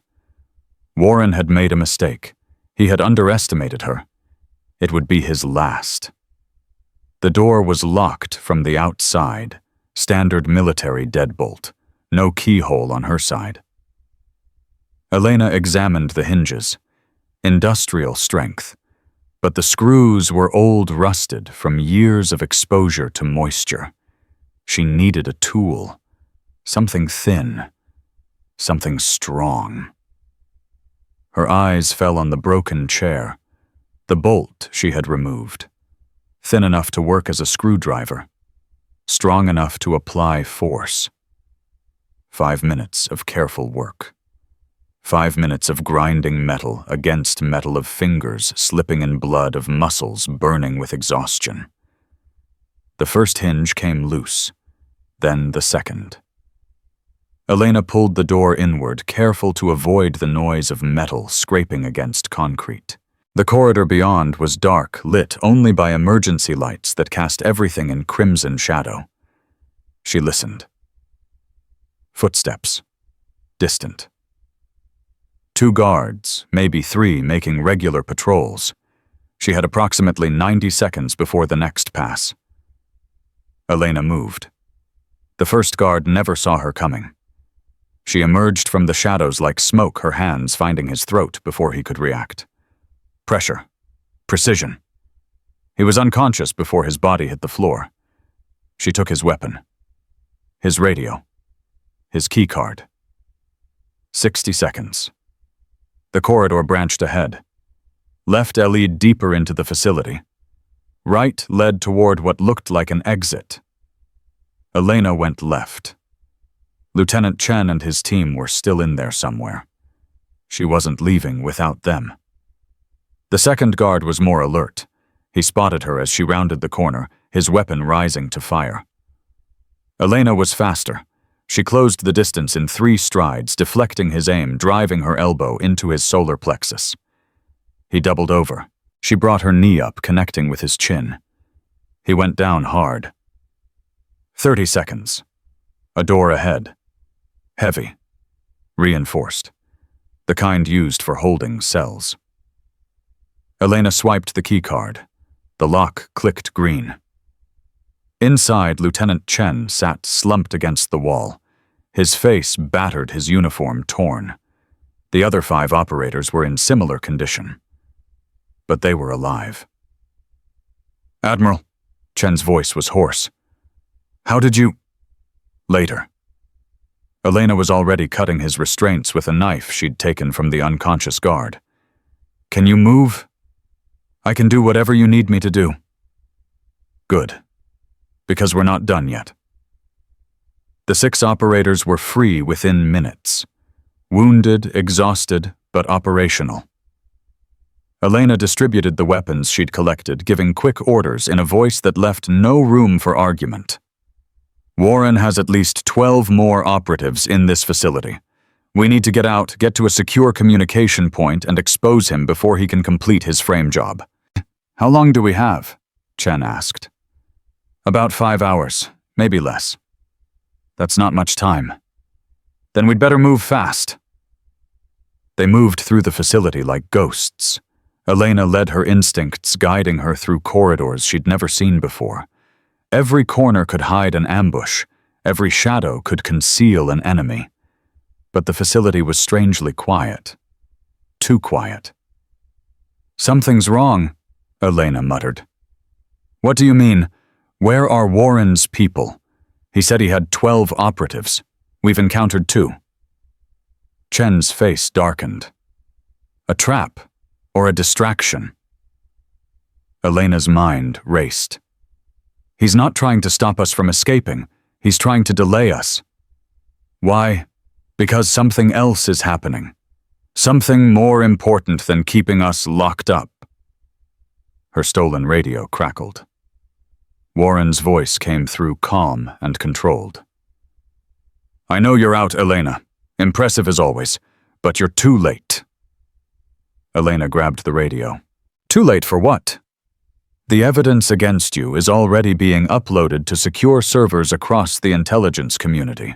Warren had made a mistake. He had underestimated her. It would be his last. The door was locked from the outside, standard military deadbolt, no keyhole on her side. Elena examined the hinges. Industrial strength, but the screws were old, rusted from years of exposure to moisture. She needed a tool, something thin, something strong. Her eyes fell on the broken chair, the bolt she had removed, thin enough to work as a screwdriver, strong enough to apply force. 5 minutes of careful work. 5 minutes of grinding metal against metal, of fingers slipping in blood, of muscles burning with exhaustion. The first hinge came loose, then the second. Elena pulled the door inward, careful to avoid the noise of metal scraping against concrete. The corridor beyond was dark, lit only by emergency lights that cast everything in crimson shadow. She listened. Footsteps. Distant. 2 guards, maybe 3, making regular patrols. She had approximately 90 seconds before the next pass. Elena moved. The first guard never saw her coming. She emerged from the shadows like smoke, her hands finding his throat before he could react. Pressure. Precision. He was unconscious before his body hit the floor. She took his weapon. His radio. His keycard. 60 seconds. The corridor branched ahead. Left lead deeper into the facility. Right led toward what looked like an exit. Elena went left. Lieutenant Chen and his team were still in there somewhere. She wasn't leaving without them. The second guard was more alert. He spotted her as she rounded the corner, his weapon rising to fire. Elena was faster. She closed the distance in 3 strides, deflecting his aim, driving her elbow into his solar plexus. He doubled over. She brought her knee up, connecting with his chin. He went down hard. 30 seconds. A door ahead. Heavy. Reinforced. The kind used for holding cells. Elena swiped the keycard. The lock clicked green. Inside, Lieutenant Chen sat slumped against the wall. His face battered, his uniform torn. The other 5 operators were in similar condition. But they were alive. "Admiral," Chen's voice was hoarse. "How did you—" Later. Elena was already cutting his restraints with a knife she'd taken from the unconscious guard. "Can you move? I can do whatever you need me to do." "Good. Because we're not done yet." The 6 operators were free within minutes. Wounded, exhausted, but operational. Elena distributed the weapons she'd collected, giving quick orders in a voice that left no room for argument. "Warren has at least 12 more operatives in this facility. We need to get out, get to a secure communication point, and expose him before he can complete his frame job." "How long do we have?" Chen asked. "About 5 hours, maybe less." "That's not much time." "Then we'd better move fast." They moved through the facility like ghosts. Elena led her instincts, guiding her through corridors she'd never seen before. Every corner could hide an ambush. Every shadow could conceal an enemy. But the facility was strangely quiet. Too quiet. "Something's wrong," Elena muttered. "What do you mean? Where are Warren's people? He said he had 12 operatives. We've encountered 2. Chen's face darkened. A trap, or a distraction? Elena's mind raced. He's not trying to stop us from escaping. He's trying to delay us. Why? Because something else is happening. Something more important than keeping us locked up. Her stolen radio crackled. Warren's voice came through calm and controlled. "I know you're out, Elena. Impressive as always, but you're too late." Elena grabbed the radio. "Too late for what?" "The evidence against you is already being uploaded to secure servers across the intelligence community.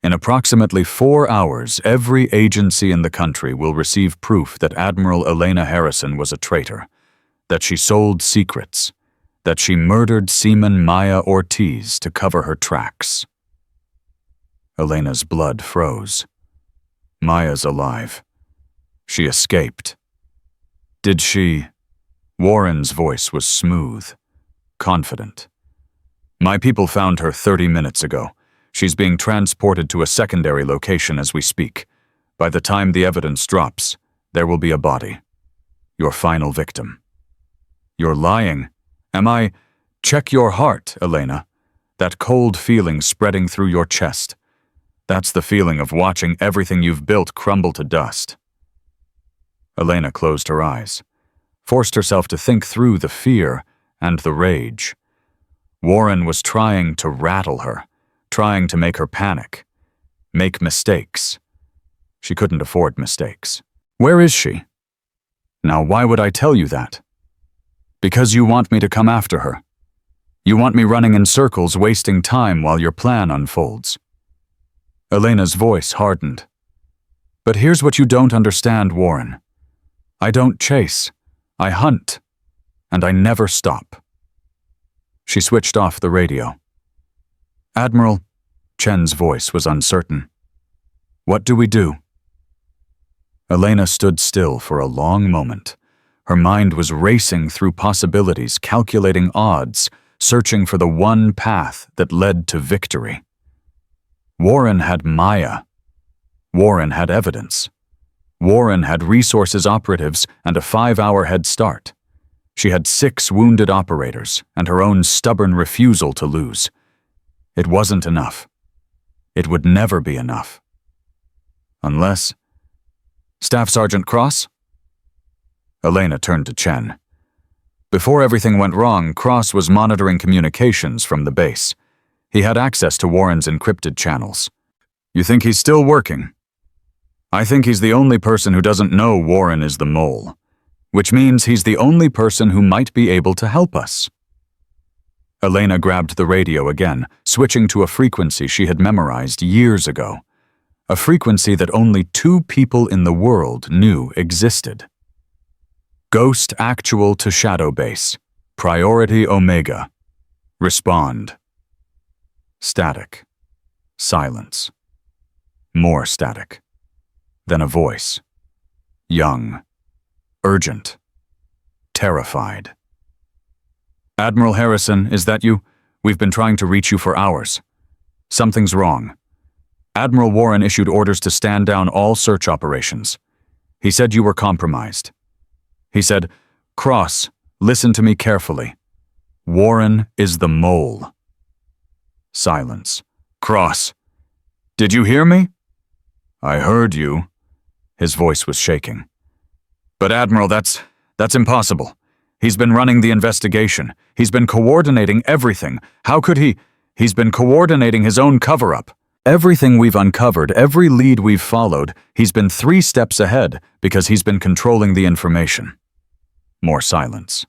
In approximately 4 hours, every agency in the country will receive proof that Admiral Elena Harrison was a traitor, that she sold secrets, that she murdered Seaman Maya Ortiz to cover her tracks." Elena's blood froze. Maya's alive. She escaped. Did she? Warren's voice was smooth, confident. "My people found her 30 minutes ago. She's being transported to a secondary location as we speak. By the time the evidence drops, there will be a body. Your final victim." "You're lying. Am I? Check your heart, Elena. That cold feeling spreading through your chest. That's the feeling of watching everything you've built crumble to dust." Elena closed her eyes, forced herself to think through the fear and the rage. Warren was trying to rattle her, trying to make her panic, make mistakes. She couldn't afford mistakes. "Where is she?" "Now, why would I tell you that?" "Because you want me to come after her. You want me running in circles, wasting time while your plan unfolds." Elena's voice hardened. "But here's what you don't understand, Warren. I don't chase. I hunt. And I never stop." She switched off the radio. "Admiral," Chen's voice was uncertain. "What do we do?" Elena stood still for a long moment. Her mind was racing through possibilities, calculating odds, searching for the one path that led to victory. Warren had Maya. Warren had evidence. Warren had resources operatives and a 5-hour head start. She had 6 wounded operators and her own stubborn refusal to lose. It wasn't enough. It would never be enough. Unless... "Staff Sergeant Cross?" Elena turned to Chen. Before everything went wrong, Cross was monitoring communications from the base. He had access to Warren's encrypted channels. "You think he's still working?" "I think he's the only person who doesn't know Warren is the mole, which means he's the only person who might be able to help us." Elena grabbed the radio again, switching to a frequency she had memorized years ago, a frequency that only 2 people in the world knew existed. "Ghost actual to Shadow Base. Priority Omega. Respond." Static. Silence. More static. Then a voice. Young. Urgent. Terrified. "Admiral Harrison, is that you? We've been trying to reach you for hours. Something's wrong. Admiral Warren issued orders to stand down all search operations. He said you were compromised. He said, 'Cross, listen to me carefully. Warren is the mole.'" Silence. "Cross, did you hear me?" "I heard you." His voice was shaking. "But Admiral, that's impossible. He's been running the investigation. He's been coordinating everything. How could he? He's been coordinating his own cover-up. Everything we've uncovered, every lead we've followed, he's been 3 steps ahead because he's been controlling the information." More silence.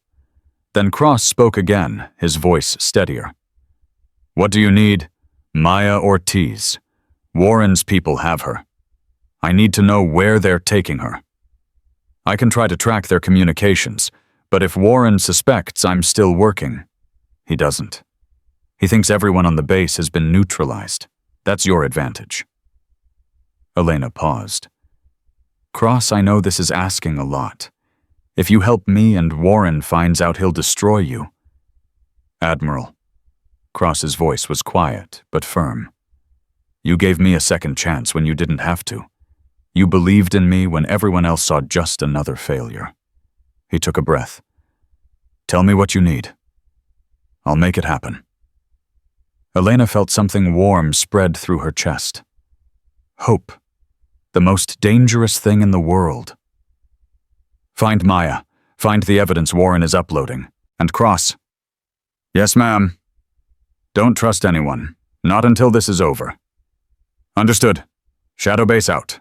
Then Cross spoke again, his voice steadier. "What do you need?" "Maya Ortiz. Warren's people have her. I need to know where they're taking her. I can try to track their communications, but if Warren suspects I'm still working, he doesn't. He thinks everyone on the base has been neutralized. That's your advantage. Elena paused. Cross, I know this is asking a lot. If you help me and Warren finds out he'll destroy you. Admiral. Cross's voice was quiet, but firm. You gave me a second chance when you didn't have to. You believed in me when everyone else saw just another failure. He took a breath. Tell me what you need. I'll make it happen. Elena felt something warm spread through her chest. Hope. The most dangerous thing in the world. Find Maya. Find the evidence Warren is uploading. And Cross. Yes, ma'am. Don't trust anyone. Not until this is over. Understood. Shadow base out.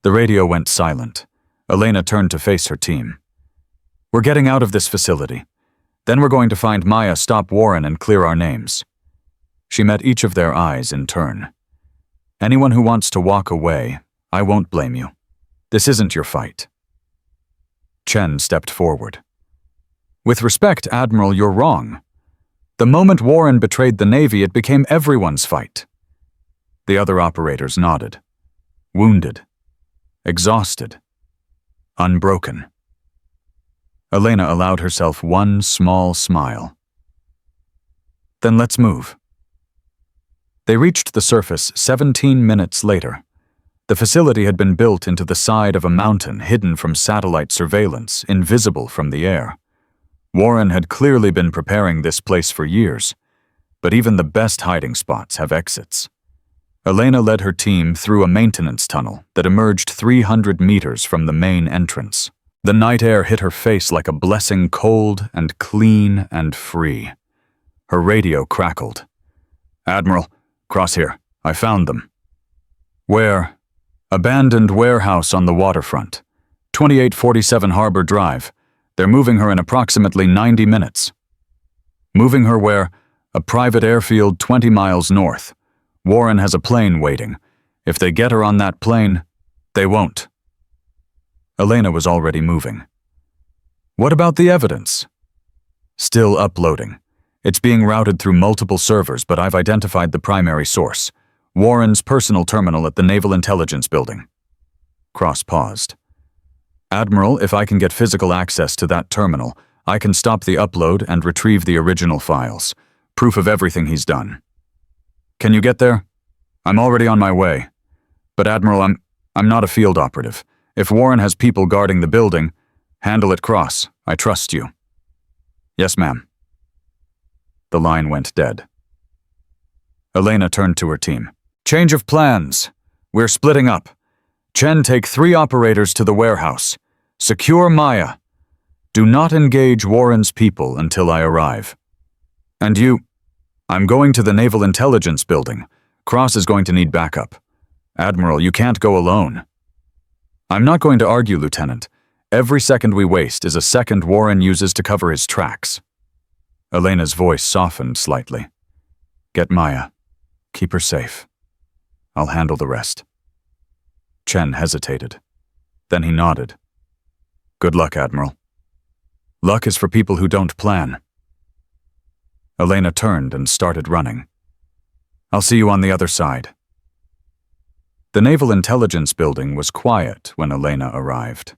The radio went silent. Elena turned to face her team. We're getting out of this facility. Then we're going to find Maya, stop Warren, and clear our names. She met each of their eyes in turn. Anyone who wants to walk away, I won't blame you. This isn't your fight. Chen stepped forward. With respect, Admiral, you're wrong. The moment Warren betrayed the Navy, it became everyone's fight. The other operators nodded. Wounded. Exhausted. Unbroken. Elena allowed herself one small smile. Then let's move. They reached the surface 17 minutes later. The facility had been built into the side of a mountain hidden from satellite surveillance, invisible from the air. Warren had clearly been preparing this place for years, but even the best hiding spots have exits. Elena led her team through a maintenance tunnel that emerged 300 meters from the main entrance. The night air hit her face like a blessing, cold and clean and free. Her radio crackled. Admiral, Cross here. I found them. Where? Abandoned warehouse on the waterfront. 2847 Harbor Drive. They're moving her in approximately 90 minutes. Moving her where? A private airfield 20 miles north. Warren has a plane waiting. If they get her on that plane, they won't. Elena was already moving. What about the evidence? Still uploading. It's being routed through multiple servers, but I've identified the primary source. Warren's personal terminal at the Naval Intelligence Building. Cross paused. Admiral, if I can get physical access to that terminal, I can stop the upload and retrieve the original files. Proof of everything he's done. Can you get there? I'm already on my way. But Admiral, I'm not a field operative. If Warren has people guarding the building, handle it, Cross. I trust you. Yes, ma'am. The line went dead. Elena turned to her team. Change of plans. We're splitting up. Chen, take 3 operators to the warehouse. Secure Maya. Do not engage Warren's people until I arrive. And you? I'm going to the Naval Intelligence Building. Cross is going to need backup. Admiral, you can't go alone. I'm not going to argue, Lieutenant. Every second we waste is a second Warren uses to cover his tracks. Elena's voice softened slightly. Get Maya. Keep her safe. I'll handle the rest. Chen hesitated. Then he nodded. Good luck, Admiral. Luck is for people who don't plan. Elena turned and started running. I'll see you on the other side. The Naval Intelligence Building was quiet when Elena arrived.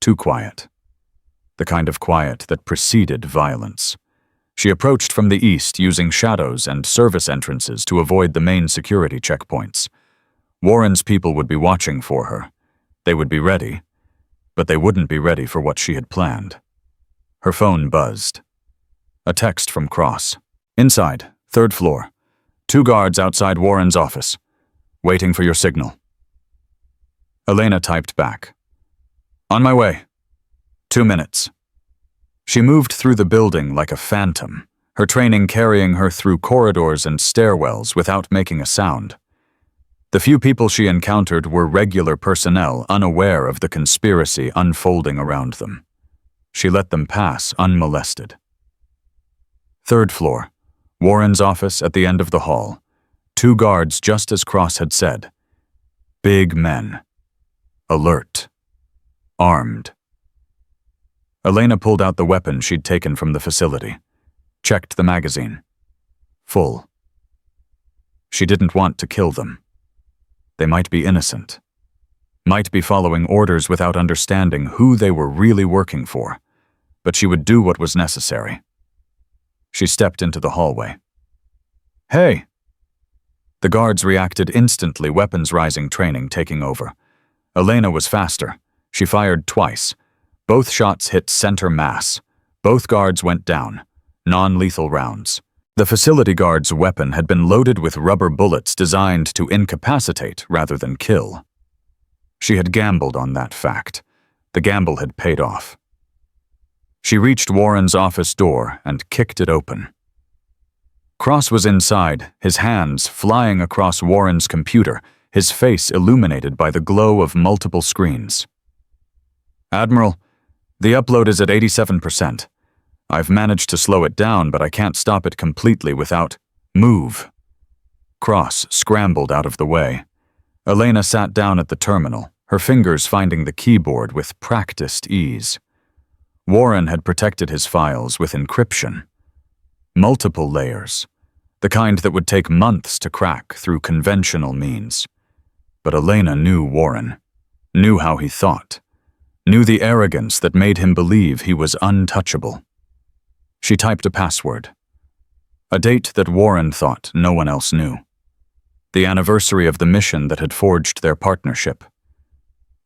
Too quiet. The kind of quiet that preceded violence. She approached from the east using shadows and service entrances to avoid the main security checkpoints. Warren's people would be watching for her. They would be ready, but they wouldn't be ready for what she had planned. Her phone buzzed. A text from Cross. Inside, 3rd floor. 2 guards outside Warren's office. Waiting for your signal. Elena typed back. On my way. 2 minutes. She moved through the building like a phantom, her training carrying her through corridors and stairwells without making a sound. The few people she encountered were regular personnel unaware of the conspiracy unfolding around them. She let them pass unmolested. 3rd floor. Warren's office at the end of the hall. 2 guards just as Cross had said. Big men. Alert. Armed. Elena pulled out the weapon she'd taken from the facility. Checked the magazine. Full. She didn't want to kill them. They might be innocent. Might be following orders without understanding who they were really working for, but she would do what was necessary. She stepped into the hallway. "Hey!" The guards reacted instantly, weapons-rising training taking over. Elena was faster. She fired twice. Both shots hit center mass. Both guards went down. Non-lethal rounds. The facility guard's weapon had been loaded with rubber bullets designed to incapacitate rather than kill. She had gambled on that fact. The gamble had paid off. She reached Warren's office door and kicked it open. Cross was inside, his hands flying across Warren's computer, his face illuminated by the glow of multiple screens. "Admiral, the upload is at 87%. I've managed to slow it down, but I can't stop it completely without— Move." Cross scrambled out of the way. Elena sat down at the terminal, her fingers finding the keyboard with practiced ease. Warren had protected his files with encryption. Multiple layers, the kind that would take months to crack through conventional means. But Elena knew Warren, knew how he thought, knew the arrogance that made him believe he was untouchable. She typed a password. A date that Warren thought no one else knew. The anniversary of the mission that had forged their partnership.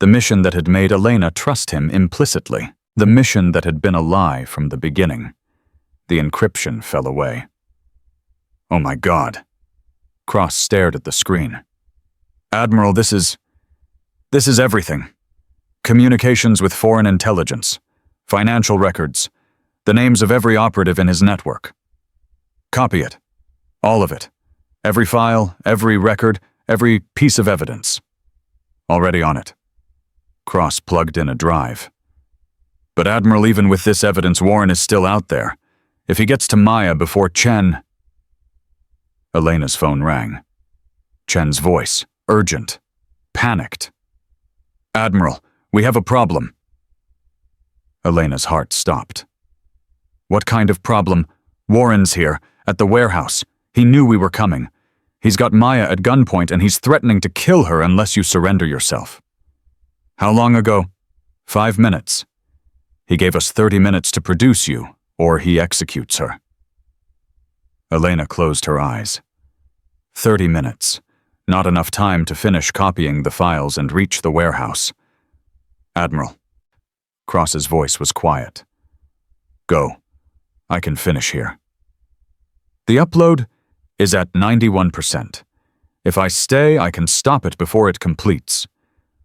The mission that had made Elena trust him implicitly. The mission that had been a lie from the beginning. The encryption fell away. "Oh my God." Cross stared at the screen. "Admiral, this is everything. Communications with foreign intelligence, financial records, the names of every operative in his network. Copy it. All of it. Every file, every record, every piece of evidence. Already on it." Cross plugged in a drive. "But Admiral, even with this evidence, Warren is still out there. If he gets to Maya before Chen—" Elena's phone rang. Chen's voice, urgent, panicked. "Admiral, we have a problem." Elena's heart stopped. "What kind of problem? Warren's here, at the warehouse. He knew we were coming. He's got Maya at gunpoint and he's threatening to kill her unless you surrender yourself." "How long ago?" 5 minutes. "He gave us 30 minutes to produce you, or he executes her." Elena closed her eyes. 30 minutes. Not enough time to finish copying the files and reach the warehouse. "Admiral." Cross's voice was quiet. "Go. I can finish here." "The upload is at 91%. If I stay, I can stop it before it completes.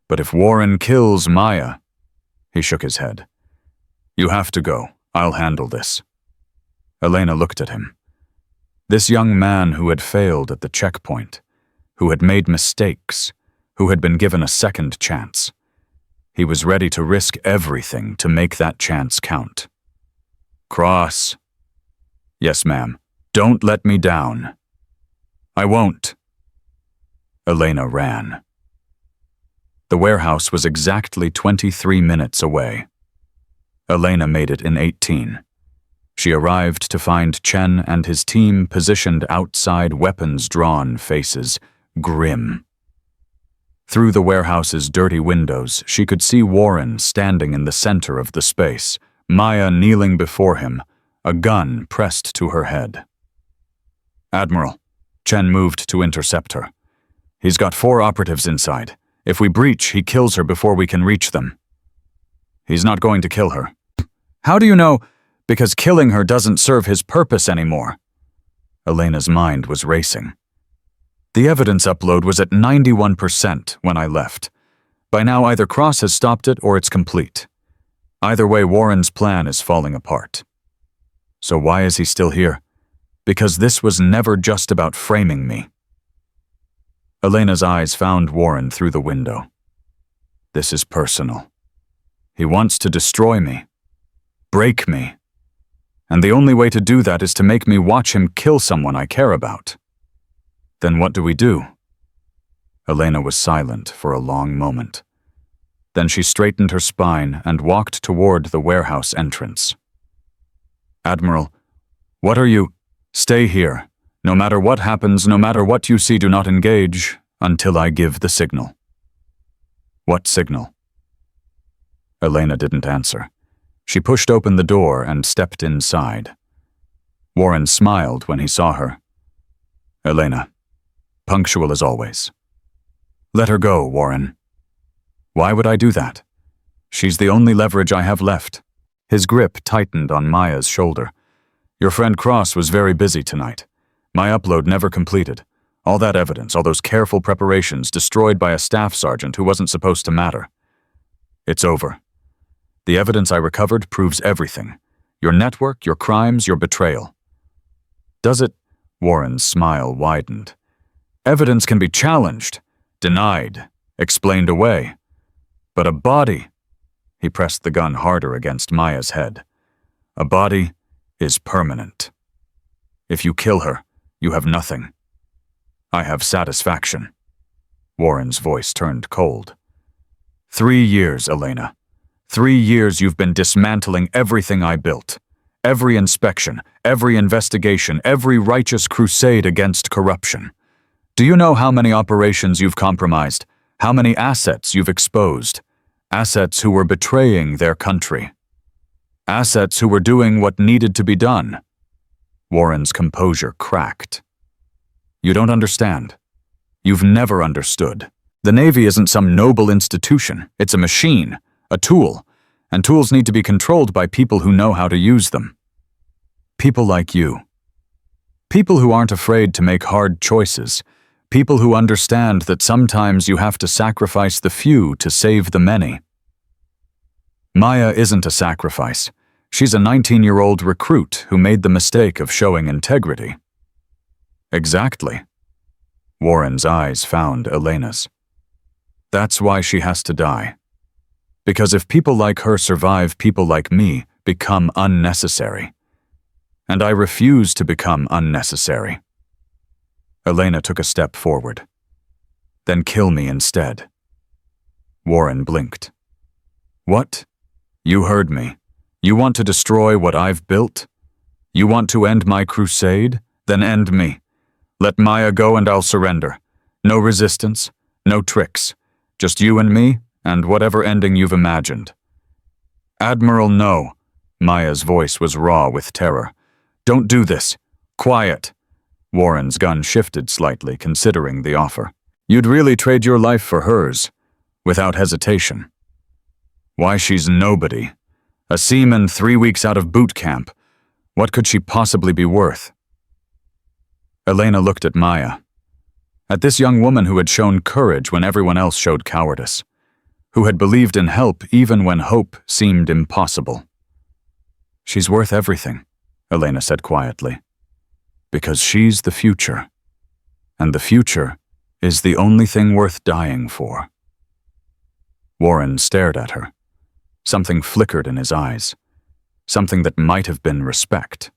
But if Warren kills Maya—" He shook his head. "You have to go. I'll handle this." Elena looked at him. This young man who had failed at the checkpoint, who had made mistakes, who had been given a second chance. He was ready to risk everything to make that chance count. "Cross." "Yes, ma'am. Don't let me down." "I won't." Elena ran. The warehouse was exactly 23 minutes away. Elena made it in 18. She arrived to find Chen and his team positioned outside, weapons drawn, faces grim. Through the warehouse's dirty windows, she could see Warren standing in the center of the space, Maya kneeling before him, a gun pressed to her head. "Admiral." Chen moved to intercept her. "He's got 4 operatives inside. If we breach, he kills her before we can reach them." "He's not going to kill her." "How do you know?" "Because killing her doesn't serve his purpose anymore." Elena's mind was racing. The evidence upload was at 91% when I left. By now, either Cross has stopped it or it's complete. Either way, Warren's plan is falling apart. So why is he still here? Because this was never just about framing me. Elena's eyes found Warren through the window. This is personal. He wants to destroy me, break me. And the only way to do that is to make me watch him kill someone I care about. Then what do we do? Elena was silent for a long moment. Then she straightened her spine and walked toward the warehouse entrance. "Admiral, What are you? Stay here. No matter what happens, no matter what you see, do not engage until I give the signal. What signal? Elena didn't answer. She pushed open the door and stepped inside. Warren smiled when he saw her. Elena, punctual as always. Let her go, Warren. Why would I do that? She's the only leverage I have left. His grip tightened on Maya's shoulder. Your friend Cross was very busy tonight. My upload never completed. All that evidence, all those careful preparations, destroyed by a staff sergeant who wasn't supposed to matter. It's over. The evidence I recovered proves everything. Your network, your crimes, your betrayal. Does it? Warren's smile widened. Evidence can be challenged, denied, explained away. But a body, he pressed the gun harder against Maya's head. A body is permanent. If you kill her, you have nothing. I have satisfaction. Warren's voice turned cold. 3 years, Elena. 3 years you've been dismantling everything I built. Every inspection, every investigation, every righteous crusade against corruption. Do you know how many operations you've compromised? How many assets you've exposed? Assets who were betraying their country. Assets who were doing what needed to be done. Warren's composure cracked. You don't understand. You've never understood. The Navy isn't some noble institution. It's a machine, a tool, and tools need to be controlled by people who know how to use them. People like you. People who aren't afraid to make hard choices. People who understand that sometimes you have to sacrifice the few to save the many. Maya isn't a sacrifice. She's a 19-year-old recruit who made the mistake of showing integrity. Exactly. Warren's eyes found Elena's. That's why she has to die. Because if people like her survive, people like me become unnecessary. And I refuse to become unnecessary. Elena took a step forward. Then kill me instead. Warren blinked. What? You heard me. You want to destroy what I've built? You want to end my crusade? Then end me. Let Maya go and I'll surrender. No resistance, no tricks. Just you and me, and whatever ending you've imagined. Admiral, no. Maya's voice was raw with terror. Don't do this. Quiet. Warren's gun shifted slightly, considering the offer. You'd really trade your life for hers, without hesitation. Why, she's nobody. A seaman 3 weeks out of boot camp. What could she possibly be worth? Elena looked at Maya. At this young woman who had shown courage when everyone else showed cowardice. Who had believed in help even when hope seemed impossible. She's worth everything, Elena said quietly. Because she's the future. And the future is the only thing worth dying for. Warren stared at her. Something flickered in his eyes. Something that might have been respect.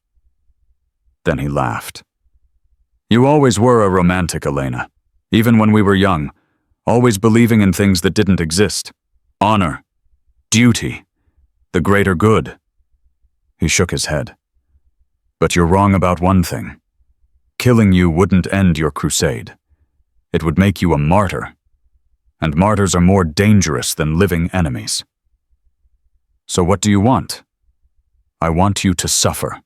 Then he laughed. You always were a romantic, Elena. Even when we were young. Always believing in things that didn't exist. Honor. Duty. The greater good. He shook his head. But you're wrong about one thing. Killing you wouldn't end your crusade. It would make you a martyr. And martyrs are more dangerous than living enemies. So what do you want? I want you to suffer.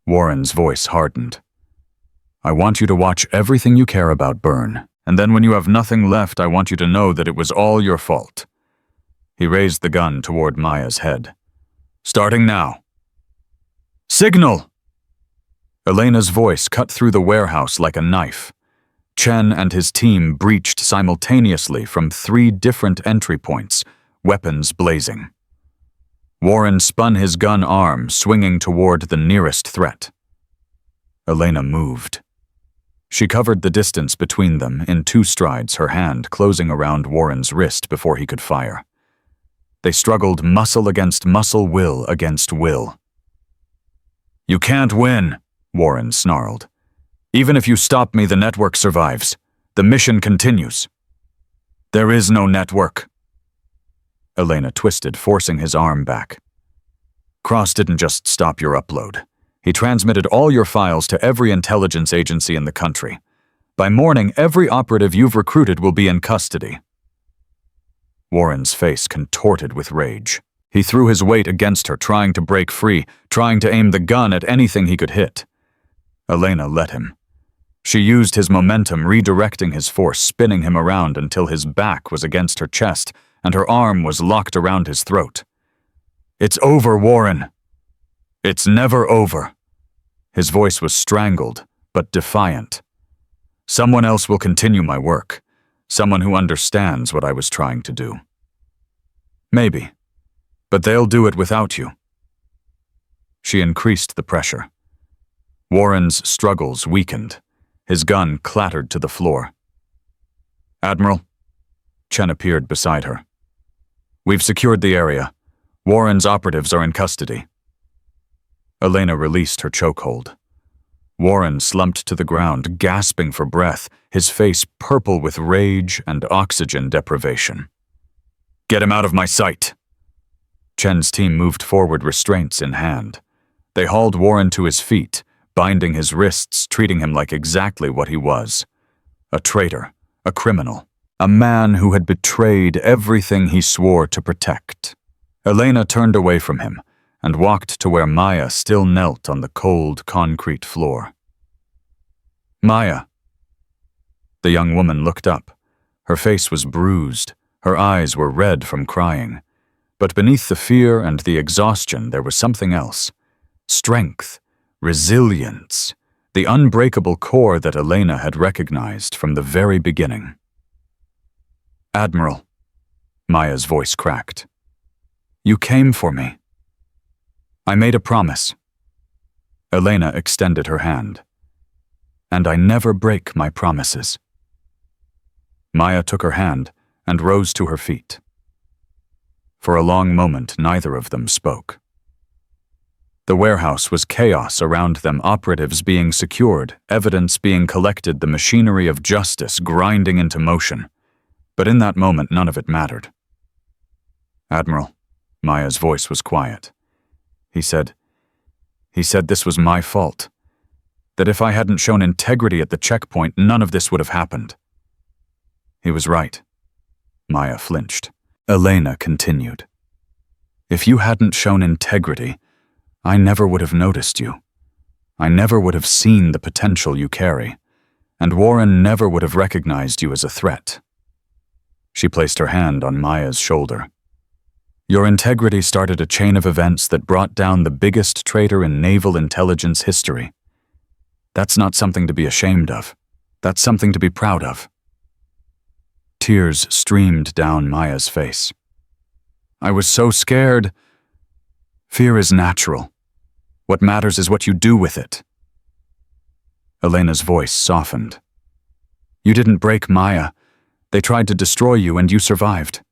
Warren's voice hardened. I want you to watch everything you care about burn, and then when you have nothing left, I want you to know that it was all your fault. He raised the gun toward Maya's head. Starting now. Signal! Elena's voice cut through the warehouse like a knife. Chen and his team breached simultaneously from 3 different entry points, weapons blazing. Warren spun his gun arm, swinging toward the nearest threat. Elena moved. She covered the distance between them in 2 strides, her hand closing around Warren's wrist before he could fire. They struggled muscle against muscle, will against will. You can't win, Warren snarled. Even if you stop me, the network survives. The mission continues. There is no network. Elena twisted, forcing his arm back. Cross didn't just stop your upload. He transmitted all your files to every intelligence agency in the country. By morning, every operative you've recruited will be in custody." Warren's face contorted with rage. He threw his weight against her, trying to break free, trying to aim the gun at anything he could hit. Elena let him. She used his momentum, redirecting his force, spinning him around until his back was against her chest and her arm was locked around his throat. "It's over, Warren. It's never over." His voice was strangled, but defiant. "Someone else will continue my work. Someone who understands what I was trying to do. Maybe, but they'll do it without you." She increased the pressure. Warren's struggles weakened. His gun clattered to the floor. "Admiral," Chen appeared beside her. "We've secured the area. Warren's operatives are in custody." Elena released her chokehold. Warren slumped to the ground, gasping for breath, his face purple with rage and oxygen deprivation. "Get him out of my sight." Chen's team moved forward, restraints in hand. They hauled Warren to his feet, binding his wrists, treating him like exactly what he was. A traitor, a criminal, a man who had betrayed everything he swore to protect. Elena turned away from him and walked to where Maya still knelt on the cold concrete floor. "Maya." The young woman looked up. Her face was bruised, her eyes were red from crying. But beneath the fear and the exhaustion there was something else. Strength, resilience, the unbreakable core that Elena had recognized from the very beginning. "Admiral," Maya's voice cracked. "You came for me. I made a promise." Elena extended her hand. "And I never break my promises." Maya took her hand and rose to her feet. For a long moment, neither of them spoke. The warehouse was chaos around them, operatives being secured, evidence being collected, the machinery of justice grinding into motion. But in that moment, none of it mattered. "Admiral," Maya's voice was quiet. He said this was my fault. That if I hadn't shown integrity at the checkpoint, none of this would have happened. He was right. Maya flinched. Elena continued. "If you hadn't shown integrity, I never would have noticed you. I never would have seen the potential you carry, and Warren never would have recognized you as a threat." She placed her hand on Maya's shoulder. "Your integrity started a chain of events that brought down the biggest traitor in naval intelligence history. That's not something to be ashamed of. That's something to be proud of." Tears streamed down Maya's face. "I was so scared." "Fear is natural. What matters is what you do with it." Elena's voice softened. "You didn't break Maya. They tried to destroy you and you survived.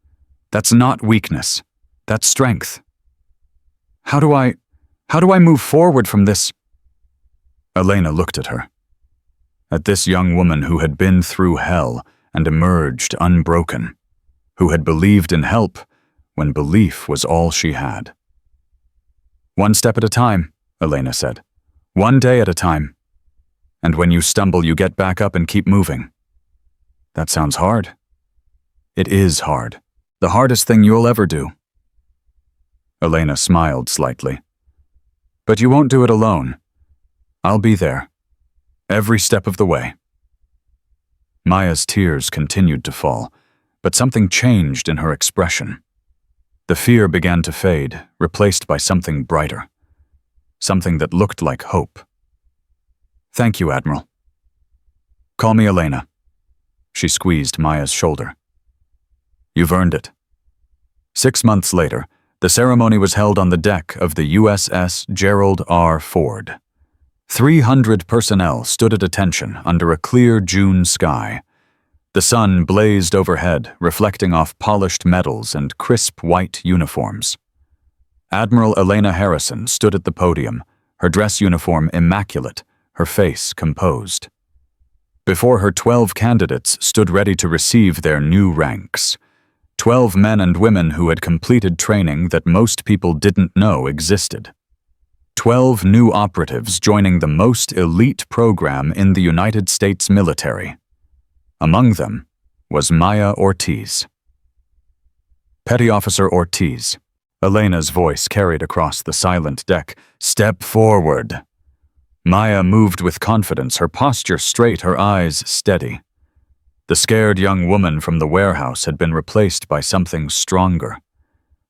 That's not weakness. That's strength. How do I move forward from this?" Elena looked at her. At this young woman who had been through hell and emerged unbroken, who had believed in help when belief was all she had. "One step at a time," Elena said. "One day at a time. And when you stumble, you get back up and keep moving." "That sounds hard." "It is hard. The hardest thing you'll ever do." Elena smiled slightly. "But you won't do it alone. I'll be there. Every step of the way." Maya's tears continued to fall, but something changed in her expression. The fear began to fade, replaced by something brighter. Something that looked like hope. "Thank you, Admiral." "Call me Elena." She squeezed Maya's shoulder. "You've earned it." 6 months later, the ceremony was held on the deck of the USS Gerald R. Ford. 300 personnel stood at attention under a clear June sky. The sun blazed overhead, reflecting off polished metals and crisp white uniforms. Admiral Elena Harrison stood at the podium, her dress uniform immaculate, her face composed. Before her 12 candidates stood ready to receive their new ranks. 12 men and women who had completed training that most people didn't know existed. 12 new operatives joining the most elite program in the United States military. Among them was Maya Ortiz. Petty Officer Ortiz, Elena's voice carried across the silent deck. Step forward. Maya moved with confidence, her posture straight, her eyes steady. The scared young woman from the warehouse had been replaced by something stronger,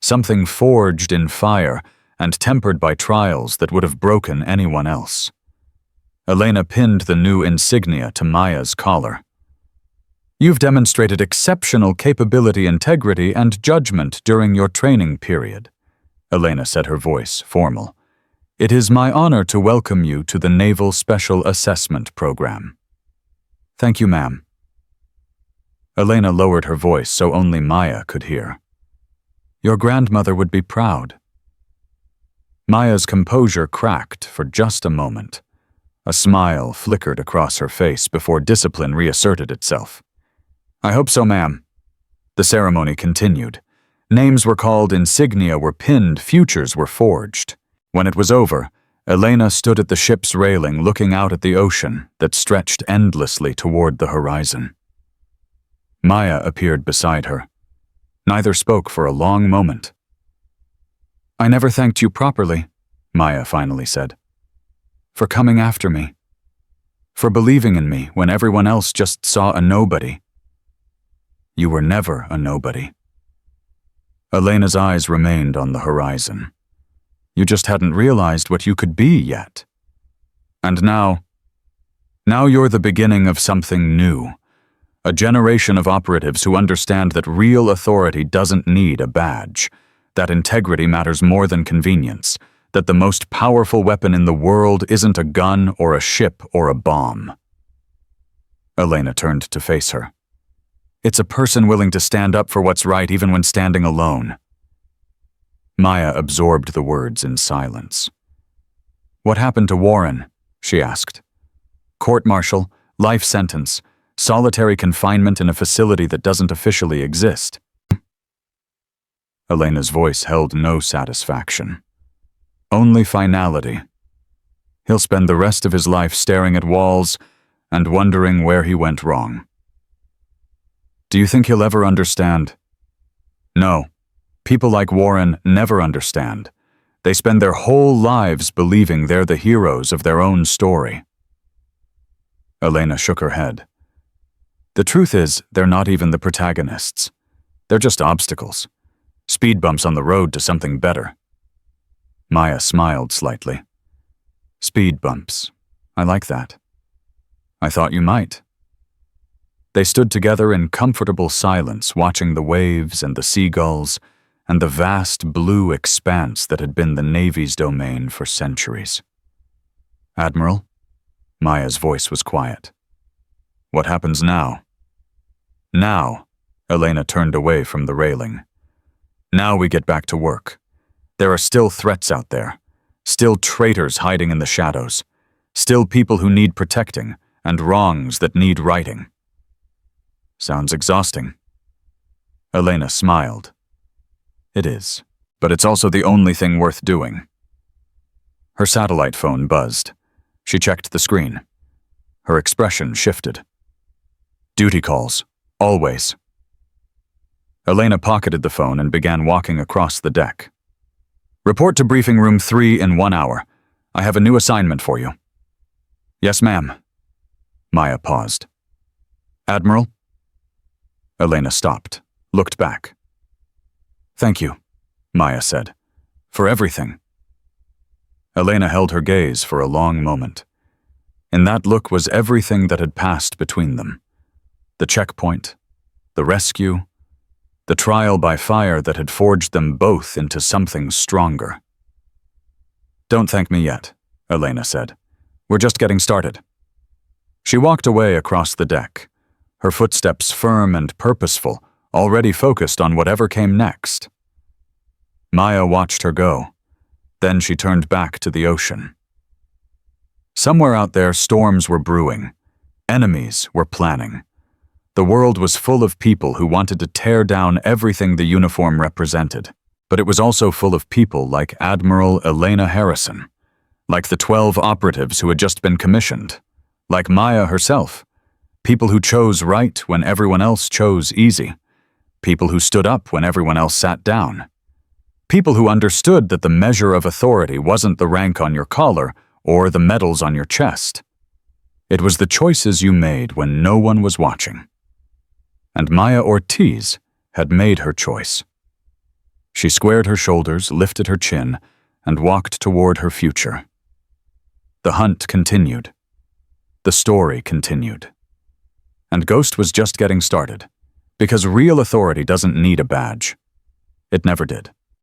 something forged in fire and tempered by trials that would have broken anyone else. Elena pinned the new insignia to Maya's collar. You've demonstrated exceptional capability, integrity, and judgment during your training period, Elena said, her voice formal. It is my honor to welcome you to the Naval Special Assessment Program. Thank you, ma'am. Elena lowered her voice so only Maya could hear. Your grandmother would be proud. Maya's composure cracked for just a moment. A smile flickered across her face before discipline reasserted itself. I hope so, ma'am. The ceremony continued. Names were called, insignia were pinned, futures were forged. When it was over, Elena stood at the ship's railing looking out at the ocean that stretched endlessly toward the horizon. Maya appeared beside her. Neither spoke for a long moment. I never thanked you properly, Maya finally said. For coming after me. For believing in me when everyone else just saw a nobody. You were never a nobody. Elena's eyes remained on the horizon. You just hadn't realized what you could be yet. And now you're the beginning of something new. A generation of operatives who understand that real authority doesn't need a badge, that integrity matters more than convenience, that the most powerful weapon in the world isn't a gun or a ship or a bomb. Elena turned to face her. It's a person willing to stand up for what's right even when standing alone. Maya absorbed the words in silence. What happened to Warren? She asked. Court-martial, life sentence, solitary confinement in a facility that doesn't officially exist. Elena's voice held no satisfaction. Only finality. He'll spend the rest of his life staring at walls and wondering where he went wrong. Do you think he'll ever understand? No. People like Warren never understand. They spend their whole lives believing they're the heroes of their own story. Elena shook her head. The truth is, they're not even the protagonists. They're just obstacles. Speed bumps on the road to something better. Maya smiled slightly. Speed bumps. I like that. I thought you might. They stood together in comfortable silence, watching the waves and the seagulls and the vast blue expanse that had been the Navy's domain for centuries. Admiral? Maya's voice was quiet. What happens now? Now, Elena turned away from the railing. Now we get back to work. There are still threats out there, still traitors hiding in the shadows, still people who need protecting, and wrongs that need righting. Sounds exhausting. Elena smiled. It is, but it's also the only thing worth doing. Her satellite phone buzzed. She checked the screen. Her expression shifted. Duty calls, always. Elena pocketed the phone and began walking across the deck. Report to briefing room 3 in 1 hour. I have a new assignment for you. Yes, ma'am. Maya paused. Admiral? Elena stopped, looked back. Thank you, Maya said, for everything. Elena held her gaze for a long moment. In that look was everything that had passed between them. The checkpoint, the rescue, the trial by fire that had forged them both into something stronger. Don't thank me yet, Elena said. We're just getting started. She walked away across the deck, her footsteps firm and purposeful, already focused on whatever came next. Maya watched her go. Then she turned back to the ocean. Somewhere out there, storms were brewing. Enemies were planning. The world was full of people who wanted to tear down everything the uniform represented, but it was also full of people like Admiral Elena Harrison, Like the 12 operatives who had just been commissioned. Like Maya herself. People who chose right when everyone else chose easy. People who stood up when everyone else sat down. People who understood that the measure of authority wasn't the rank on your collar or the medals on your chest. It was the choices you made when no one was watching. And Maya Ortiz had made her choice. She squared her shoulders, lifted her chin, and walked toward her future. The hunt continued. The story continued. And Ghost was just getting started, because real authority doesn't need a badge. It never did.